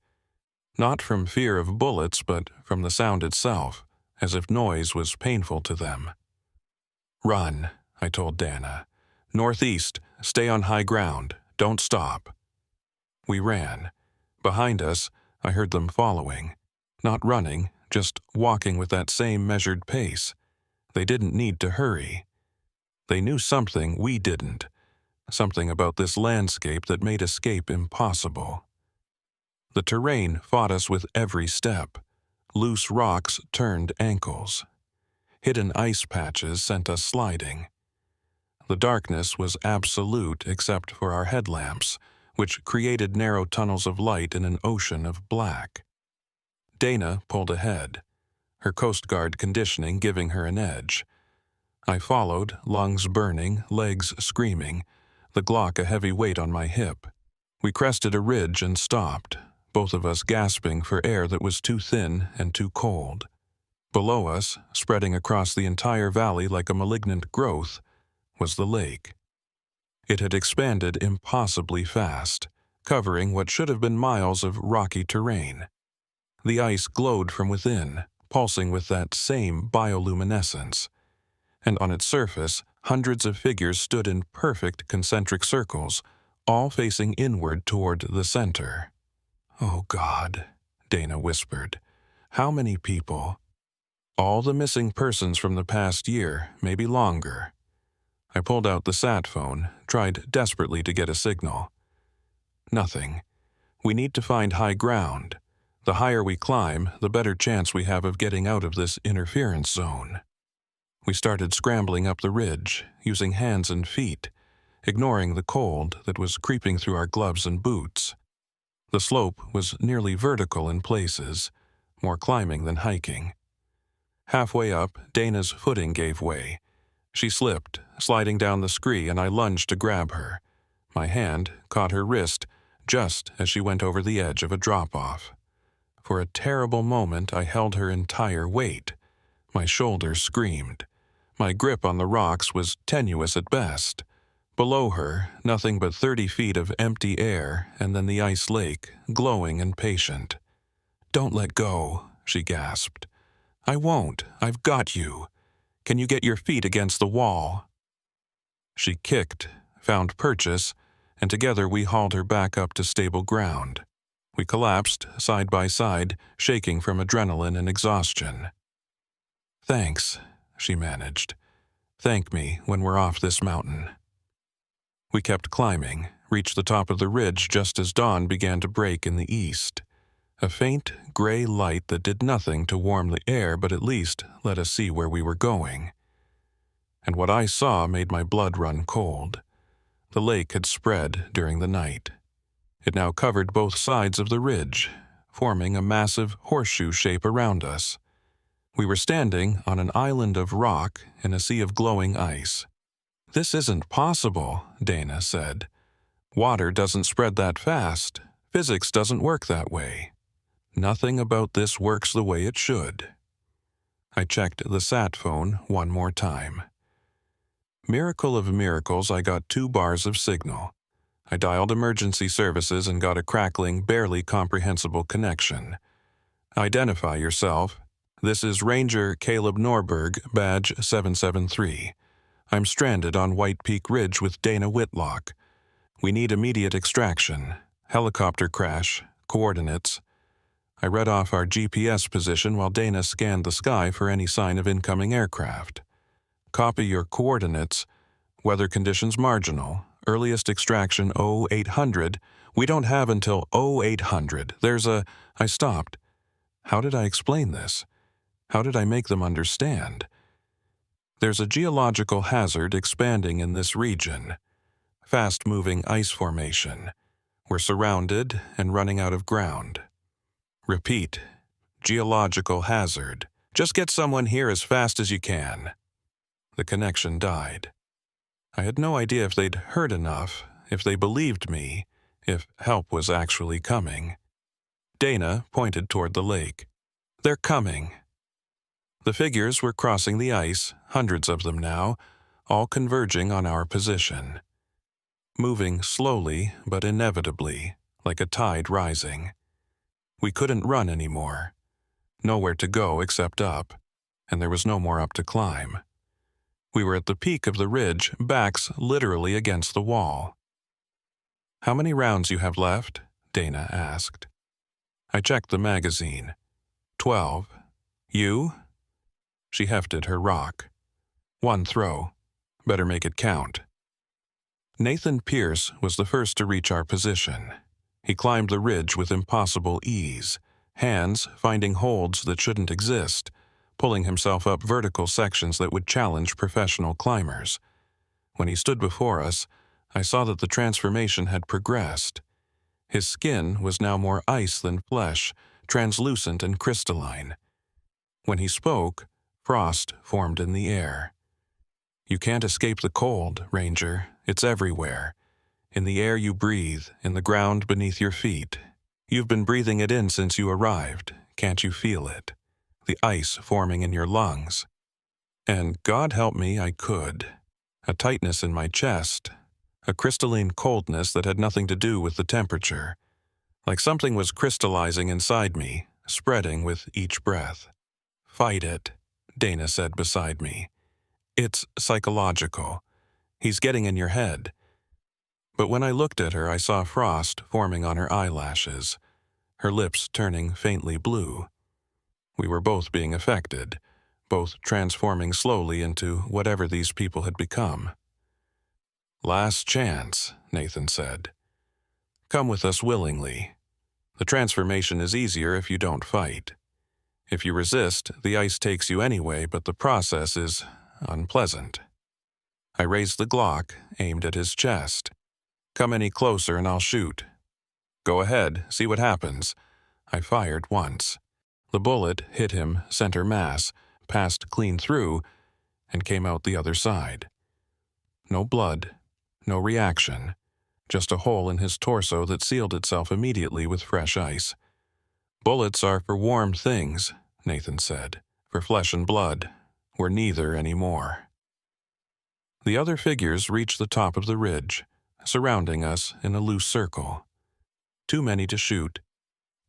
Not from fear of bullets, but from the sound itself, as if noise was painful to them. "Run," I told Dana. "Northeast, stay on high ground, don't stop." We ran. Behind us, I heard them following. Not running, just walking with that same measured pace. They didn't need to hurry. They knew something we didn't, something about this landscape that made escape impossible. The terrain fought us with every step. Loose rocks turned ankles. Hidden ice patches sent us sliding. The darkness was absolute except for our headlamps, which created narrow tunnels of light in an ocean of black. Dana pulled ahead, her Coast Guard conditioning giving her an edge. I followed, lungs burning, legs screaming, the Glock a heavy weight on my hip. We crested a ridge and stopped, both of us gasping for air that was too thin and too cold. Below us, spreading across the entire valley like a malignant growth, was the lake. It had expanded impossibly fast, covering what should have been miles of rocky terrain. The ice glowed from within, pulsing with that same bioluminescence. And on its surface, hundreds of figures stood in perfect concentric circles, all facing inward toward the center. "Oh God," Dana whispered. "How many people?" "All the missing persons from the past year, maybe longer." I pulled out the sat phone, tried desperately to get a signal. Nothing. We need to find high ground. The higher we climb, the better chance we have of getting out of this interference zone. We started scrambling up the ridge, using hands and feet, ignoring the cold that was creeping through our gloves and boots. The slope was nearly vertical in places, more climbing than hiking. Halfway up, Dana's footing gave way. She slipped, sliding down the scree, and I lunged to grab her. My hand caught her wrist just as she went over the edge of a drop-off. For a terrible moment, I held her entire weight. My shoulders screamed. My grip on the rocks was tenuous at best. Below her, nothing but 30 feet of empty air, and then the ice lake, glowing and patient. "Don't let go," she gasped. "I won't. I've got you. Can you get your feet against the wall?" She kicked, found purchase, and together we hauled her back up to stable ground. We collapsed, side by side, shaking from adrenaline and exhaustion. "Thanks," she managed. "Thank me when we're off this mountain." We kept climbing, reached the top of the ridge just as dawn began to break in the east. A faint, gray light that did nothing to warm the air but at least let us see where we were going. And what I saw made my blood run cold. The lake had spread during the night. It now covered both sides of the ridge, forming a massive horseshoe shape around us. We were standing on an island of rock in a sea of glowing ice. "This isn't possible," Dana said. "Water doesn't spread that fast. Physics doesn't work that way. Nothing about this works the way it should." I checked the sat phone one more time. Miracle of miracles, I got 2 bars of signal. I dialed emergency services and got a crackling, barely comprehensible connection. "Identify yourself. This is Ranger Caleb Norberg, badge 773. I'm stranded on White Peak Ridge with Dana Whitlock. We need immediate extraction. Helicopter crash. Coordinates." I read off our GPS position while Dana scanned the sky for any sign of incoming aircraft. "Copy your coordinates. Weather conditions marginal. Earliest extraction 0800. We don't have until 0800. There's a..." I stopped. How did I explain this? How did I make them understand? "There's a geological hazard expanding in this region. Fast-moving ice formation. We're surrounded and running out of ground. Repeat. Geological hazard. Just get someone here as fast as you can." The connection died. I had no idea if they'd heard enough, if they believed me, if help was actually coming. Dana pointed toward the lake. "They're coming." The figures were crossing the ice, hundreds of them now, all converging on our position. Moving slowly but inevitably, like a tide rising. We couldn't run anymore. Nowhere to go except up, and there was no more up to climb. We were at the peak of the ridge, backs literally against the wall. "How many rounds you have left?" Dana asked. I checked the magazine. 12. "You?" She hefted her rock. "1 throw. Better make it count." Nathan Pierce was the first to reach our position. He climbed the ridge with impossible ease, hands finding holds that shouldn't exist, pulling himself up vertical sections that would challenge professional climbers. When he stood before us, I saw that the transformation had progressed. His skin was now more ice than flesh, translucent and crystalline. When he spoke, frost formed in the air. "You can't escape the cold, Ranger. It's everywhere. In the air you breathe, in the ground beneath your feet. You've been breathing it in since you arrived. Can't you feel it? The ice forming in your lungs." And God help me, I could. A tightness in my chest, a crystalline coldness that had nothing to do with the temperature. Like something was crystallizing inside me, spreading with each breath. "Fight it," Dana said beside me. "It's psychological. He's getting in your head." But when I looked at her, I saw frost forming on her eyelashes, her lips turning faintly blue. We were both being affected, both transforming slowly into whatever these people had become. "Last chance," Nathan said. "Come with us willingly. The transformation is easier if you don't fight. If you resist, the ice takes you anyway, but the process is unpleasant." I raised the Glock, aimed at his chest. "Come any closer and I'll shoot." "Go ahead, see what happens." I fired once. The bullet hit him center mass, passed clean through, and came out the other side. No blood, no reaction, just a hole in his torso that sealed itself immediately with fresh ice. "Bullets are for warm things," Nathan said. "For flesh and blood, we're neither anymore." The other figures reached the top of the ridge, surrounding us in a loose circle. Too many to shoot,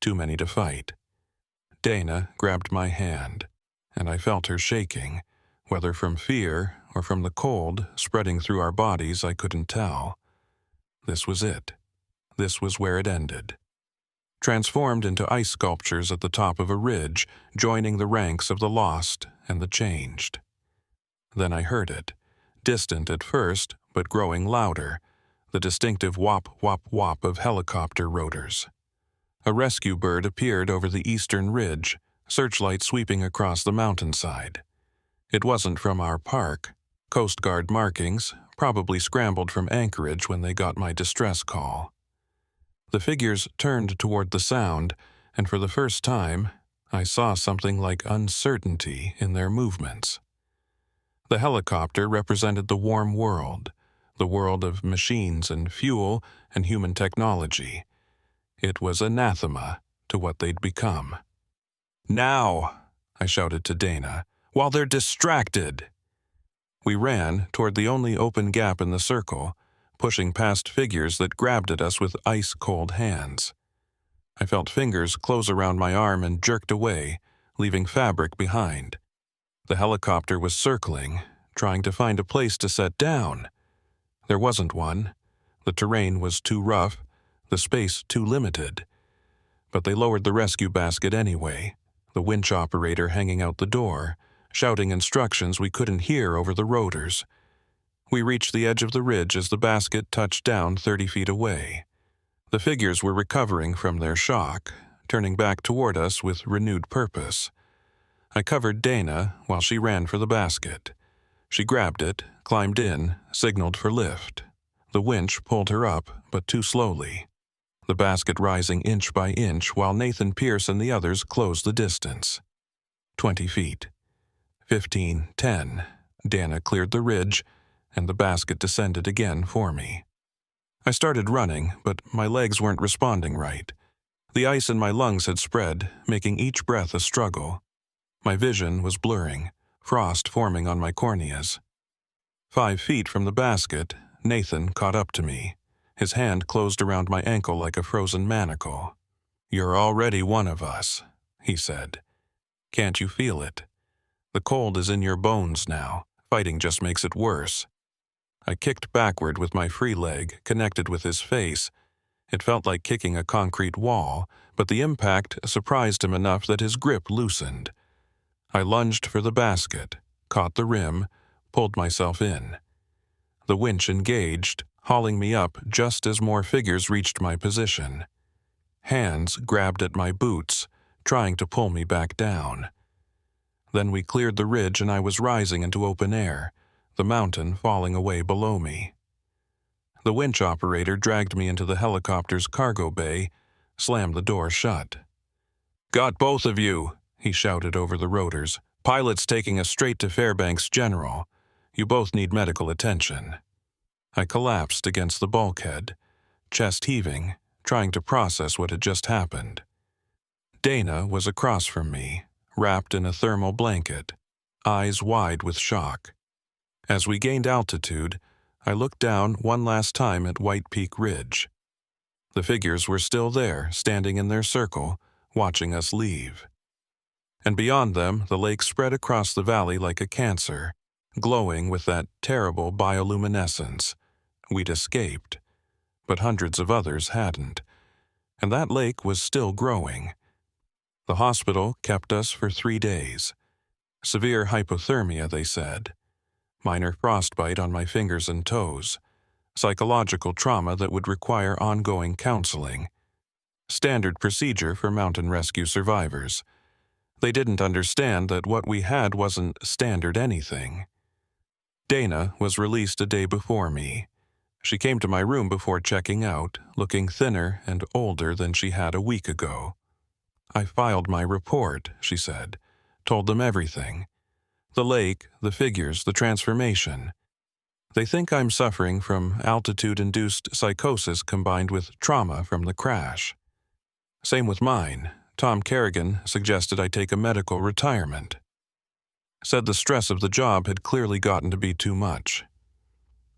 too many to fight. Dana grabbed my hand, and I felt her shaking. Whether from fear or from the cold spreading through our bodies, I couldn't tell. This was it. This was where it ended. Transformed into ice sculptures at the top of a ridge, joining the ranks of the lost and the changed. Then I heard it, distant at first, but growing louder, the distinctive whop, whop, whop of helicopter rotors. A rescue bird appeared over the eastern ridge, searchlight sweeping across the mountainside. It wasn't from our park. Coast Guard markings, probably scrambled from Anchorage when they got my distress call. The figures turned toward the sound, and for the first time, I saw something like uncertainty in their movements. The helicopter represented the warm world, the world of machines and fuel and human technology. It was anathema to what they'd become. "Now!" I shouted to Dana, "while they're distracted!" We ran toward the only open gap in the circle, pushing past figures that grabbed at us with ice-cold hands. I felt fingers close around my arm and jerked away, leaving fabric behind. The helicopter was circling, trying to find a place to set down. There wasn't one. The terrain was too rough, the space too limited. But they lowered the rescue basket anyway, the winch operator hanging out the door, shouting instructions we couldn't hear over the rotors. We reached the edge of the ridge as the basket touched down 30 feet away. The figures were recovering from their shock, turning back toward us with renewed purpose. I covered Dana while she ran for the basket. She grabbed it, climbed in, signaled for lift. The winch pulled her up, but too slowly. The basket rising inch by inch while Nathan Pierce and the others closed the distance. 20 feet. 15, 10. Dana cleared the ridge, and the basket descended again for me. I started running, but my legs weren't responding right. The ice in my lungs had spread, making each breath a struggle. My vision was blurring, frost forming on my corneas. 5 feet from the basket, Nathan caught up to me. His hand closed around my ankle like a frozen manacle. "You're already one of us," he said. "Can't you feel it? The cold is in your bones now. Fighting just makes it worse." I kicked backward with my free leg, connected with his face. It felt like kicking a concrete wall, but the impact surprised him enough that his grip loosened. I lunged for the basket, caught the rim, pulled myself in. The winch engaged, hauling me up just as more figures reached my position. Hands grabbed at my boots, trying to pull me back down. Then we cleared the ridge and I was rising into open air, the mountain falling away below me. The winch operator dragged me into the helicopter's cargo bay, slammed the door shut. "Got both of you," he shouted over the rotors. "Pilot's taking us straight to Fairbanks General. You both need medical attention." I collapsed against the bulkhead, chest heaving, trying to process what had just happened. Dana was across from me, wrapped in a thermal blanket, eyes wide with shock. As we gained altitude, I looked down one last time at White Peak Ridge. The figures were still there, standing in their circle, watching us leave. And beyond them, the lake spread across the valley like a cancer, glowing with that terrible bioluminescence. We'd escaped, but hundreds of others hadn't, and that lake was still growing. The hospital kept us for 3 days. Severe hypothermia, they said. Minor frostbite on my fingers and toes. Psychological trauma that would require ongoing counseling. Standard procedure for mountain rescue survivors. They didn't understand that what we had wasn't standard anything. Dana was released a day before me. She came to my room before checking out, looking thinner and older than she had a week ago. "I filed my report," she said, told them everything. The lake, the figures, the transformation. They think I'm suffering from altitude-induced psychosis combined with trauma from the crash. Same with mine. Tom Kerrigan suggested I take a medical retirement. Said the stress of the job had clearly gotten to be too much.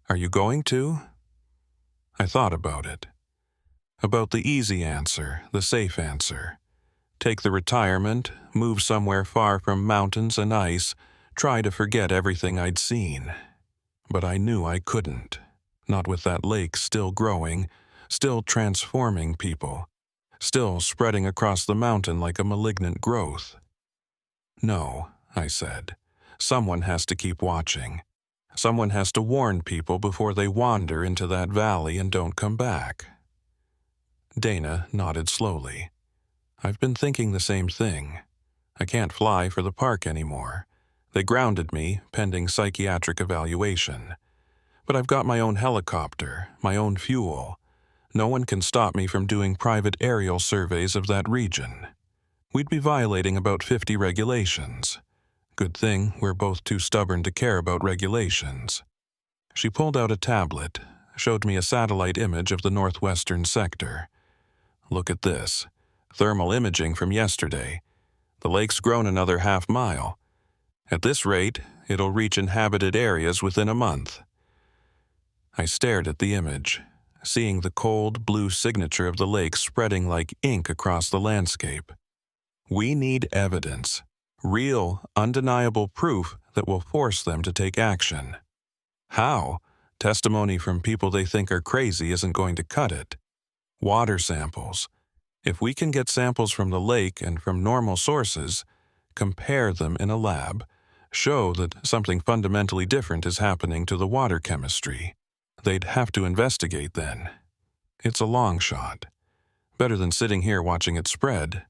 "Are you going to?" I thought about it. About the easy answer, the safe answer. Take the retirement, move somewhere far from mountains and ice, try to forget everything I'd seen. But I knew I couldn't. Not with that lake still growing, still transforming people, still spreading across the mountain like a malignant growth. "No," I said. "Someone has to keep watching. Someone has to warn people before they wander into that valley and don't come back." Dana nodded slowly. "I've been thinking the same thing. I can't fly for the park anymore. They grounded me, pending psychiatric evaluation. But I've got my own helicopter, my own fuel. No one can stop me from doing private aerial surveys of that region. We'd be violating about 50 regulations. Good thing we're both too stubborn to care about regulations." She pulled out a tablet, showed me a satellite image of the northwestern sector. "Look at this. Thermal imaging from yesterday. The lake's grown another half-mile. At this rate, it'll reach inhabited areas within a month." I stared at the image, seeing the cold blue signature of the lake spreading like ink across the landscape. We need evidence. Real, undeniable proof that will force them to take action. How? Testimony from people they think are crazy isn't going to cut it. Water samples. If we can get samples from the lake and from normal sources, compare them in a lab, show that something fundamentally different is happening to the water chemistry, they'd have to investigate then. It's a long shot. Better than sitting here watching it spread.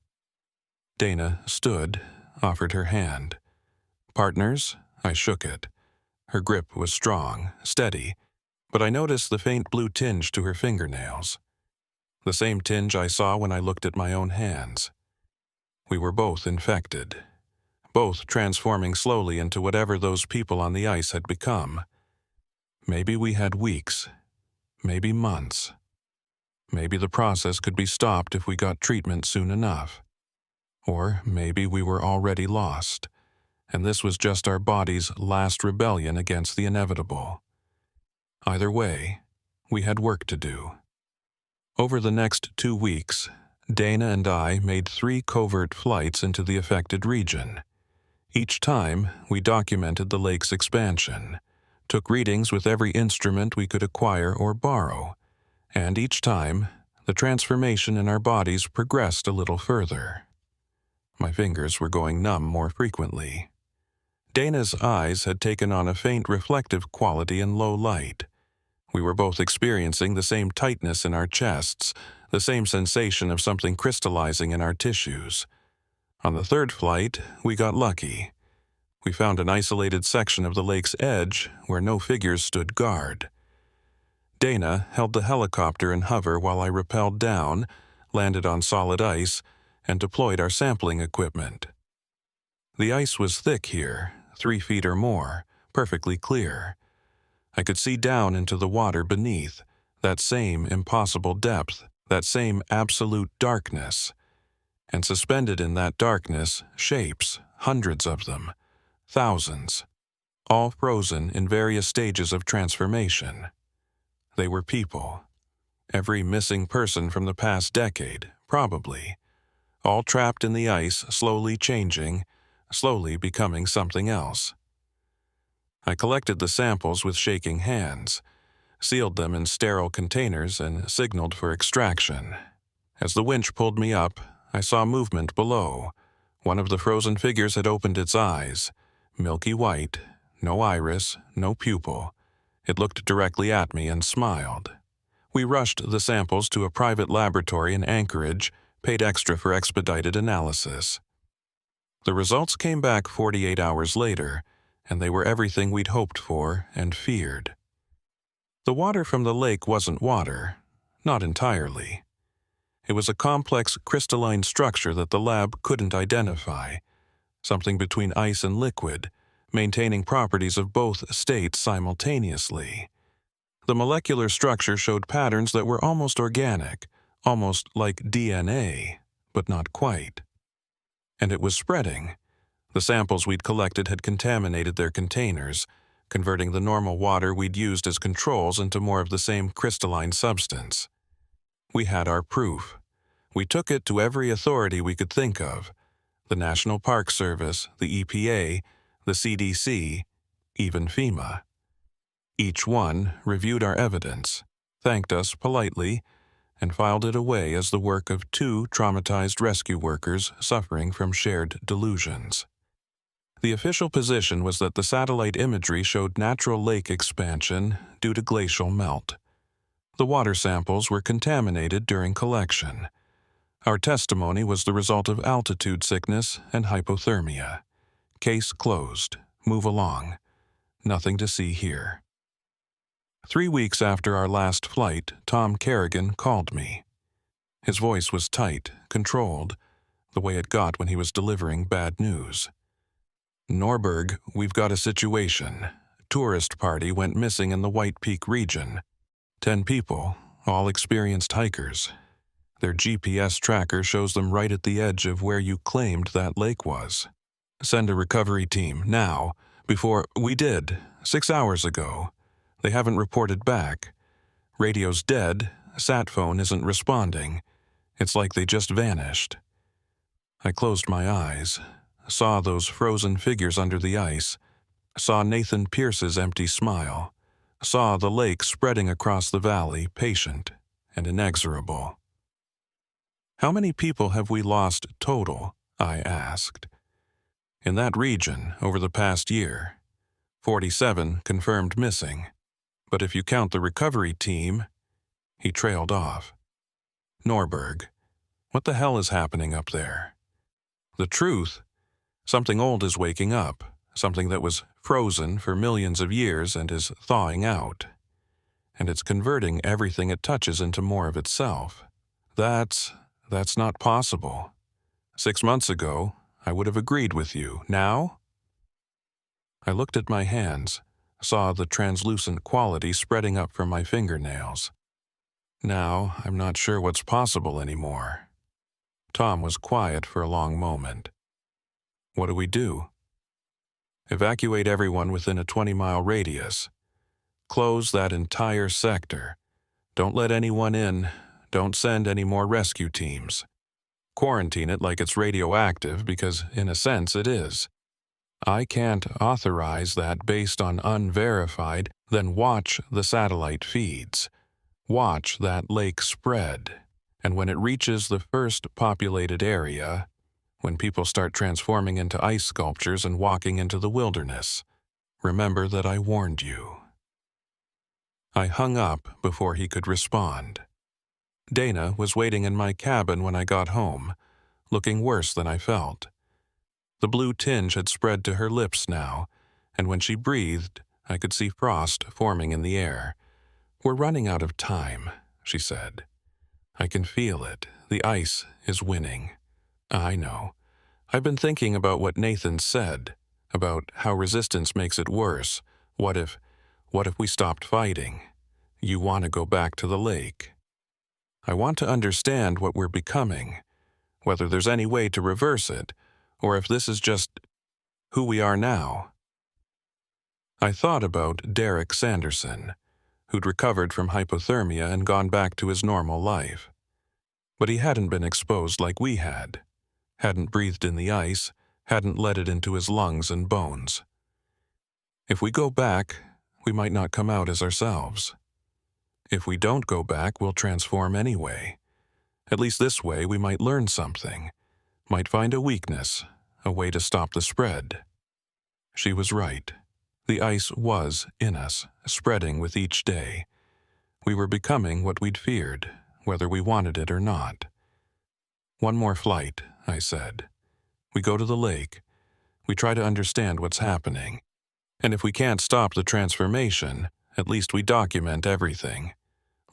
Dana stood, offered her hand. "Partners?" I shook it. Her grip was strong, steady, but I noticed the faint blue tinge to her fingernails. The same tinge I saw when I looked at my own hands. We were both infected, both transforming slowly into whatever those people on the ice had become. Maybe we had weeks, maybe months. Maybe the process could be stopped if we got treatment soon enough. Or maybe we were already lost, and this was just our body's last rebellion against the inevitable. Either way, we had work to do. Over the next 2 weeks, Dana and I made 3 covert flights into the affected region. Each time, we documented the lake's expansion, took readings with every instrument we could acquire or borrow, and each time, the transformation in our bodies progressed a little further. My fingers were going numb more frequently. Dana's eyes had taken on a faint reflective quality in low light. We were both experiencing the same tightness in our chests, the same sensation of something crystallizing in our tissues. On the third flight, we got lucky. We found an isolated section of the lake's edge where no figures stood guard. Dana held the helicopter in hover while I rappelled down, landed on solid ice, and deployed our sampling equipment. The ice was thick here, 3 feet or more, perfectly clear. I could see down into the water beneath, that same impossible depth, that same absolute darkness. And suspended in that darkness, shapes, hundreds of them, thousands, all frozen in various stages of transformation. They were people. Every missing person from the past decade, probably. All trapped in the ice, slowly changing, slowly becoming something else. I collected the samples with shaking hands, sealed them in sterile containers, and signaled for extraction. As the winch pulled me up, I saw movement below. One of the frozen figures had opened its eyes, milky white, no iris, no pupil. It looked directly at me and smiled. We rushed the samples to a private laboratory in Anchorage, paid extra for expedited analysis. The results came back 48 hours later, and they were everything we'd hoped for and feared. The water from the lake wasn't water, not entirely. It was a complex crystalline structure that the lab couldn't identify, something between ice and liquid, maintaining properties of both states simultaneously. The molecular structure showed patterns that were almost organic, almost like DNA, but not quite. And it was spreading. The samples we'd collected had contaminated their containers, converting the normal water we'd used as controls into more of the same crystalline substance. We had our proof. We took it to every authority we could think of: the National Park Service, the EPA, the CDC, even FEMA. Each one reviewed our evidence, thanked us politely, and filed it away as the work of 2 traumatized rescue workers suffering from shared delusions. The official position was that the satellite imagery showed natural lake expansion due to glacial melt. The water samples were contaminated during collection. Our testimony was the result of altitude sickness and hypothermia. Case closed. Move along. Nothing to see here. 3 weeks after our last flight, Tom Kerrigan called me. His voice was tight, controlled, the way it got when he was delivering bad news. "Norberg, we've got a situation. Tourist party went missing in the White Peak region. 10 people, all experienced hikers. Their GPS tracker shows them right at the edge of where you claimed that lake was. Send a recovery team, now, before..." "We did, 6 hours ago. They haven't reported back. Radio's dead, sat phone isn't responding. It's like they just vanished." I closed my eyes, saw those frozen figures under the ice, saw Nathan Pierce's empty smile, saw the lake spreading across the valley, patient and inexorable. "How many people have we lost total?" I asked. "In that region, over the past year, 47 confirmed missing. But if you count the recovery team..." He trailed off. "Norberg, what the hell is happening up there? The truth, something old is waking up, something that was frozen for millions of years and is thawing out. And it's converting everything it touches into more of itself. That's not possible. 6 months ago, I would have agreed with you. Now?" I looked at my hands, saw the translucent quality spreading up from my fingernails. Now, I'm not sure what's possible anymore. Tom was quiet for a long moment. "What do we do?" "Evacuate everyone within a 20-mile radius. Close that entire sector. Don't let anyone in. Don't send any more rescue teams. Quarantine it like it's radioactive because, in a sense, it is. I can't authorize that based on unverified. Then watch the satellite feeds. Watch that lake spread. And when it reaches the first populated area, when people start transforming into ice sculptures and walking into the wilderness, remember that I warned you." I hung up before he could respond. Dana was waiting in my cabin when I got home, looking worse than I felt. The blue tinge had spread to her lips now, and when she breathed, I could see frost forming in the air. "We're running out of time," she said. "I can feel it. The ice is winning." "I know. I've been thinking about what Nathan said, about how resistance makes it worse. What if we stopped fighting? You want to go back to the lake." "I want to understand what we're becoming, whether there's any way to reverse it, or if this is just who we are now." I thought about Derek Sanderson, who'd recovered from hypothermia and gone back to his normal life. But he hadn't been exposed like we had, hadn't breathed in the ice, hadn't let it into his lungs and bones. If we go back, we might not come out as ourselves. If we don't go back, we'll transform anyway. At least this way we might learn something, might find a weakness, a way to stop the spread. She was right. The ice was in us, spreading with each day. We were becoming what we'd feared, whether we wanted it or not. "One more flight," I said. "We go to the lake. We try to understand what's happening. And if we can't stop the transformation, at least we document everything.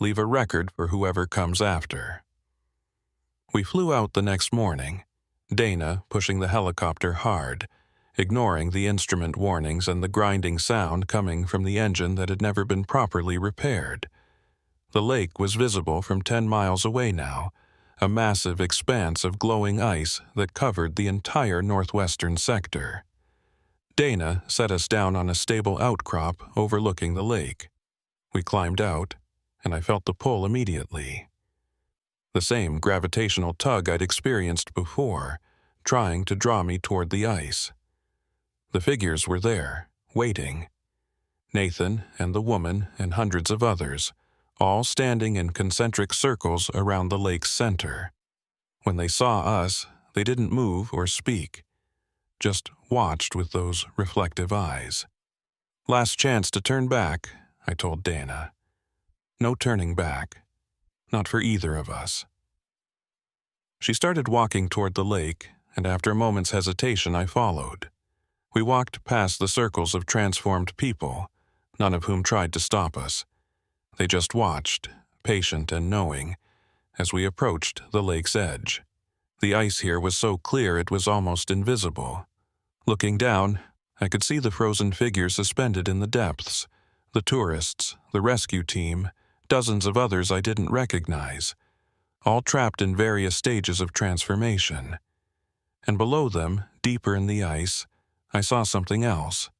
Leave a record for whoever comes after." We flew out the next morning, Dana pushing the helicopter hard, ignoring the instrument warnings and the grinding sound coming from the engine that had never been properly repaired. The lake was visible from 10 miles away now, a massive expanse of glowing ice that covered the entire northwestern sector. Dana set us down on a stable outcrop overlooking the lake. We climbed out, and I felt the pull immediately. The same gravitational tug I'd experienced before, trying to draw me toward the ice. The figures were there, waiting. Nathan and the woman and hundreds of others, all standing in concentric circles around the lake's center. When they saw us, they didn't move or speak, just watched with those reflective eyes. "Last chance to turn back," I told Dana. "No turning back. Not for either of us." She started walking toward the lake, and after a moment's hesitation I followed. We walked past the circles of transformed people, none of whom tried to stop us. They just watched, patient and knowing, as we approached the lake's edge. The ice here was so clear it was almost invisible. Looking down, I could see the frozen figures suspended in the depths, the tourists, the rescue team, dozens of others I didn't recognize, all trapped in various stages of transformation. And below them, deeper in the ice, I saw something else,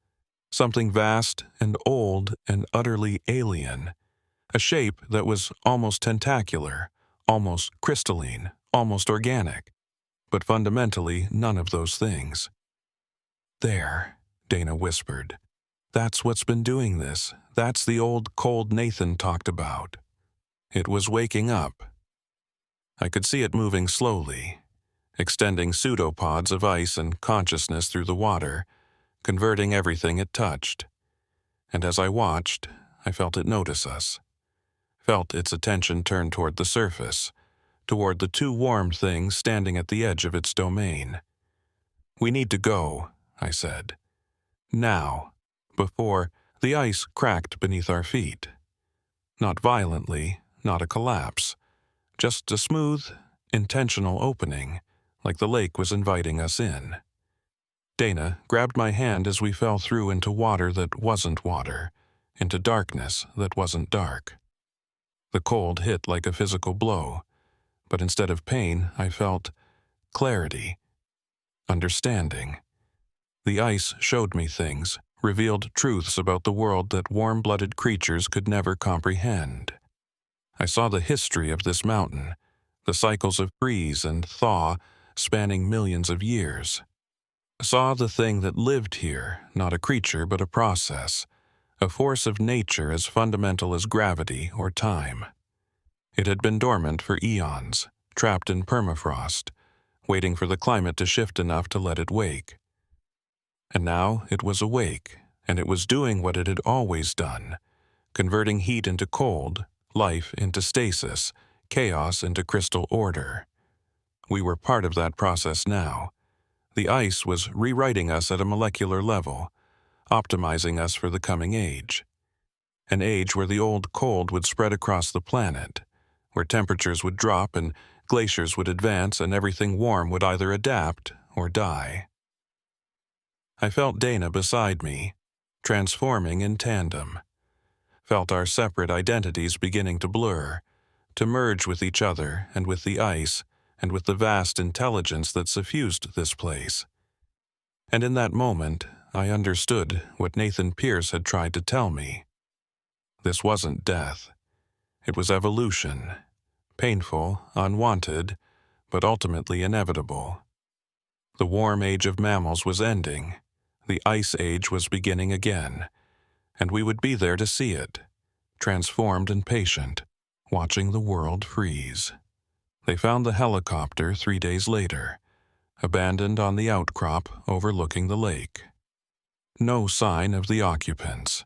something vast and old and utterly alien, a shape that was almost tentacular, almost crystalline, almost organic, but fundamentally none of those things. "There," Dana whispered. "That's what's been doing this. That's the old cold Nathan talked about." It was waking up. I could see it moving slowly, extending pseudopods of ice and consciousness through the water, converting everything it touched. And as I watched, I felt it notice us, felt its attention turn toward the surface, toward the two warm things standing at the edge of its domain. "We need to go," I said. "Now, before the ice cracked beneath our feet. Not violently, not a collapse, just a smooth, intentional opening, like the lake was inviting us in." Dana grabbed my hand as we fell through into water that wasn't water, into darkness that wasn't dark. The cold hit like a physical blow, but instead of pain, I felt clarity, understanding. The ice showed me things, revealed truths about the world that warm-blooded creatures could never comprehend. I saw the history of this mountain, the cycles of freeze and thaw spanning millions of years. Saw the thing that lived here, not a creature but a process, a force of nature as fundamental as gravity or time. It had been dormant for eons, trapped in permafrost, waiting for the climate to shift enough to let it wake. And now it was awake, and it was doing what it had always done, converting heat into cold, life into stasis, chaos into crystal order. We were part of that process now. The ice was rewriting us at a molecular level, optimizing us for the coming age. An age where the old cold would spread across the planet, where temperatures would drop and glaciers would advance and everything warm would either adapt or die. I felt Dana beside me, transforming in tandem. Felt our separate identities beginning to blur, to merge with each other and with the ice and with the vast intelligence that suffused this place. And in that moment, I understood what Nathan Pierce had tried to tell me. This wasn't death. It was evolution. Painful, unwanted, but ultimately inevitable. The warm age of mammals was ending. The ice age was beginning again, and we would be there to see it, transformed and patient, watching the world freeze. They found the helicopter 3 days later, abandoned on the outcrop overlooking the lake. No sign of the occupants.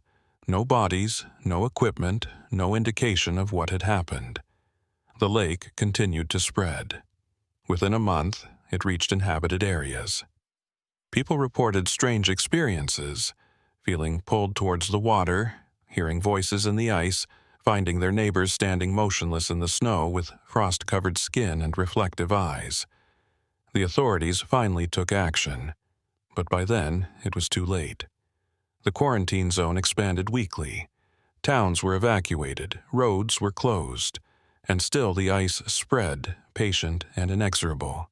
No bodies, no equipment, no indication of what had happened. The lake continued to spread. Within a month, it reached inhabited areas. People reported strange experiences, feeling pulled towards the water, hearing voices in the ice, finding their neighbors standing motionless in the snow with frost-covered skin and reflective eyes. The authorities finally took action, but by then it was too late. The quarantine zone expanded weekly. Towns were evacuated, roads were closed, and still the ice spread, patient and inexorable.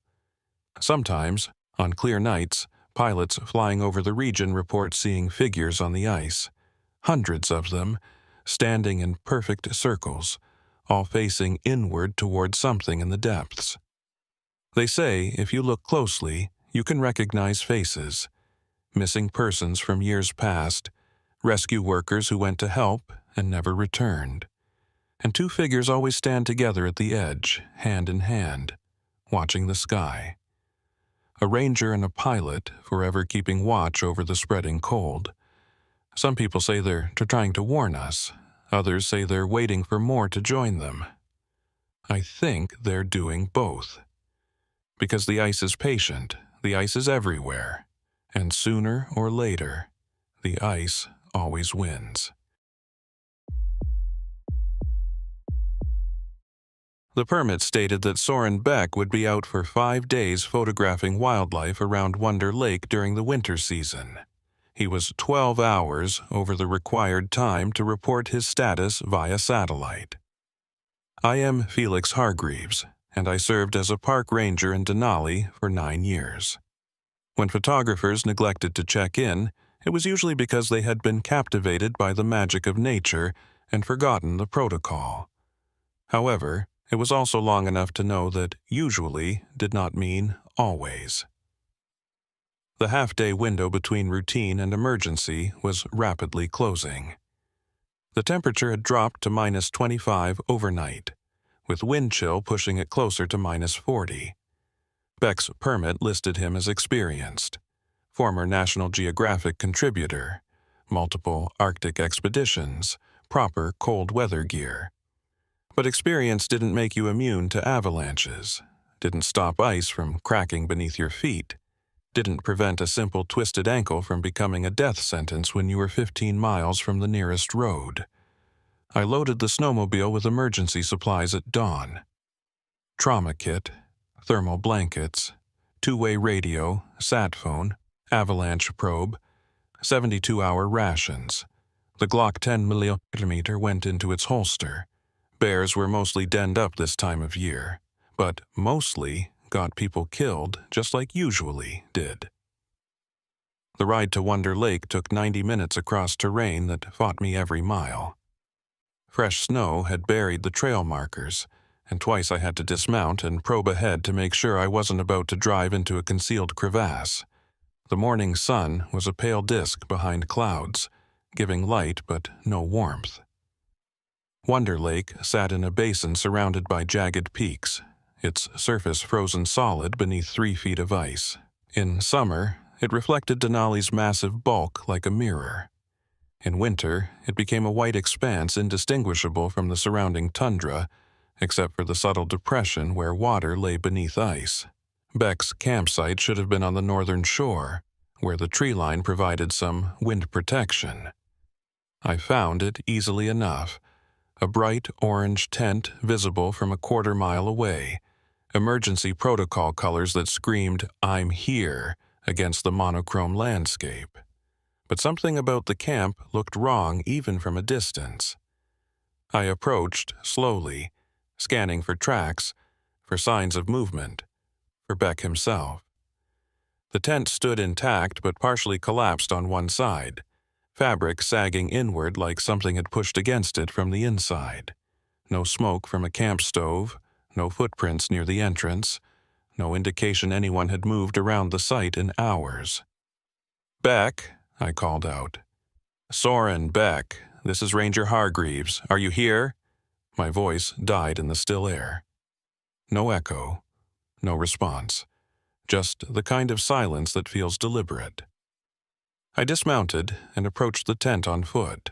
Sometimes, on clear nights, pilots flying over the region report seeing figures on the ice, hundreds of them, standing in perfect circles, all facing inward toward something in the depths. They say if you look closely, you can recognize faces, missing persons from years past, rescue workers who went to help and never returned. And two figures always stand together at the edge, hand in hand, watching the sky. A ranger and a pilot, forever keeping watch over the spreading cold. Some people say they're trying to warn us. Others say they're waiting for more to join them. I think they're doing both. Because the ice is patient, the ice is everywhere, and sooner or later, the ice always wins. The permit stated that Soren Beck would be out for 5 days photographing wildlife around Wonder Lake during the winter season. He was 12 hours over the required time to report his status via satellite. I am Felix Hargreaves, and I served as a park ranger in Denali for 9 years. When photographers neglected to check in, it was usually because they had been captivated by the magic of nature and forgotten the protocol. However, it was also long enough to know that usually did not mean always. The half-day window between routine and emergency was rapidly closing. The temperature had dropped to -25 overnight, with wind chill pushing it closer to -40. Beck's permit listed him as experienced, former National Geographic contributor, multiple Arctic expeditions, proper cold weather gear. But experience didn't make you immune to avalanches, didn't stop ice from cracking beneath your feet, didn't prevent a simple twisted ankle from becoming a death sentence when you were 15 miles from the nearest road. I loaded the snowmobile with emergency supplies at dawn. Trauma kit, thermal blankets, two-way radio, sat phone, avalanche probe, 72-hour rations. The Glock 10mm went into its holster. Bears were mostly denned up this time of year, but mostly got people killed just like usually did. The ride to Wonder Lake took 90 minutes across terrain that fought me every mile. Fresh snow had buried the trail markers, and twice I had to dismount and probe ahead to make sure I wasn't about to drive into a concealed crevasse. The morning sun was a pale disk behind clouds, giving light but no warmth. Wonder Lake sat in a basin surrounded by jagged peaks, its surface frozen solid beneath 3 feet of ice. In summer, it reflected Denali's massive bulk like a mirror. In winter, it became a white expanse indistinguishable from the surrounding tundra, except for the subtle depression where water lay beneath ice. Beck's campsite should have been on the northern shore, where the tree line provided some wind protection. I found it easily enough, a bright orange tent visible from a quarter-mile away, emergency protocol colors that screamed, "I'm here," against the monochrome landscape. But something about the camp looked wrong even from a distance. I approached slowly, scanning for tracks, for signs of movement, for Beck himself. The tent stood intact but partially collapsed on one side, fabric sagging inward like something had pushed against it from the inside. No smoke from a camp stove, no footprints near the entrance, no indication anyone had moved around the site in hours. "Beck," I called out. "Soren Beck, this is Ranger Hargreaves. Are you here?" My voice died in the still air. No echo, no response, just the kind of silence that feels deliberate. I dismounted and approached the tent on foot.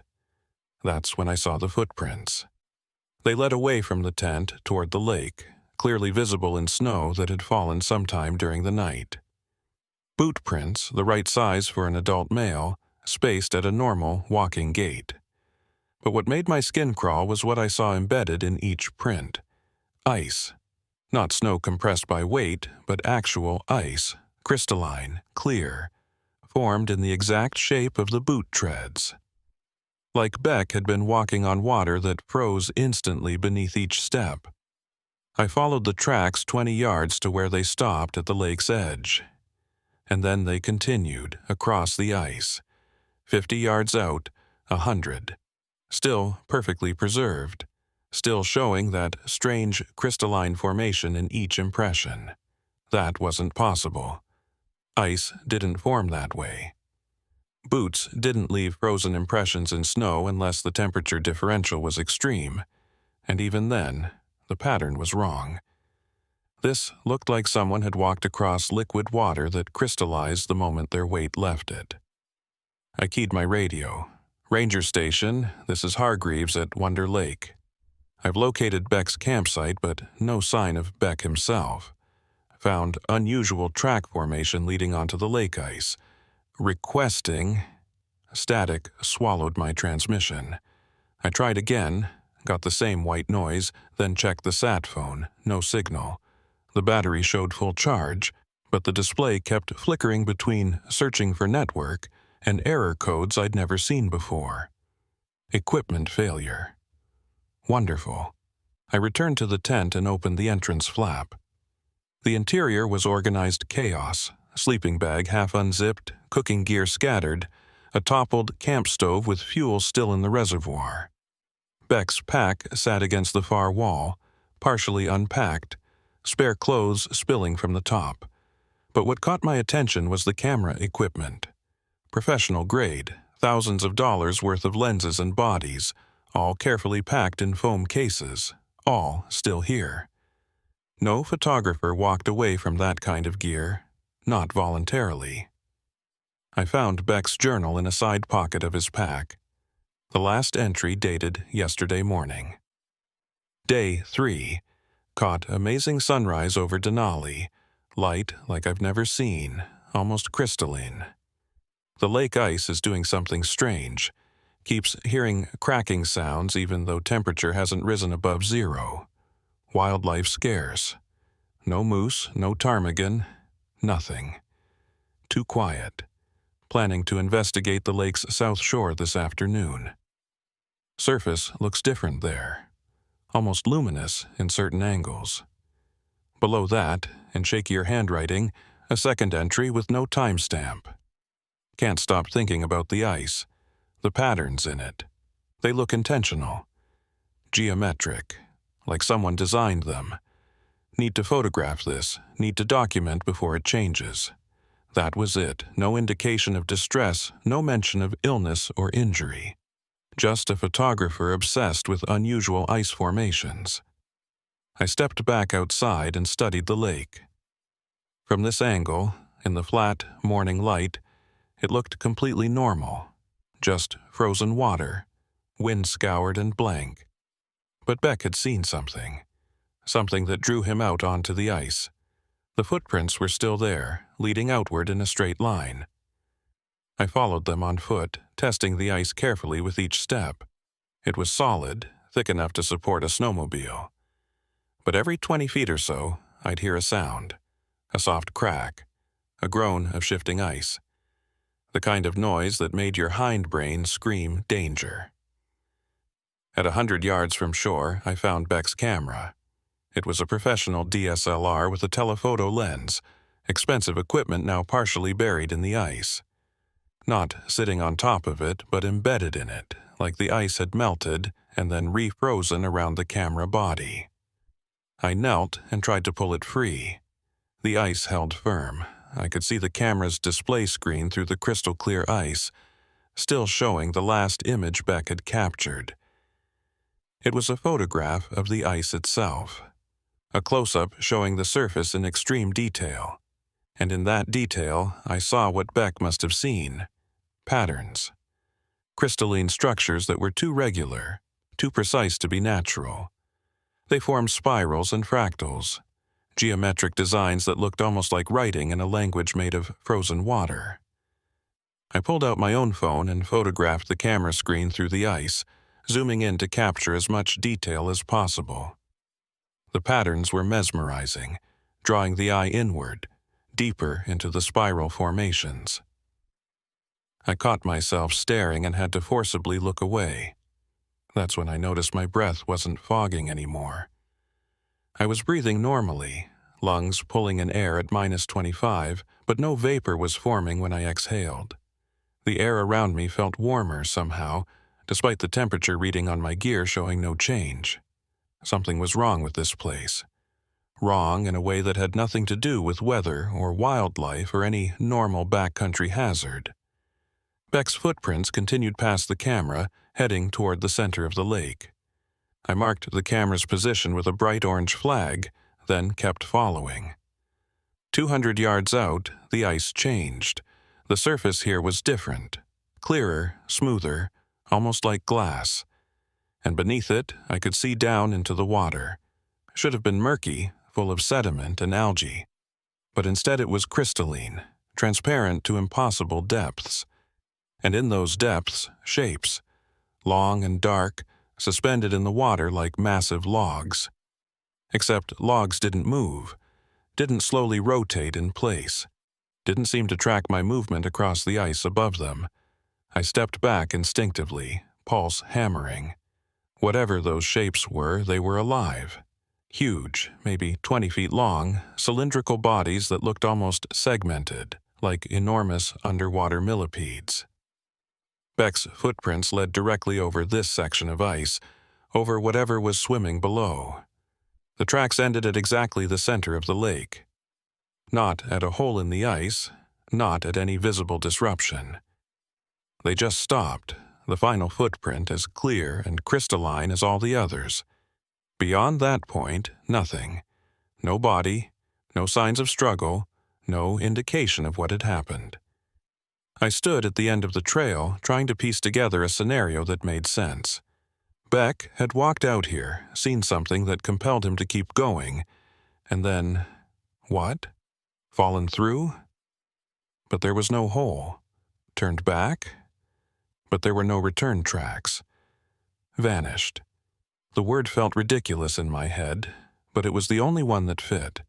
That's when I saw the footprints. They led away from the tent toward the lake, clearly visible in snow that had fallen sometime during the night. Boot prints, the right size for an adult male, spaced at a normal walking gait. But what made my skin crawl was what I saw embedded in each print. Ice. Not snow compressed by weight, but actual ice, crystalline, clear, formed in the exact shape of the boot treads. Like Beck had been walking on water that froze instantly beneath each step. I followed the tracks 20 yards to where they stopped at the lake's edge. And then they continued across the ice. 50 yards out, 100. Still perfectly preserved. Still showing that strange crystalline formation in each impression. That wasn't possible. Ice didn't form that way. Boots didn't leave frozen impressions in snow unless the temperature differential was extreme. And even then, the pattern was wrong. This looked like someone had walked across liquid water that crystallized the moment their weight left it. I keyed my radio. "Ranger Station, this is Hargreaves at Wonder Lake. I've located Beck's campsite, but no sign of Beck himself. Found unusual track formation leading onto the lake ice. Requesting..." Static swallowed my transmission. I tried again, got the same white noise, then checked the sat phone. No signal. The battery showed full charge, but the display kept flickering between searching for network and error codes I'd never seen before. Equipment failure. Wonderful. I returned to the tent and opened the entrance flap. The interior was organized chaos, sleeping bag half unzipped, cooking gear scattered, a toppled camp stove with fuel still in the reservoir. Beck's pack sat against the far wall, partially unpacked, spare clothes spilling from the top. But what caught my attention was the camera equipment. Professional grade, thousands of dollars worth of lenses and bodies, all carefully packed in foam cases, all still here. No photographer walked away from that kind of gear, not voluntarily. I found Beck's journal in a side pocket of his pack. The last entry dated yesterday morning. Day 3. Caught amazing sunrise over Denali, light like I've never seen, almost crystalline. The lake ice is doing something strange. Keeps hearing cracking sounds even though temperature hasn't risen above 0. Wildlife scarce. No moose, no ptarmigan, nothing. Too quiet. Planning to investigate the lake's south shore this afternoon. Surface looks different there. Almost luminous in certain angles. Below that, in shakier handwriting, a second entry with no timestamp. Can't stop thinking about the ice. The patterns in it. They look intentional. Geometric. Like someone designed them. Need to photograph this. Need to document before it changes. That was it. No indication of distress. No mention of illness or injury. Just a photographer obsessed with unusual ice formations. I stepped back outside and studied the lake. From this angle, in the flat morning light, it looked completely normal. just frozen water, wind-scoured and blank. But Beck had seen something that drew him out onto the ice. The footprints were still there, leading outward in a straight line. I followed them on foot, testing the ice carefully with each step. It was solid, thick enough to support a snowmobile. But every 20 feet or so, I'd hear a sound, a soft crack, a groan of shifting ice, the kind of noise that made your hindbrain scream danger. At 100 yards from shore, I found Beck's camera. It was a professional DSLR with a telephoto lens, expensive equipment now partially buried in the ice. Not sitting on top of it, but embedded in it, like the ice had melted and then refrozen around the camera body. I knelt and tried to pull it free. The ice held firm. I could see the camera's display screen through the crystal-clear ice, still showing the last image Beck had captured. It was a photograph of the ice itself, a close-up showing the surface in extreme detail. And in that detail, I saw what Beck must have seen: patterns. Crystalline structures that were too regular, too precise to be natural. They formed spirals and fractals, geometric designs that looked almost like writing in a language made of frozen water. I pulled out my own phone and photographed the camera screen through the ice, zooming in to capture as much detail as possible. The patterns were mesmerizing, drawing the eye inward, deeper into the spiral formations. I caught myself staring and had to forcibly look away. That's when I noticed my breath wasn't fogging anymore. I was breathing normally, lungs pulling in air at -25, but no vapor was forming when I exhaled. The air around me felt warmer somehow, despite the temperature reading on my gear showing no change. Something was wrong with this place. Wrong in a way that had nothing to do with weather or wildlife or any normal backcountry hazard. Beck's footprints continued past the camera, heading toward the center of the lake. I marked the camera's position with a bright orange flag, then kept following. 200 yards out, the ice changed. The surface here was different, clearer, smoother, almost like glass. And beneath it, I could see down into the water. Should have been murky, full of sediment and algae. But instead it was crystalline, transparent to impossible depths. And in those depths, shapes, long and dark, suspended in the water like massive logs. Except logs didn't move, didn't slowly rotate in place, didn't seem to track my movement across the ice above them. I stepped back instinctively, pulse hammering. Whatever those shapes were, they were alive. Huge, maybe 20 feet long, cylindrical bodies that looked almost segmented, like enormous underwater millipedes. Beck's footprints led directly over this section of ice, over whatever was swimming below. The tracks ended at exactly the center of the lake. Not at a hole in the ice, not at any visible disruption. They just stopped, the final footprint as clear and crystalline as all the others. Beyond that point, nothing. No body, no signs of struggle, no indication of what had happened. I stood at the end of the trail, trying to piece together a scenario that made sense. Beck had walked out here, seen something that compelled him to keep going, and then, what? Fallen through? But there was no hole. Turned back? But there were no return tracks. Vanished. The word felt ridiculous in my head, but it was the only one that fit.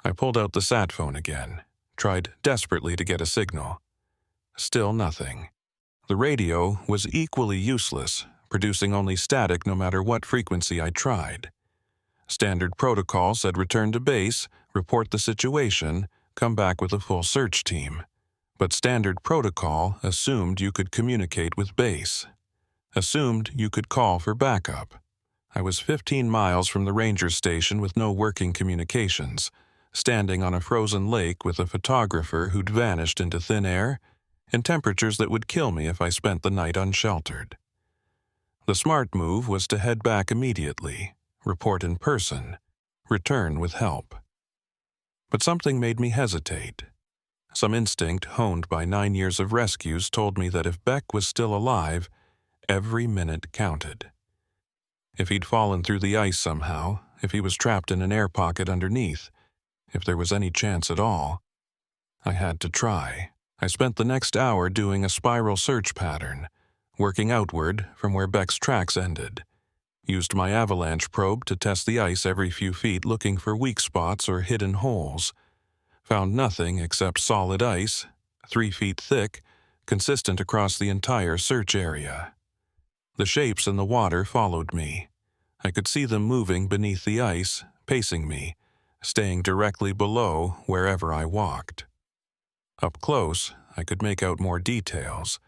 I pulled out the sat phone again, tried desperately to get a signal. Still nothing. The radio was equally useless, producing only static no matter what frequency I tried. Standard protocol said return to base, report the situation, come back with a full search team. But standard protocol assumed you could communicate with base. Assumed you could call for backup. I was 15 miles from the ranger station with no working communications, standing on a frozen lake with a photographer who'd vanished into thin air, and temperatures that would kill me if I spent the night unsheltered. The smart move was to head back immediately, report in person, return with help. But something made me hesitate. Some instinct honed by 9 years of rescues told me that if Beck was still alive, every minute counted. If he'd fallen through the ice somehow, if he was trapped in an air pocket underneath, if there was any chance at all, I had to try. I spent the next hour doing a spiral search pattern, working outward from where Beck's tracks ended. Used my avalanche probe to test the ice every few feet, looking for weak spots or hidden holes. Found nothing except solid ice, 3 feet thick, consistent across the entire search area. The shapes in the water followed me. I could see them moving beneath the ice, pacing me, staying directly below wherever I walked. Up close, I could make out more details.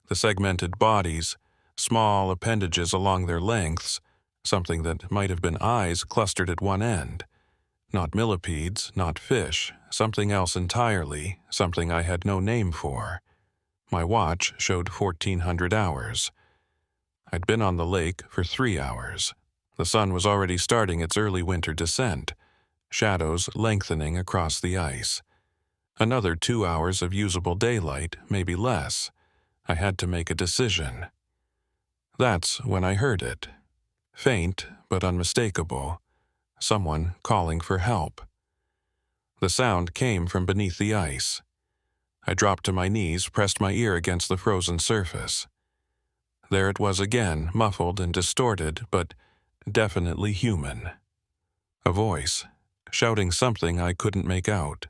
The segmented bodies, small appendages along their lengths, something that might have been eyes clustered at one end. Not millipedes, not fish, something else entirely, something I had no name for. My watch showed 1,400 hours. I'd been on the lake for 3 hours. The sun was already starting its early winter descent, shadows lengthening across the ice. Another 2 hours of usable daylight, maybe less. I had to make a decision. That's when I heard it. Faint, but unmistakable. Someone calling for help. The sound came from beneath the ice. I dropped to my knees, pressed my ear against the frozen surface. There it was again, muffled and distorted, but definitely human. A voice, shouting something I couldn't make out.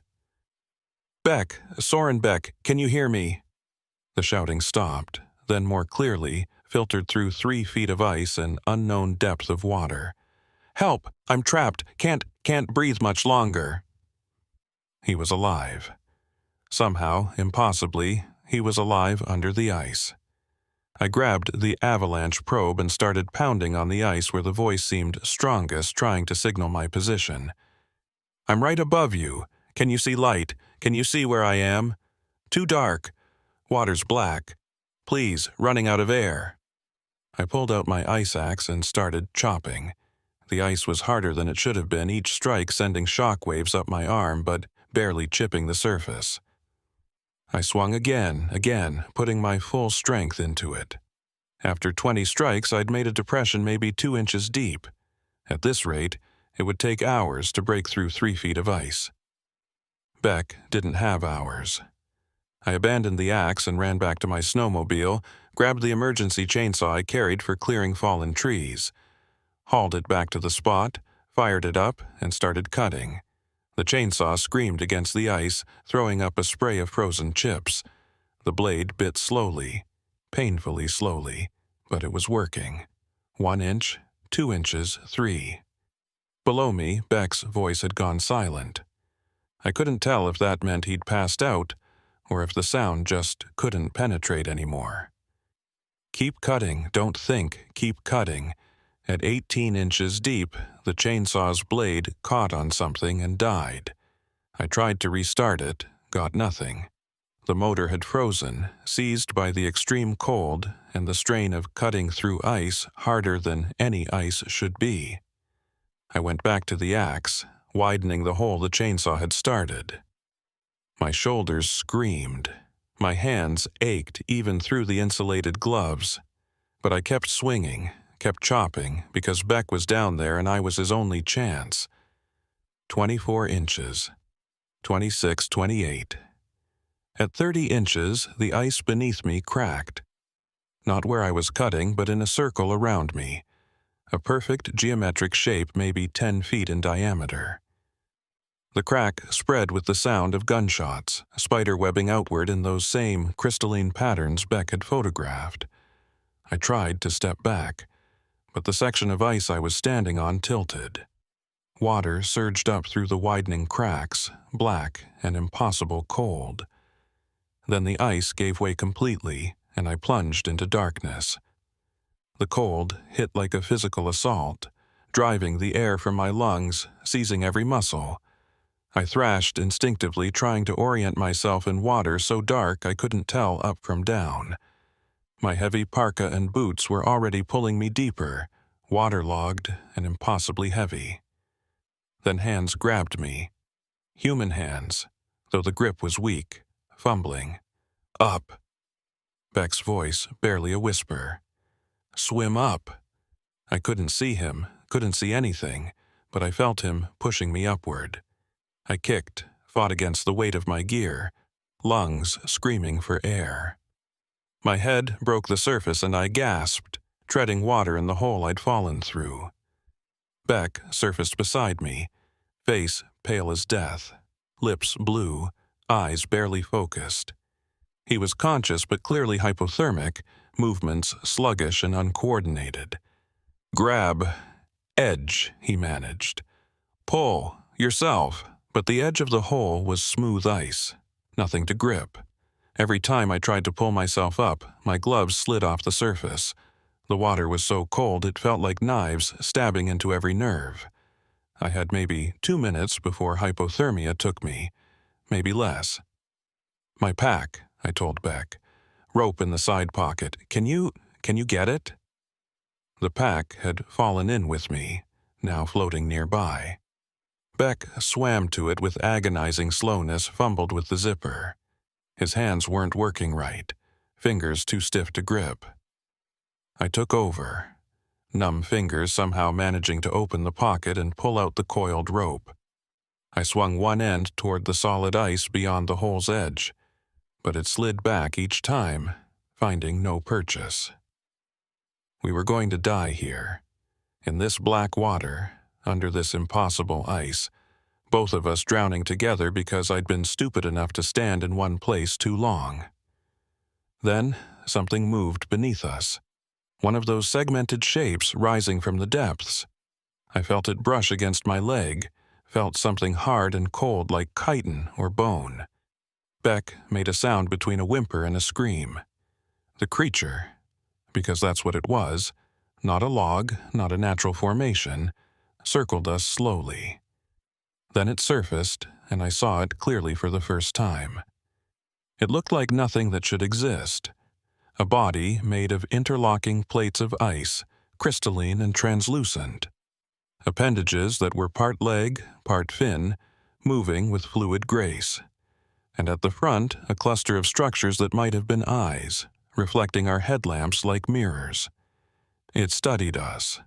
"Beck, Soren Beck, can you hear me?" The shouting stopped, then more clearly, filtered through 3 feet of ice and unknown depth of water. "Help! I'm trapped. Can't breathe much longer." He was alive. Somehow, impossibly, he was alive under the ice. I grabbed the avalanche probe and started pounding on the ice where the voice seemed strongest, trying to signal my position. "I'm right above you. Can you see light? Can you see where I am? Too dark. Water's black. Please, running out of air." I pulled out my ice axe and started chopping. The ice was harder than it should have been, each strike sending shock waves up my arm, but barely chipping the surface. I swung again, putting my full strength into it. After 20 strikes, I'd made a depression maybe 2 inches deep. At this rate, it would take hours to break through 3 feet of ice. Beck didn't have hours. I abandoned the axe and ran back to my snowmobile, grabbed the emergency chainsaw I carried for clearing fallen trees, hauled it back to the spot, fired it up, and started cutting. The chainsaw screamed against the ice, throwing up a spray of frozen chips. The blade bit slowly, painfully slowly, but it was working. 1 inch, 2 inches, 3. Below me, Beck's voice had gone silent. I couldn't tell if that meant he'd passed out, or if the sound just couldn't penetrate anymore. Keep cutting, don't think, keep cutting. At 18 inches deep, the chainsaw's blade caught on something and died. I tried to restart it, got nothing. The motor had frozen, seized by the extreme cold and the strain of cutting through ice harder than any ice should be. I went back to the axe, widening the hole the chainsaw had started. My shoulders screamed. My hands ached even through the insulated gloves. But I kept swinging, kept chopping, because Beck was down there and I was his only chance. 24 inches. 26, 28. At 30 inches, the ice beneath me cracked. Not where I was cutting, but in a circle around me. A perfect geometric shape maybe 10 feet in diameter. The crack spread with the sound of gunshots, spiderwebbing outward in those same crystalline patterns Beck had photographed. I tried to step back, but the section of ice I was standing on tilted. Water surged up through the widening cracks, black and impossible cold. Then the ice gave way completely, and I plunged into darkness. The cold hit like a physical assault, driving the air from my lungs, seizing every muscle. I thrashed instinctively, trying to orient myself in water so dark I couldn't tell up from down. My heavy parka and boots were already pulling me deeper, waterlogged and impossibly heavy. Then hands grabbed me. Human hands, though the grip was weak, fumbling. Up. Beck's voice barely a whisper. Swim up. I couldn't see him, couldn't see anything, but I felt him pushing me upward. I kicked, fought against the weight of my gear, lungs screaming for air. My head broke the surface and I gasped, treading water in the hole I'd fallen through. Beck surfaced beside me, face pale as death, lips blue, eyes barely focused. He was conscious but clearly hypothermic, movements sluggish and uncoordinated. Grab. Edge, he managed. Pull. Yourself. But the edge of the hole was smooth ice. Nothing to grip. Every time I tried to pull myself up, my gloves slid off the surface. The water was so cold it felt like knives stabbing into every nerve. I had maybe 2 minutes before hypothermia took me. Maybe less. My pack, I told Beck. Rope in the side pocket. Can you get it? The pack had fallen in with me, now floating nearby. Beck swam to it with agonizing slowness, fumbled with the zipper. His hands weren't working right, fingers too stiff to grip. I took over, numb fingers somehow managing to open the pocket and pull out the coiled rope. I swung one end toward the solid ice beyond the hole's edge, but it slid back each time, finding no purchase. We were going to die here, in this black water, under this impossible ice, both of us drowning together because I'd been stupid enough to stand in one place too long. Then something moved beneath us, one of those segmented shapes rising from the depths. I felt it brush against my leg, felt something hard and cold like chitin or bone. Beck made a sound between a whimper and a scream. The creature, because that's what it was, not a log, not a natural formation, circled us slowly. Then it surfaced, and I saw it clearly for the first time. It looked like nothing that should exist. A body made of interlocking plates of ice, crystalline and translucent. Appendages that were part leg, part fin, moving with fluid grace. And at the front, a cluster of structures that might have been eyes, reflecting our headlamps like mirrors. It studied us.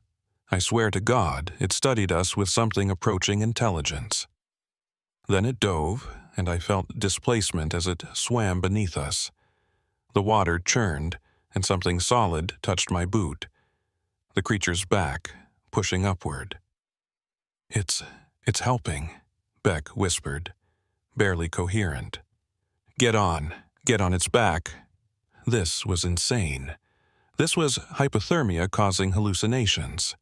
I swear to God, it studied us with something approaching intelligence. Then it dove, and I felt displacement as it swam beneath us. The water churned, and something solid touched my boot. The creature's back, pushing upward. It's helping, Beck whispered, barely coherent. Get on its back. This was insane. This was hypothermia causing hallucinations.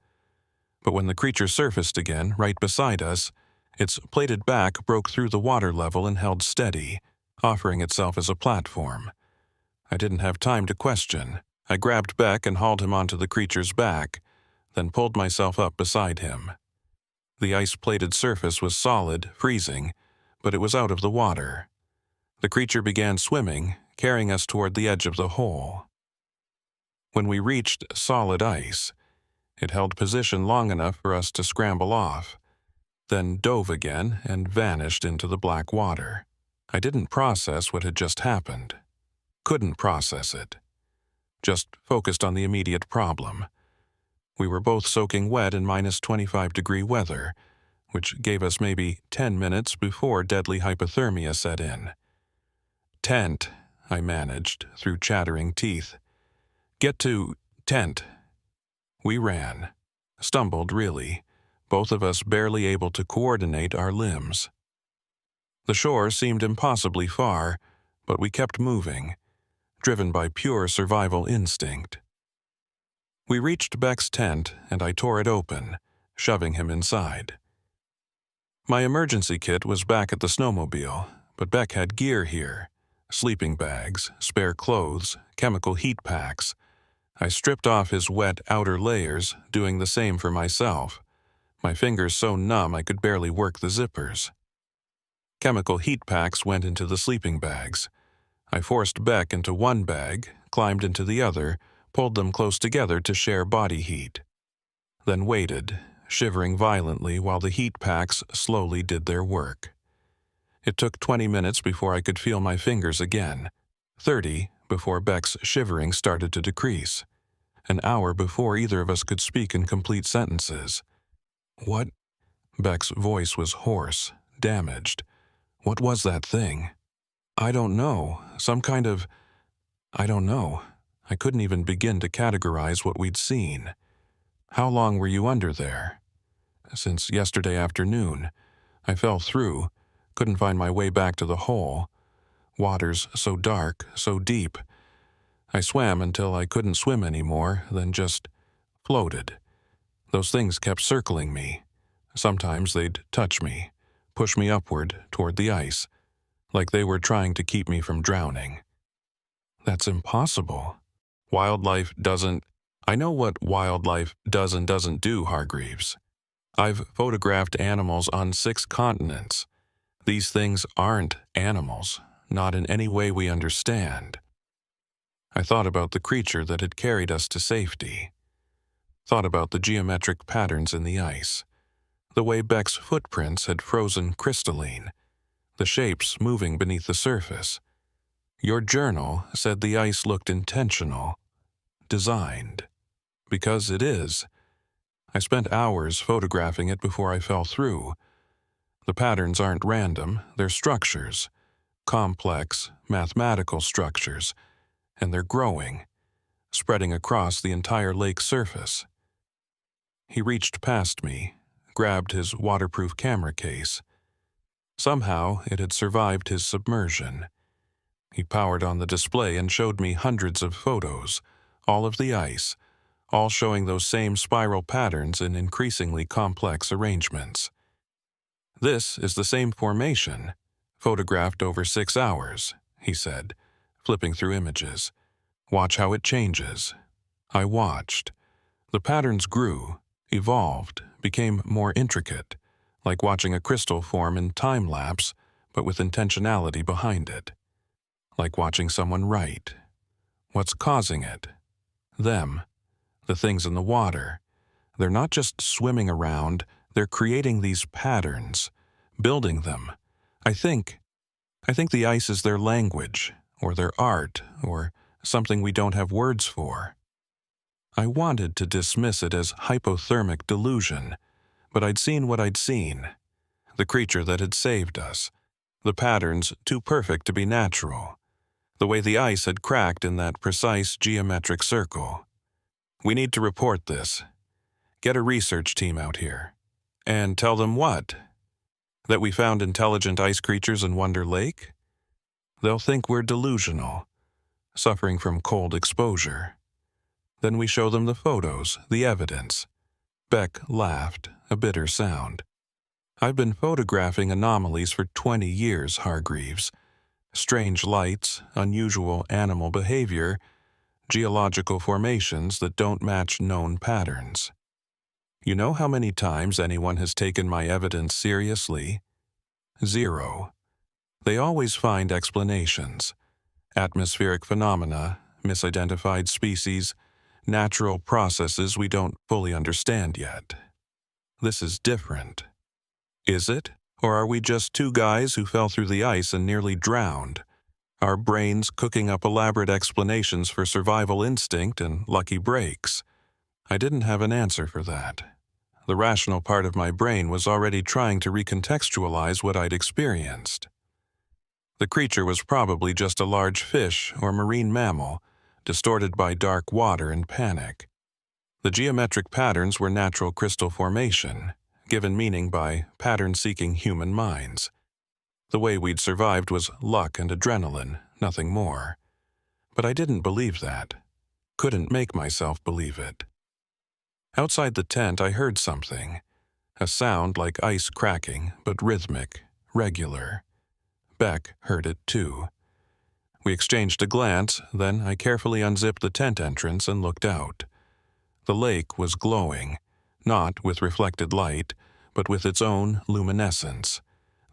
But when the creature surfaced again, right beside us, its plated back broke through the water level and held steady, offering itself as a platform. I didn't have time to question. I grabbed Beck and hauled him onto the creature's back, then pulled myself up beside him. The ice-plated surface was solid, freezing, but it was out of the water. The creature began swimming, carrying us toward the edge of the hole. When we reached solid ice, it held position long enough for us to scramble off, then dove again and vanished into the black water. I didn't process what had just happened. Couldn't process it. Just focused on the immediate problem. We were both soaking wet in minus 25-degree weather, which gave us maybe 10 minutes before deadly hypothermia set in. Tent, I managed through chattering teeth. Get to tent. We ran. Stumbled, really, both of us barely able to coordinate our limbs. The shore seemed impossibly far, but we kept moving, driven by pure survival instinct. We reached Beck's tent, and I tore it open, shoving him inside. My emergency kit was back at the snowmobile, but Beck had gear here. Sleeping bags, spare clothes, chemical heat packs. I stripped off his wet outer layers, doing the same for myself. My fingers so numb I could barely work the zippers. Chemical heat packs went into the sleeping bags. I forced Beck into one bag, climbed into the other, pulled them close together to share body heat. Then waited, shivering violently while the heat packs slowly did their work. It took 20 minutes before I could feel my fingers again, 30 before Beck's shivering started to decrease, an hour before either of us could speak in complete sentences. What? Beck's voice was hoarse, damaged. What was that thing? I don't know. Some kind of... I don't know. I couldn't even begin to categorize what we'd seen. How long were you under there? Since yesterday afternoon. I fell through, couldn't find my way back to the hole. Waters so dark, so deep. I swam until I couldn't swim anymore, then just floated. Those things kept circling me. Sometimes they'd touch me, push me upward toward the ice, like they were trying to keep me from drowning. That's impossible. Wildlife doesn't... I know what wildlife does and doesn't do, Hargreaves. I've photographed animals on 6 continents. These things aren't animals, not in any way we understand. I thought about the creature that had carried us to safety. Thought about the geometric patterns in the ice. The way Beck's footprints had frozen crystalline. The shapes moving beneath the surface. Your journal said the ice looked intentional, designed. Because it is. I spent hours photographing it before I fell through. The patterns aren't random, they're structures. Complex, mathematical structures. And they're growing, spreading across the entire lake surface. He reached past me, grabbed his waterproof camera case. Somehow it had survived his submersion. He powered on the display and showed me hundreds of photos, all of the ice, all showing those same spiral patterns in increasingly complex arrangements. This is the same formation, photographed over 6 hours, he said, flipping through images. Watch how it changes. I watched. The patterns grew, evolved, became more intricate, like watching a crystal form in time-lapse, but with intentionality behind it. Like watching someone write. What's causing it? Them. The things in the water. They're not just swimming around, they're creating these patterns, building them. I think the ice is their language, or their art, or something we don't have words for. I wanted to dismiss it as hypothermic delusion, but I'd seen what I'd seen. The creature that had saved us. The patterns too perfect to be natural. The way the ice had cracked in that precise geometric circle. We need to report this. Get a research team out here. And tell them what? That we found intelligent ice creatures in Wonder Lake? They'll think we're delusional, suffering from cold exposure. Then we show them the photos, the evidence. Beck laughed, a bitter sound. I've been photographing anomalies for 20 years, Hargreaves. Strange lights, unusual animal behavior, geological formations that don't match known patterns. You know how many times anyone has taken my evidence seriously? 0. They always find explanations. Atmospheric phenomena, misidentified species, natural processes we don't fully understand yet. This is different. Is it? Or are we just 2 guys who fell through the ice and nearly drowned? Our brains cooking up elaborate explanations for survival instinct and lucky breaks. I didn't have an answer for that. The rational part of my brain was already trying to recontextualize what I'd experienced. The creature was probably just a large fish or marine mammal, distorted by dark water and panic. The geometric patterns were natural crystal formation, given meaning by pattern-seeking human minds. The way we'd survived was luck and adrenaline, nothing more. But I didn't believe that. Couldn't make myself believe it. Outside the tent I heard something. A sound like ice cracking, but rhythmic, regular. Beck heard it too. We exchanged a glance, then I carefully unzipped the tent entrance and looked out. The lake was glowing, not with reflected light, but with its own luminescence.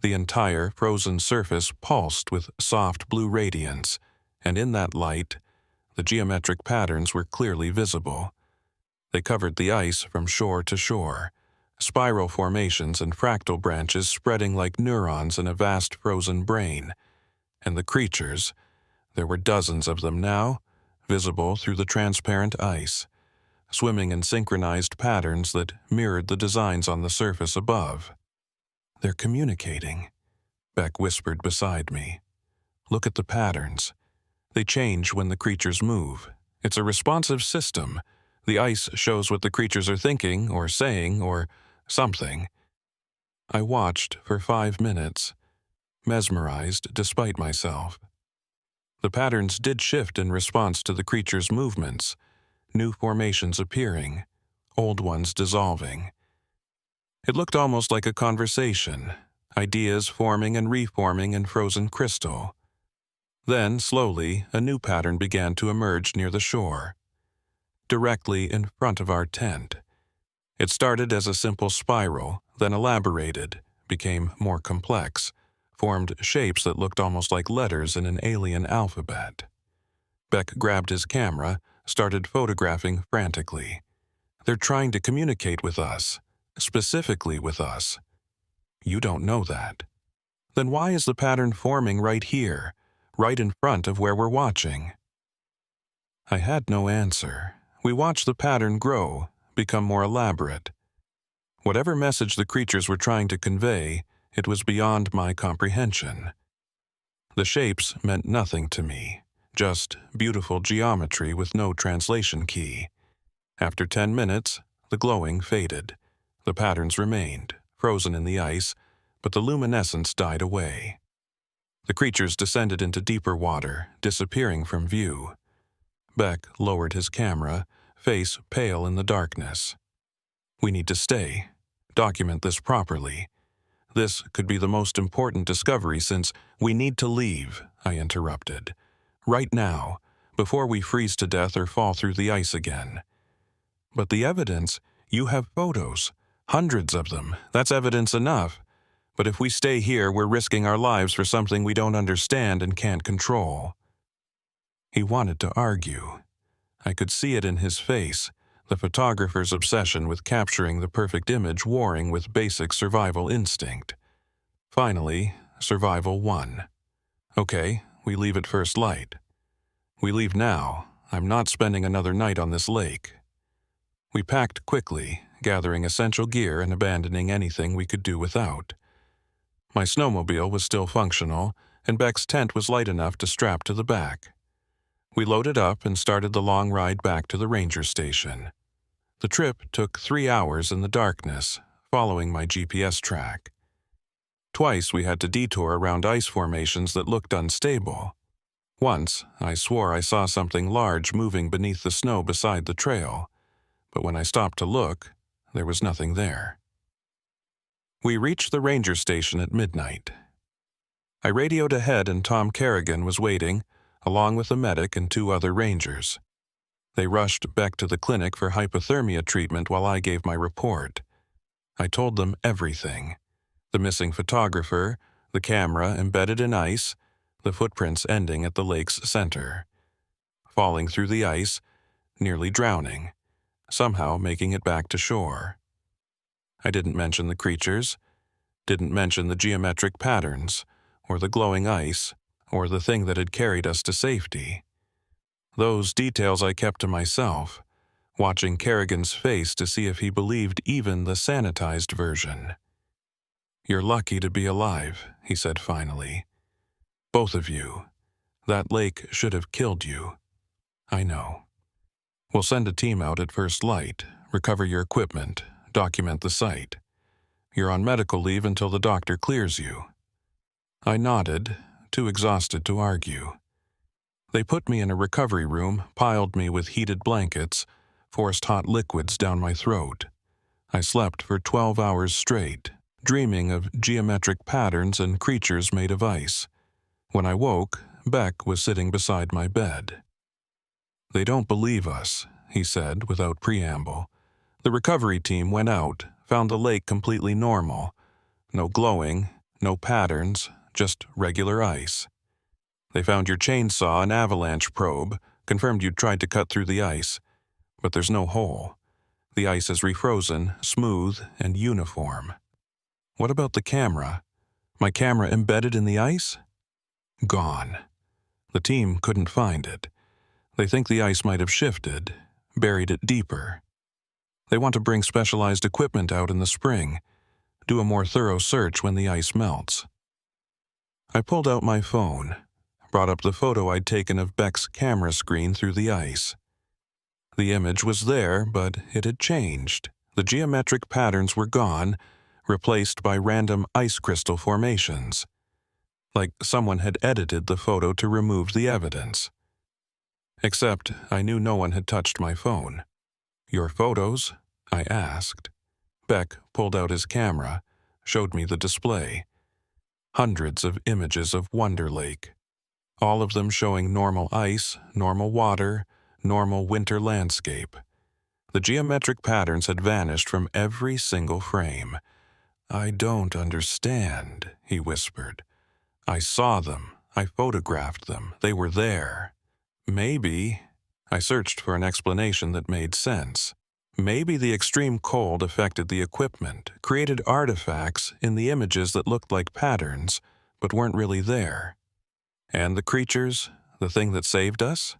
The entire frozen surface pulsed with soft blue radiance, and in that light, the geometric patterns were clearly visible. They covered the ice from shore to shore, spiral formations and fractal branches spreading like neurons in a vast frozen brain. And the creatures, there were dozens of them now, visible through the transparent ice, swimming in synchronized patterns that mirrored the designs on the surface above. "They're communicating," Beck whispered beside me. "Look at the patterns. They change when the creatures move. It's a responsive system. The ice shows what the creatures are thinking or saying or something." I watched for 5 minutes, mesmerized despite myself. The patterns did shift in response to the creatures' movements, new formations appearing, old ones dissolving. It looked almost like a conversation, ideas forming and reforming in frozen crystal. Then, slowly, a new pattern began to emerge near the shore, directly in front of our tent. It started as a simple spiral, then elaborated, became more complex, formed shapes that looked almost like letters in an alien alphabet. Beck grabbed his camera, started photographing frantically. "They're trying to communicate with us, specifically with us." "You don't know that." "Then why is the pattern forming right here, right in front of where we're watching?" I had no answer. We watched the pattern grow, become more elaborate. Whatever message the creatures were trying to convey, it was beyond my comprehension. The shapes meant nothing to me, just beautiful geometry with no translation key. After 10 minutes, the glowing faded. The patterns remained, frozen in the ice, but the luminescence died away. The creatures descended into deeper water, disappearing from view. Beck lowered his camera, face pale in the darkness. "We need to stay. Document this properly. This could be the most important discovery since—" "We need to leave," I interrupted. "Right now, before we freeze to death or fall through the ice again." "But the evidence, you have photos, hundreds of them. That's evidence enough. But if we stay here, we're risking our lives for something we don't understand and can't control." He wanted to argue. I could see it in his face, the photographer's obsession with capturing the perfect image warring with basic survival instinct. Finally, survival won. "Okay, we leave at first light." "We leave now. I'm not spending another night on this lake." We packed quickly, gathering essential gear and abandoning anything we could do without. My snowmobile was still functional, and Beck's tent was light enough to strap to the back. We loaded up and started the long ride back to the ranger station. The trip took 3 hours in the darkness, following my GPS track. Twice we had to detour around ice formations that looked unstable. Once, I swore I saw something large moving beneath the snow beside the trail, but when I stopped to look, there was nothing there. We reached the ranger station at midnight. I radioed ahead and Tom Kerrigan was waiting, along with a medic and 2 other rangers. They rushed Beck to the clinic for hypothermia treatment while I gave my report. I told them everything: the missing photographer, the camera embedded in ice, the footprints ending at the lake's center. Falling through the ice, nearly drowning, somehow making it back to shore. I didn't mention the creatures, didn't mention the geometric patterns, or the glowing ice, or the thing that had carried us to safety. Those details I kept to myself, watching Kerrigan's face to see if he believed even the sanitized version. "You're lucky to be alive," he said finally. "Both of you. That lake should have killed you." "I know. We'll send a team out at first light, recover your equipment, document the site. You're on medical leave until the doctor clears you." I nodded, too exhausted to argue. They put me in a recovery room, piled me with heated blankets, forced hot liquids down my throat. I slept for 12 hours straight, dreaming of geometric patterns and creatures made of ice. When I woke, Beck was sitting beside my bed. "They don't believe us," he said without preamble. "The recovery team went out, found the lake completely normal. No glowing, no patterns, just regular ice. They found your chainsaw and avalanche probe, confirmed you'd tried to cut through the ice. But there's no hole. The ice is refrozen, smooth, and uniform. What about the camera? My camera embedded in the ice? Gone. The team couldn't find it. They think the ice might have shifted, buried it deeper. They want to bring specialized equipment out in the spring, do a more thorough search when the ice melts. I pulled out my phone, brought up the photo I'd taken of Beck's camera screen through the ice. The image was there, but it had changed. The geometric patterns were gone, replaced by random ice crystal formations. Like someone had edited the photo to remove the evidence. Except I knew no one had touched my phone. "Your photos?" I asked. Beck pulled out his camera, showed me the display. Hundreds of images of Wonder Lake, all of them showing normal ice, normal water, normal winter landscape. The geometric patterns had vanished from every single frame. "I don't understand," he whispered. "I saw them. I photographed them. They were there. Maybe," I searched for an explanation that made sense. "Maybe the extreme cold affected the equipment, created artifacts in the images that looked like patterns, but weren't really there. And the creatures, the thing that saved us?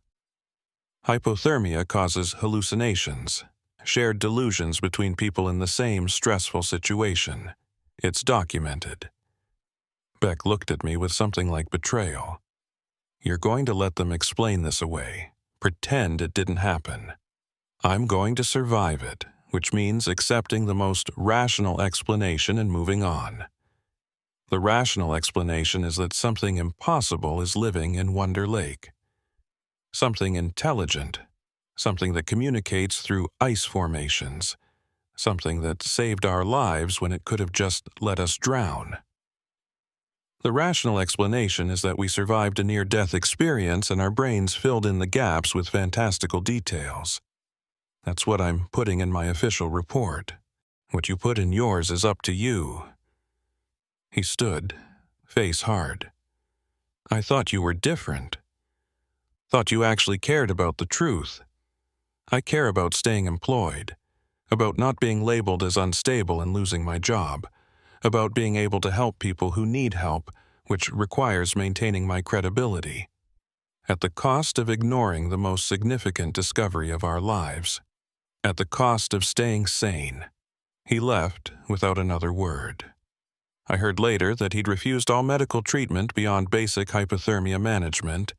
Hypothermia causes hallucinations, shared delusions between people in the same stressful situation. It's documented." Beck looked at me with something like betrayal. "You're going to let them explain this away, pretend it didn't happen. I'm going to survive it, which means accepting the most rational explanation and moving on. The rational explanation is that something impossible is living in Wonder Lake. Something intelligent, something that communicates through ice formations, something that saved our lives when it could have just let us drown. The rational explanation is that we survived a near-death experience and our brains filled in the gaps with fantastical details. That's what I'm putting in my official report. What you put in yours is up to you." He stood, face hard. "I thought you were different. Thought you actually cared about the truth. I care about staying employed, about not being labeled as unstable and losing my job, about being able to help people who need help, which requires maintaining my credibility, at the cost of ignoring the most significant discovery of our lives, at the cost of staying sane." He left without another word. I heard later that he'd refused all medical treatment beyond basic hypothermia management,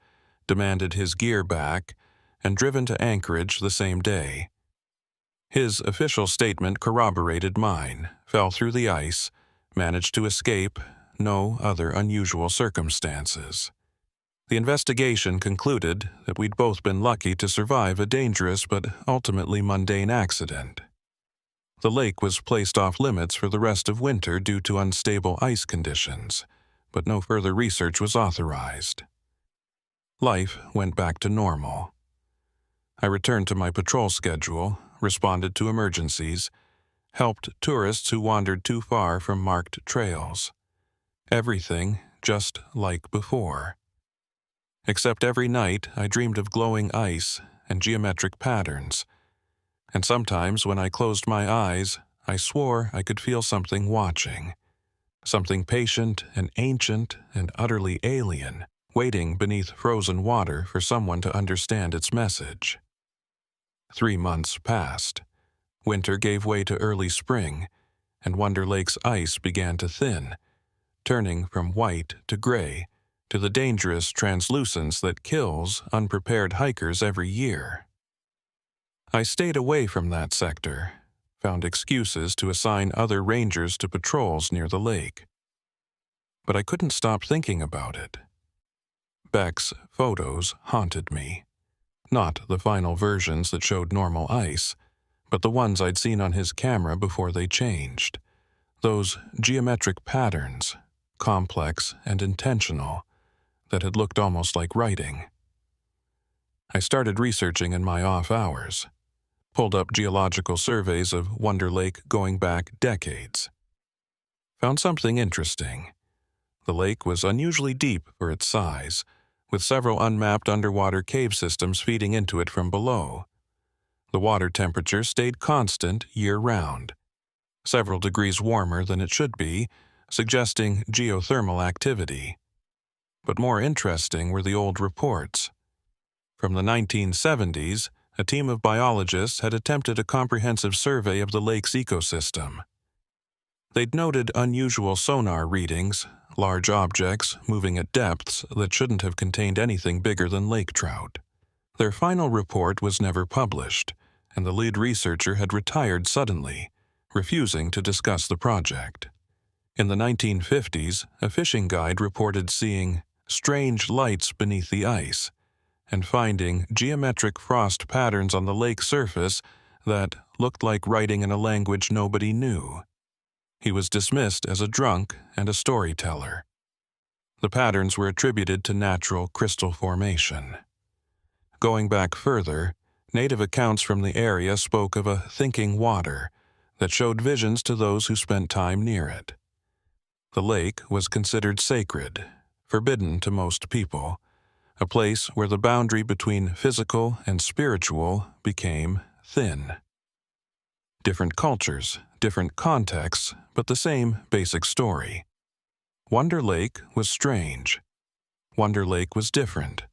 demanded his gear back, and driven to Anchorage the same day. His official statement corroborated mine, fell through the ice, managed to escape, no other unusual circumstances. The investigation concluded that we'd both been lucky to survive a dangerous but ultimately mundane accident. The lake was placed off limits for the rest of winter due to unstable ice conditions, but no further research was authorized. Life went back to normal. I returned to my patrol schedule, responded to emergencies, helped tourists who wandered too far from marked trails. Everything just like before. Except every night I dreamed of glowing ice and geometric patterns, and sometimes when I closed my eyes, I swore I could feel something watching, something patient and ancient and utterly alien, waiting beneath frozen water for someone to understand its message. 3 months passed. Winter gave way to early spring, and Wonder Lake's ice began to thin, turning from white to gray, to the dangerous translucence that kills unprepared hikers every year. I stayed away from that sector, found excuses to assign other rangers to patrols near the lake. But I couldn't stop thinking about it. Beck's photos haunted me. Not the final versions that showed normal ice, but the ones I'd seen on his camera before they changed. Those geometric patterns, complex and intentional, that had looked almost like writing. I started researching in my off hours, pulled up geological surveys of Wonder Lake going back decades. Found something interesting. The lake was unusually deep for its size, with several unmapped underwater cave systems feeding into it from below. The water temperature stayed constant year-round, several degrees warmer than it should be, suggesting geothermal activity. But more interesting were the old reports. From the 1970s, a team of biologists had attempted a comprehensive survey of the lake's ecosystem. They'd noted unusual sonar readings, large objects moving at depths that shouldn't have contained anything bigger than lake trout. Their final report was never published, and the lead researcher had retired suddenly, refusing to discuss the project. In the 1950s, a fishing guide reported seeing strange lights beneath the ice and finding geometric frost patterns on the lake surface that looked like writing in a language nobody knew. He was dismissed as a drunk and a storyteller. The patterns were attributed to natural crystal formation. Going back further, native accounts from the area spoke of a thinking water that showed visions to those who spent time near it. The lake was considered sacred, forbidden to most people, a place where the boundary between physical and spiritual became thin. Different cultures, different contexts, but the same basic story. Wonder Lake was strange. Wonder Lake was different.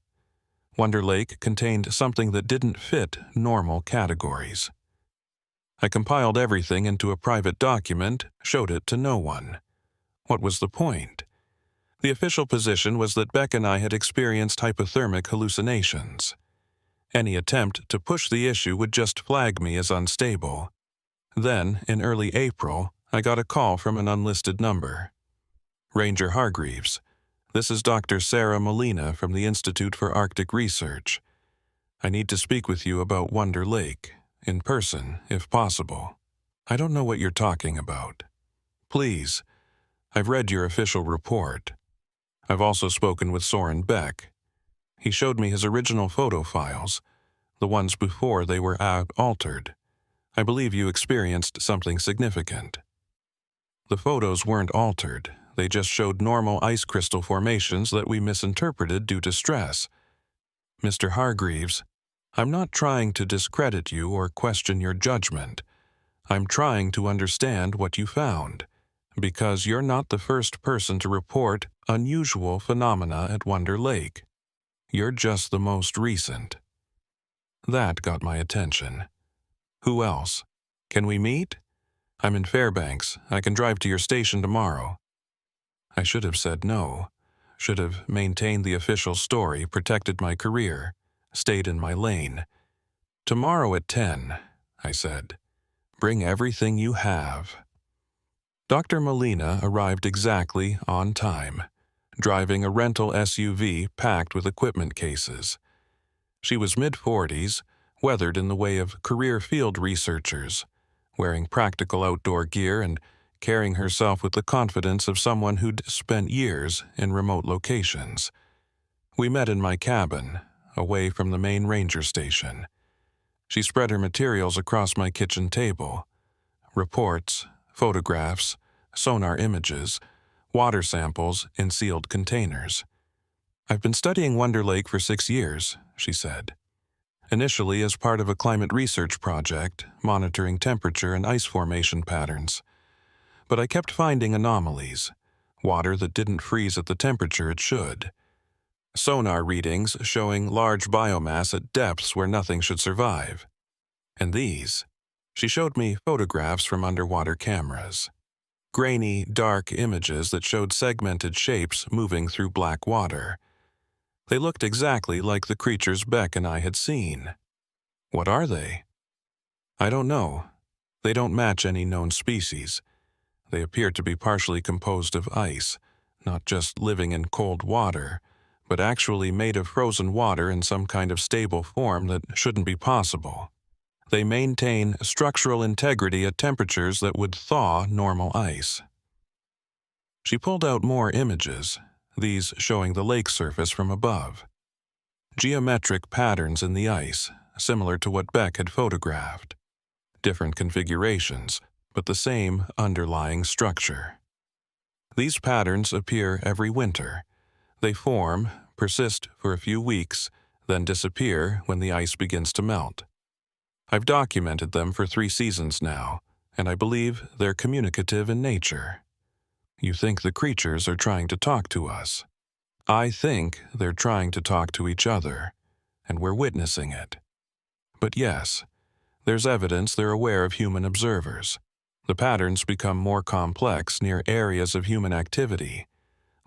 Wonder Lake contained something that didn't fit normal categories. I compiled everything into a private document, showed it to no one. What was the point? The official position was that Beck and I had experienced hypothermic hallucinations. Any attempt to push the issue would just flag me as unstable. Then, in early April, I got a call from an unlisted number. Ranger Hargreaves, this is Dr. Sarah Molina from the Institute for Arctic Research. I need to speak with you about Wonder Lake, in person, if possible. I don't know what you're talking about. Please, I've read your official report. I've also spoken with Soren Beck. He showed me his original photo files, the ones before they were altered. I believe you experienced something significant. The photos weren't altered. They just showed normal ice crystal formations that we misinterpreted due to stress. Mr. Hargreaves, I'm not trying to discredit you or question your judgment. I'm trying to understand what you found, because you're not the first person to report unusual phenomena at Wonder Lake. You're just the most recent. That got my attention. Who else? Can we meet? I'm in Fairbanks. I can drive to your station tomorrow. I should have said no. Should have maintained the official story, protected my career, stayed in my lane. Tomorrow at 10, I said. Bring everything you have. Dr. Molina arrived exactly on time, driving a rental SUV packed with equipment cases. She was mid-40s, weathered in the way of career field researchers, wearing practical outdoor gear and carrying herself with the confidence of someone who'd spent years in remote locations. We met in my cabin, away from the main ranger station. She spread her materials across my kitchen table. Reports, photographs, sonar images, water samples in sealed containers. I've been studying Wonder Lake for 6 years, she said. Initially as part of a climate research project, monitoring temperature and ice formation patterns. But I kept finding anomalies, water that didn't freeze at the temperature it should. Sonar readings showing large biomass at depths where nothing should survive. And these, she showed me photographs from underwater cameras. Grainy, dark images that showed segmented shapes moving through black water. They looked exactly like the creatures Beck and I had seen. What are they? I don't know. They don't match any known species. They appear to be partially composed of ice, not just living in cold water, but actually made of frozen water in some kind of stable form that shouldn't be possible. They maintain structural integrity at temperatures that would thaw normal ice. She pulled out more images, these showing the lake surface from above. Geometric patterns in the ice, similar to what Beck had photographed. Different configurations, but the same underlying structure. These patterns appear every winter. They form, persist for a few weeks, then disappear when the ice begins to melt. I've documented them for 3 seasons now, and I believe they're communicative in nature. You think the creatures are trying to talk to us. I think they're trying to talk to each other, and we're witnessing it. But yes, there's evidence they're aware of human observers. The patterns become more complex near areas of human activity,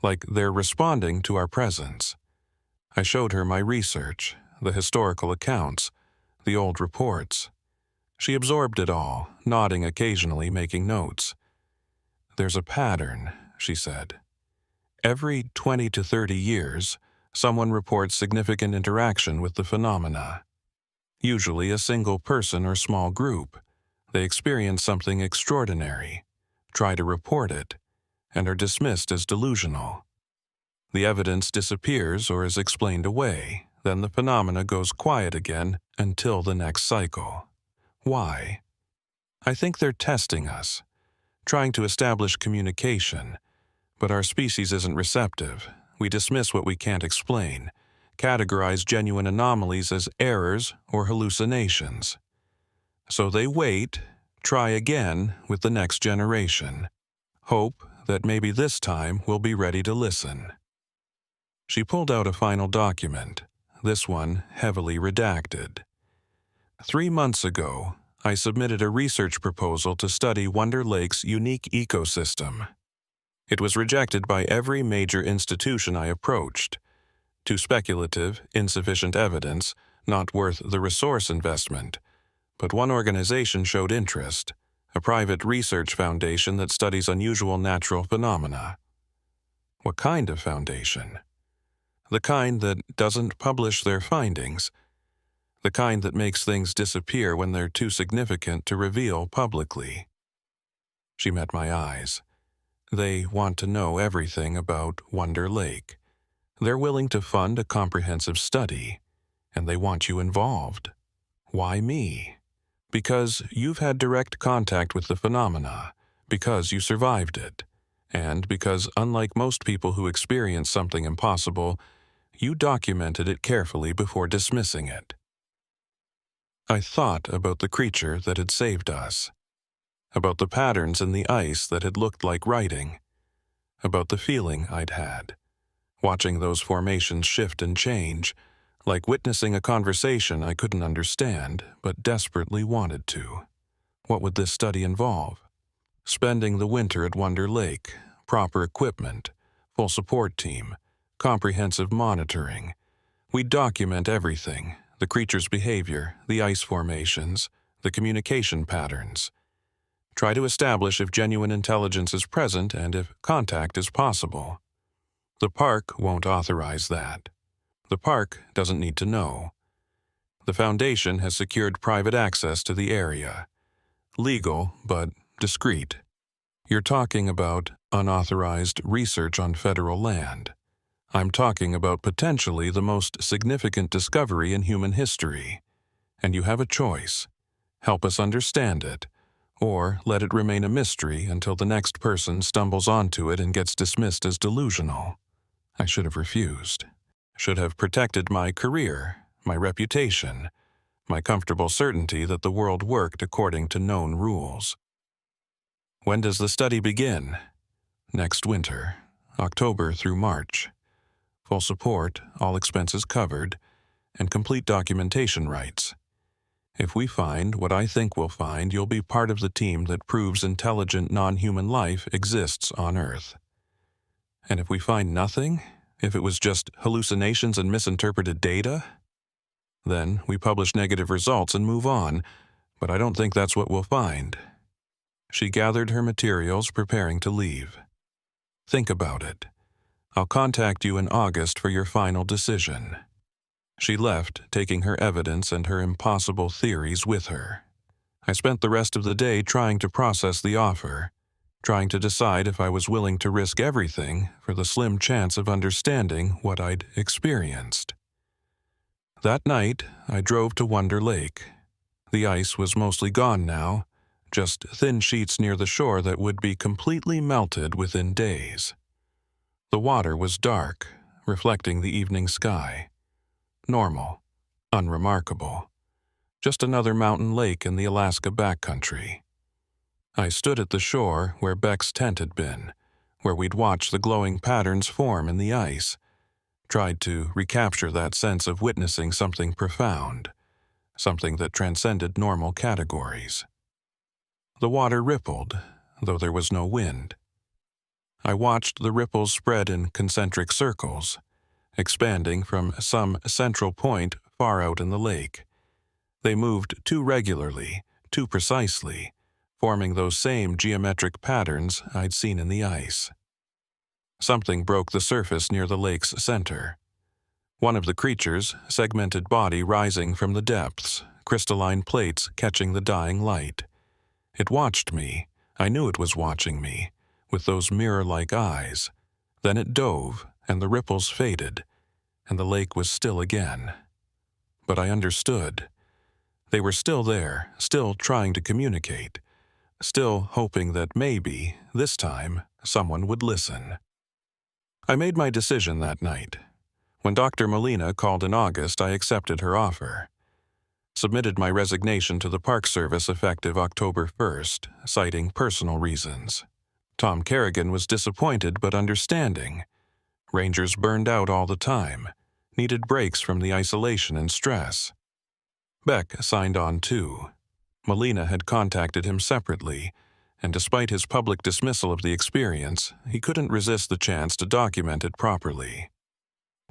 like they're responding to our presence. I showed her my research, the historical accounts, the old reports. She absorbed it all, nodding occasionally, making notes. "There's a pattern," she said. "Every 20 to 30 years, someone reports significant interaction with the phenomena. Usually a single person or small group. They experience something extraordinary, try to report it, and are dismissed as delusional. The evidence disappears or is explained away, then the phenomena goes quiet again until the next cycle. Why? I think they're testing us, trying to establish communication, but our species isn't receptive. We dismiss what we can't explain, categorize genuine anomalies as errors or hallucinations. So they wait, try again with the next generation, hope that maybe this time we'll be ready to listen." She pulled out a final document, this one heavily redacted. 3 months ago, I submitted a research proposal to study Wonder Lake's unique ecosystem. It was rejected by every major institution I approached. Too speculative, insufficient evidence, not worth the resource investment. But one organization showed interest, a private research foundation that studies unusual natural phenomena. What kind of foundation? The kind that doesn't publish their findings. The kind that makes things disappear when they're too significant to reveal publicly. She met my eyes. They want to know everything about Wonder Lake. They're willing to fund a comprehensive study, and they want you involved. Why me? Because you've had direct contact with the phenomena, because you survived it, and because, unlike most people who experience something impossible, you documented it carefully before dismissing it. I thought about the creature that had saved us, about the patterns in the ice that had looked like writing, about the feeling I'd had, watching those formations shift and change, like witnessing a conversation I couldn't understand but desperately wanted to. What would this study involve? Spending the winter at Wonder Lake, proper equipment, full support team, comprehensive monitoring. We'd document everything, the creature's behavior, the ice formations, the communication patterns. Try to establish if genuine intelligence is present and if contact is possible. The park won't authorize that. The park doesn't need to know. The Foundation has secured private access to the area. Legal, but discreet. You're talking about unauthorized research on federal land. I'm talking about potentially the most significant discovery in human history. And you have a choice. Help us understand it, or let it remain a mystery until the next person stumbles onto it and gets dismissed as delusional. I should have refused. Should have protected my career, my reputation, my comfortable certainty that the world worked according to known rules. When does the study begin? Next winter, October through March. Full support, all expenses covered, and complete documentation rights. If we find what I think we'll find, you'll be part of the team that proves intelligent non-human life exists on Earth. And if we find nothing, if it was just hallucinations and misinterpreted data, then we publish negative results and move on, but I don't think that's what we'll find. She gathered her materials, preparing to leave. Think about it. I'll contact you in August for your final decision. She left, taking her evidence and her impossible theories with her. I spent the rest of the day trying to process the offer, trying to decide if I was willing to risk everything for the slim chance of understanding what I'd experienced. That night, I drove to Wonder Lake. The ice was mostly gone now, just thin sheets near the shore that would be completely melted within days. The water was dark, reflecting the evening sky. Normal, unremarkable. just another mountain lake in the Alaska backcountry. I stood at the shore where Beck's tent had been, where we'd watched the glowing patterns form in the ice, tried to recapture that sense of witnessing something profound, something that transcended normal categories. The water rippled, though there was no wind. I watched the ripples spread in concentric circles, expanding from some central point far out in the lake. They moved too regularly, too precisely, forming those same geometric patterns I'd seen in the ice. Something broke the surface near the lake's center. One of the creatures, segmented body rising from the depths, crystalline plates catching the dying light. It watched me. I knew it was watching me, with those mirror-like eyes. Then it dove, and the ripples faded, and the lake was still again. But I understood. They were still there, still trying to communicate, still hoping that maybe, this time, someone would listen. I made my decision that night. When Dr. Molina called in August, I accepted her offer. Submitted my resignation to the Park Service effective October 1st, citing personal reasons. Tom Kerrigan was disappointed but understanding. Rangers burned out all the time, needed breaks from the isolation and stress. Beck signed on too. Molina had contacted him separately, and despite his public dismissal of the experience, he couldn't resist the chance to document it properly.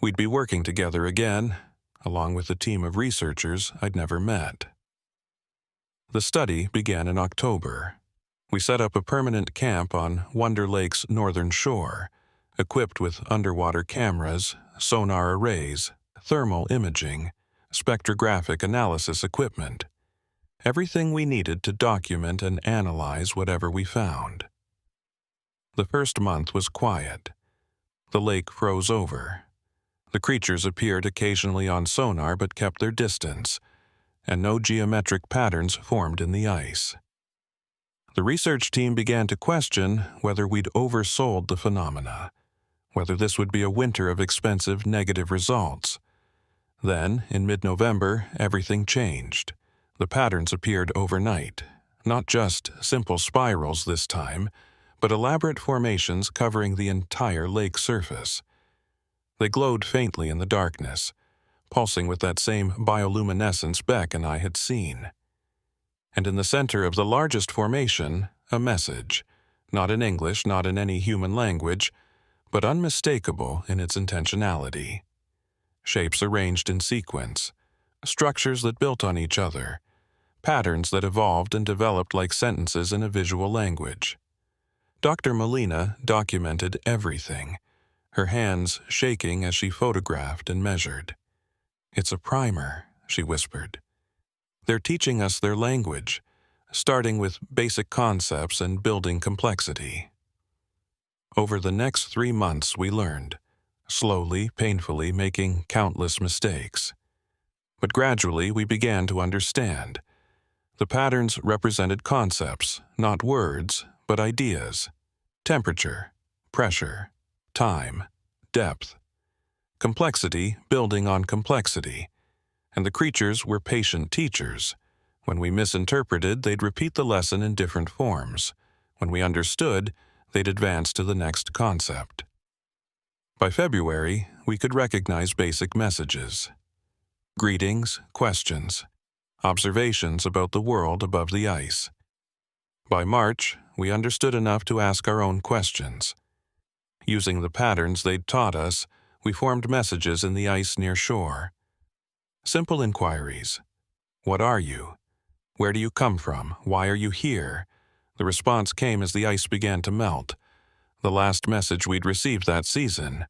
We'd be working together again, along with a team of researchers I'd never met. The study began in October. We set up a permanent camp on Wonder Lake's northern shore, equipped with underwater cameras, sonar arrays, thermal imaging, spectrographic analysis equipment. Everything we needed to document and analyze whatever we found. The first month was quiet. The lake froze over. The creatures appeared occasionally on sonar but kept their distance, and no geometric patterns formed in the ice. The research team began to question whether we'd oversold the phenomena, whether this would be a winter of expensive negative results. Then, in mid-November, everything changed. The patterns appeared overnight, not just simple spirals this time, but elaborate formations covering the entire lake surface. They glowed faintly in the darkness, pulsing with that same bioluminescence Beck and I had seen. And in the center of the largest formation, a message, not in English, not in any human language, but unmistakable in its intentionality. Shapes arranged in sequence, structures that built on each other, patterns that evolved and developed like sentences in a visual language. Dr. Molina documented everything, her hands shaking as she photographed and measured. "It's a primer," she whispered. "They're teaching us their language, starting with basic concepts and building complexity." Over the next 3 months we learned, slowly, painfully, making countless mistakes. But gradually we began to understand. The patterns represented concepts, not words, but ideas. Temperature, pressure, time, depth. Complexity building on complexity. And the creatures were patient teachers. When we misinterpreted, they'd repeat the lesson in different forms. When we understood, they'd advance to the next concept. By February, we could recognize basic messages. Greetings, questions, observations about the world above the ice. By March, we understood enough to ask our own questions. Using the patterns they'd taught us, we formed messages in the ice near shore. Simple inquiries. What are you? Where do you come from? Why are you here? The response came as the ice began to melt. The last message we'd received that season.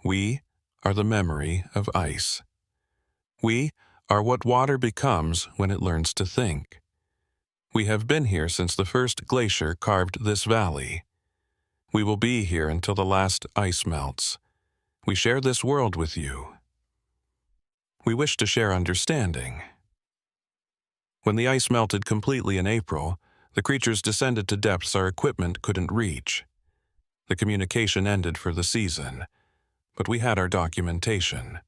We are the memory of ice. We are what water becomes when it learns to think. We have been here since the first glacier carved this valley. We will be here until the last ice melts. We share this world with you. We wish to share understanding. When the ice melted completely in April, the creatures descended to depths our equipment couldn't reach. The communication ended for the season, but we had our documentation.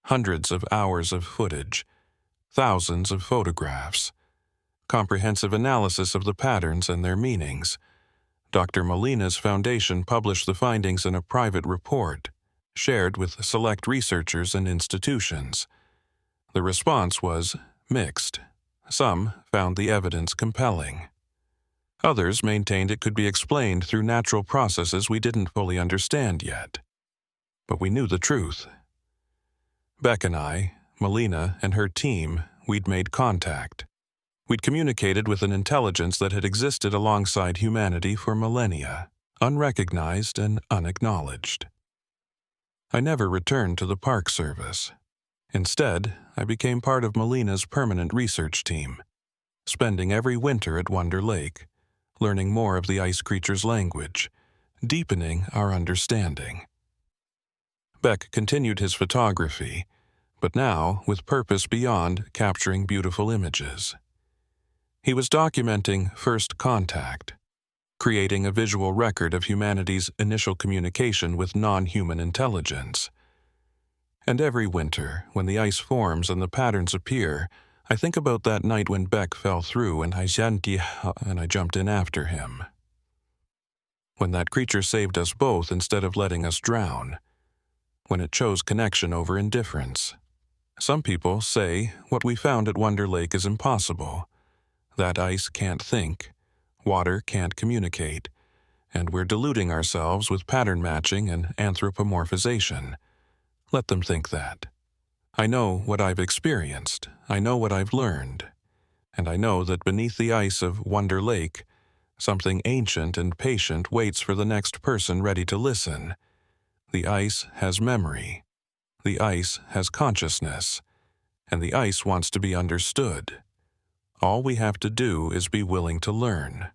Hundreds of hours of footage, thousands of photographs, comprehensive analysis of the patterns and their meanings. Dr. Molina's foundation published the findings in a private report, shared with select researchers and institutions. The response was mixed. Some found the evidence compelling. Others maintained it could be explained through natural processes we didn't fully understand yet. But we knew the truth. Beck and I, Molina and her team, we'd made contact. We'd communicated with an intelligence that had existed alongside humanity for millennia, unrecognized and unacknowledged. I never returned to the Park Service. Instead, I became part of Molina's permanent research team, spending every winter at Wonder Lake, learning more of the ice creature's language, deepening our understanding. Beck continued his photography, but now with purpose beyond capturing beautiful images. He was documenting first contact, creating a visual record of humanity's initial communication with non-human intelligence. And every winter, when the ice forms and the patterns appear, I think about that night when Beck fell through and I jumped in after him. When that creature saved us both instead of letting us drown. When it chose connection over indifference. Some people say what we found at Wonder Lake is impossible. That ice can't think, water can't communicate, and we're deluding ourselves with pattern matching and anthropomorphization. Let them think that. I know what I've experienced, I know what I've learned, and I know that beneath the ice of Wonder Lake, something ancient and patient waits for the next person ready to listen. The ice has memory, the ice has consciousness, and the ice wants to be understood. All we have to do is be willing to learn.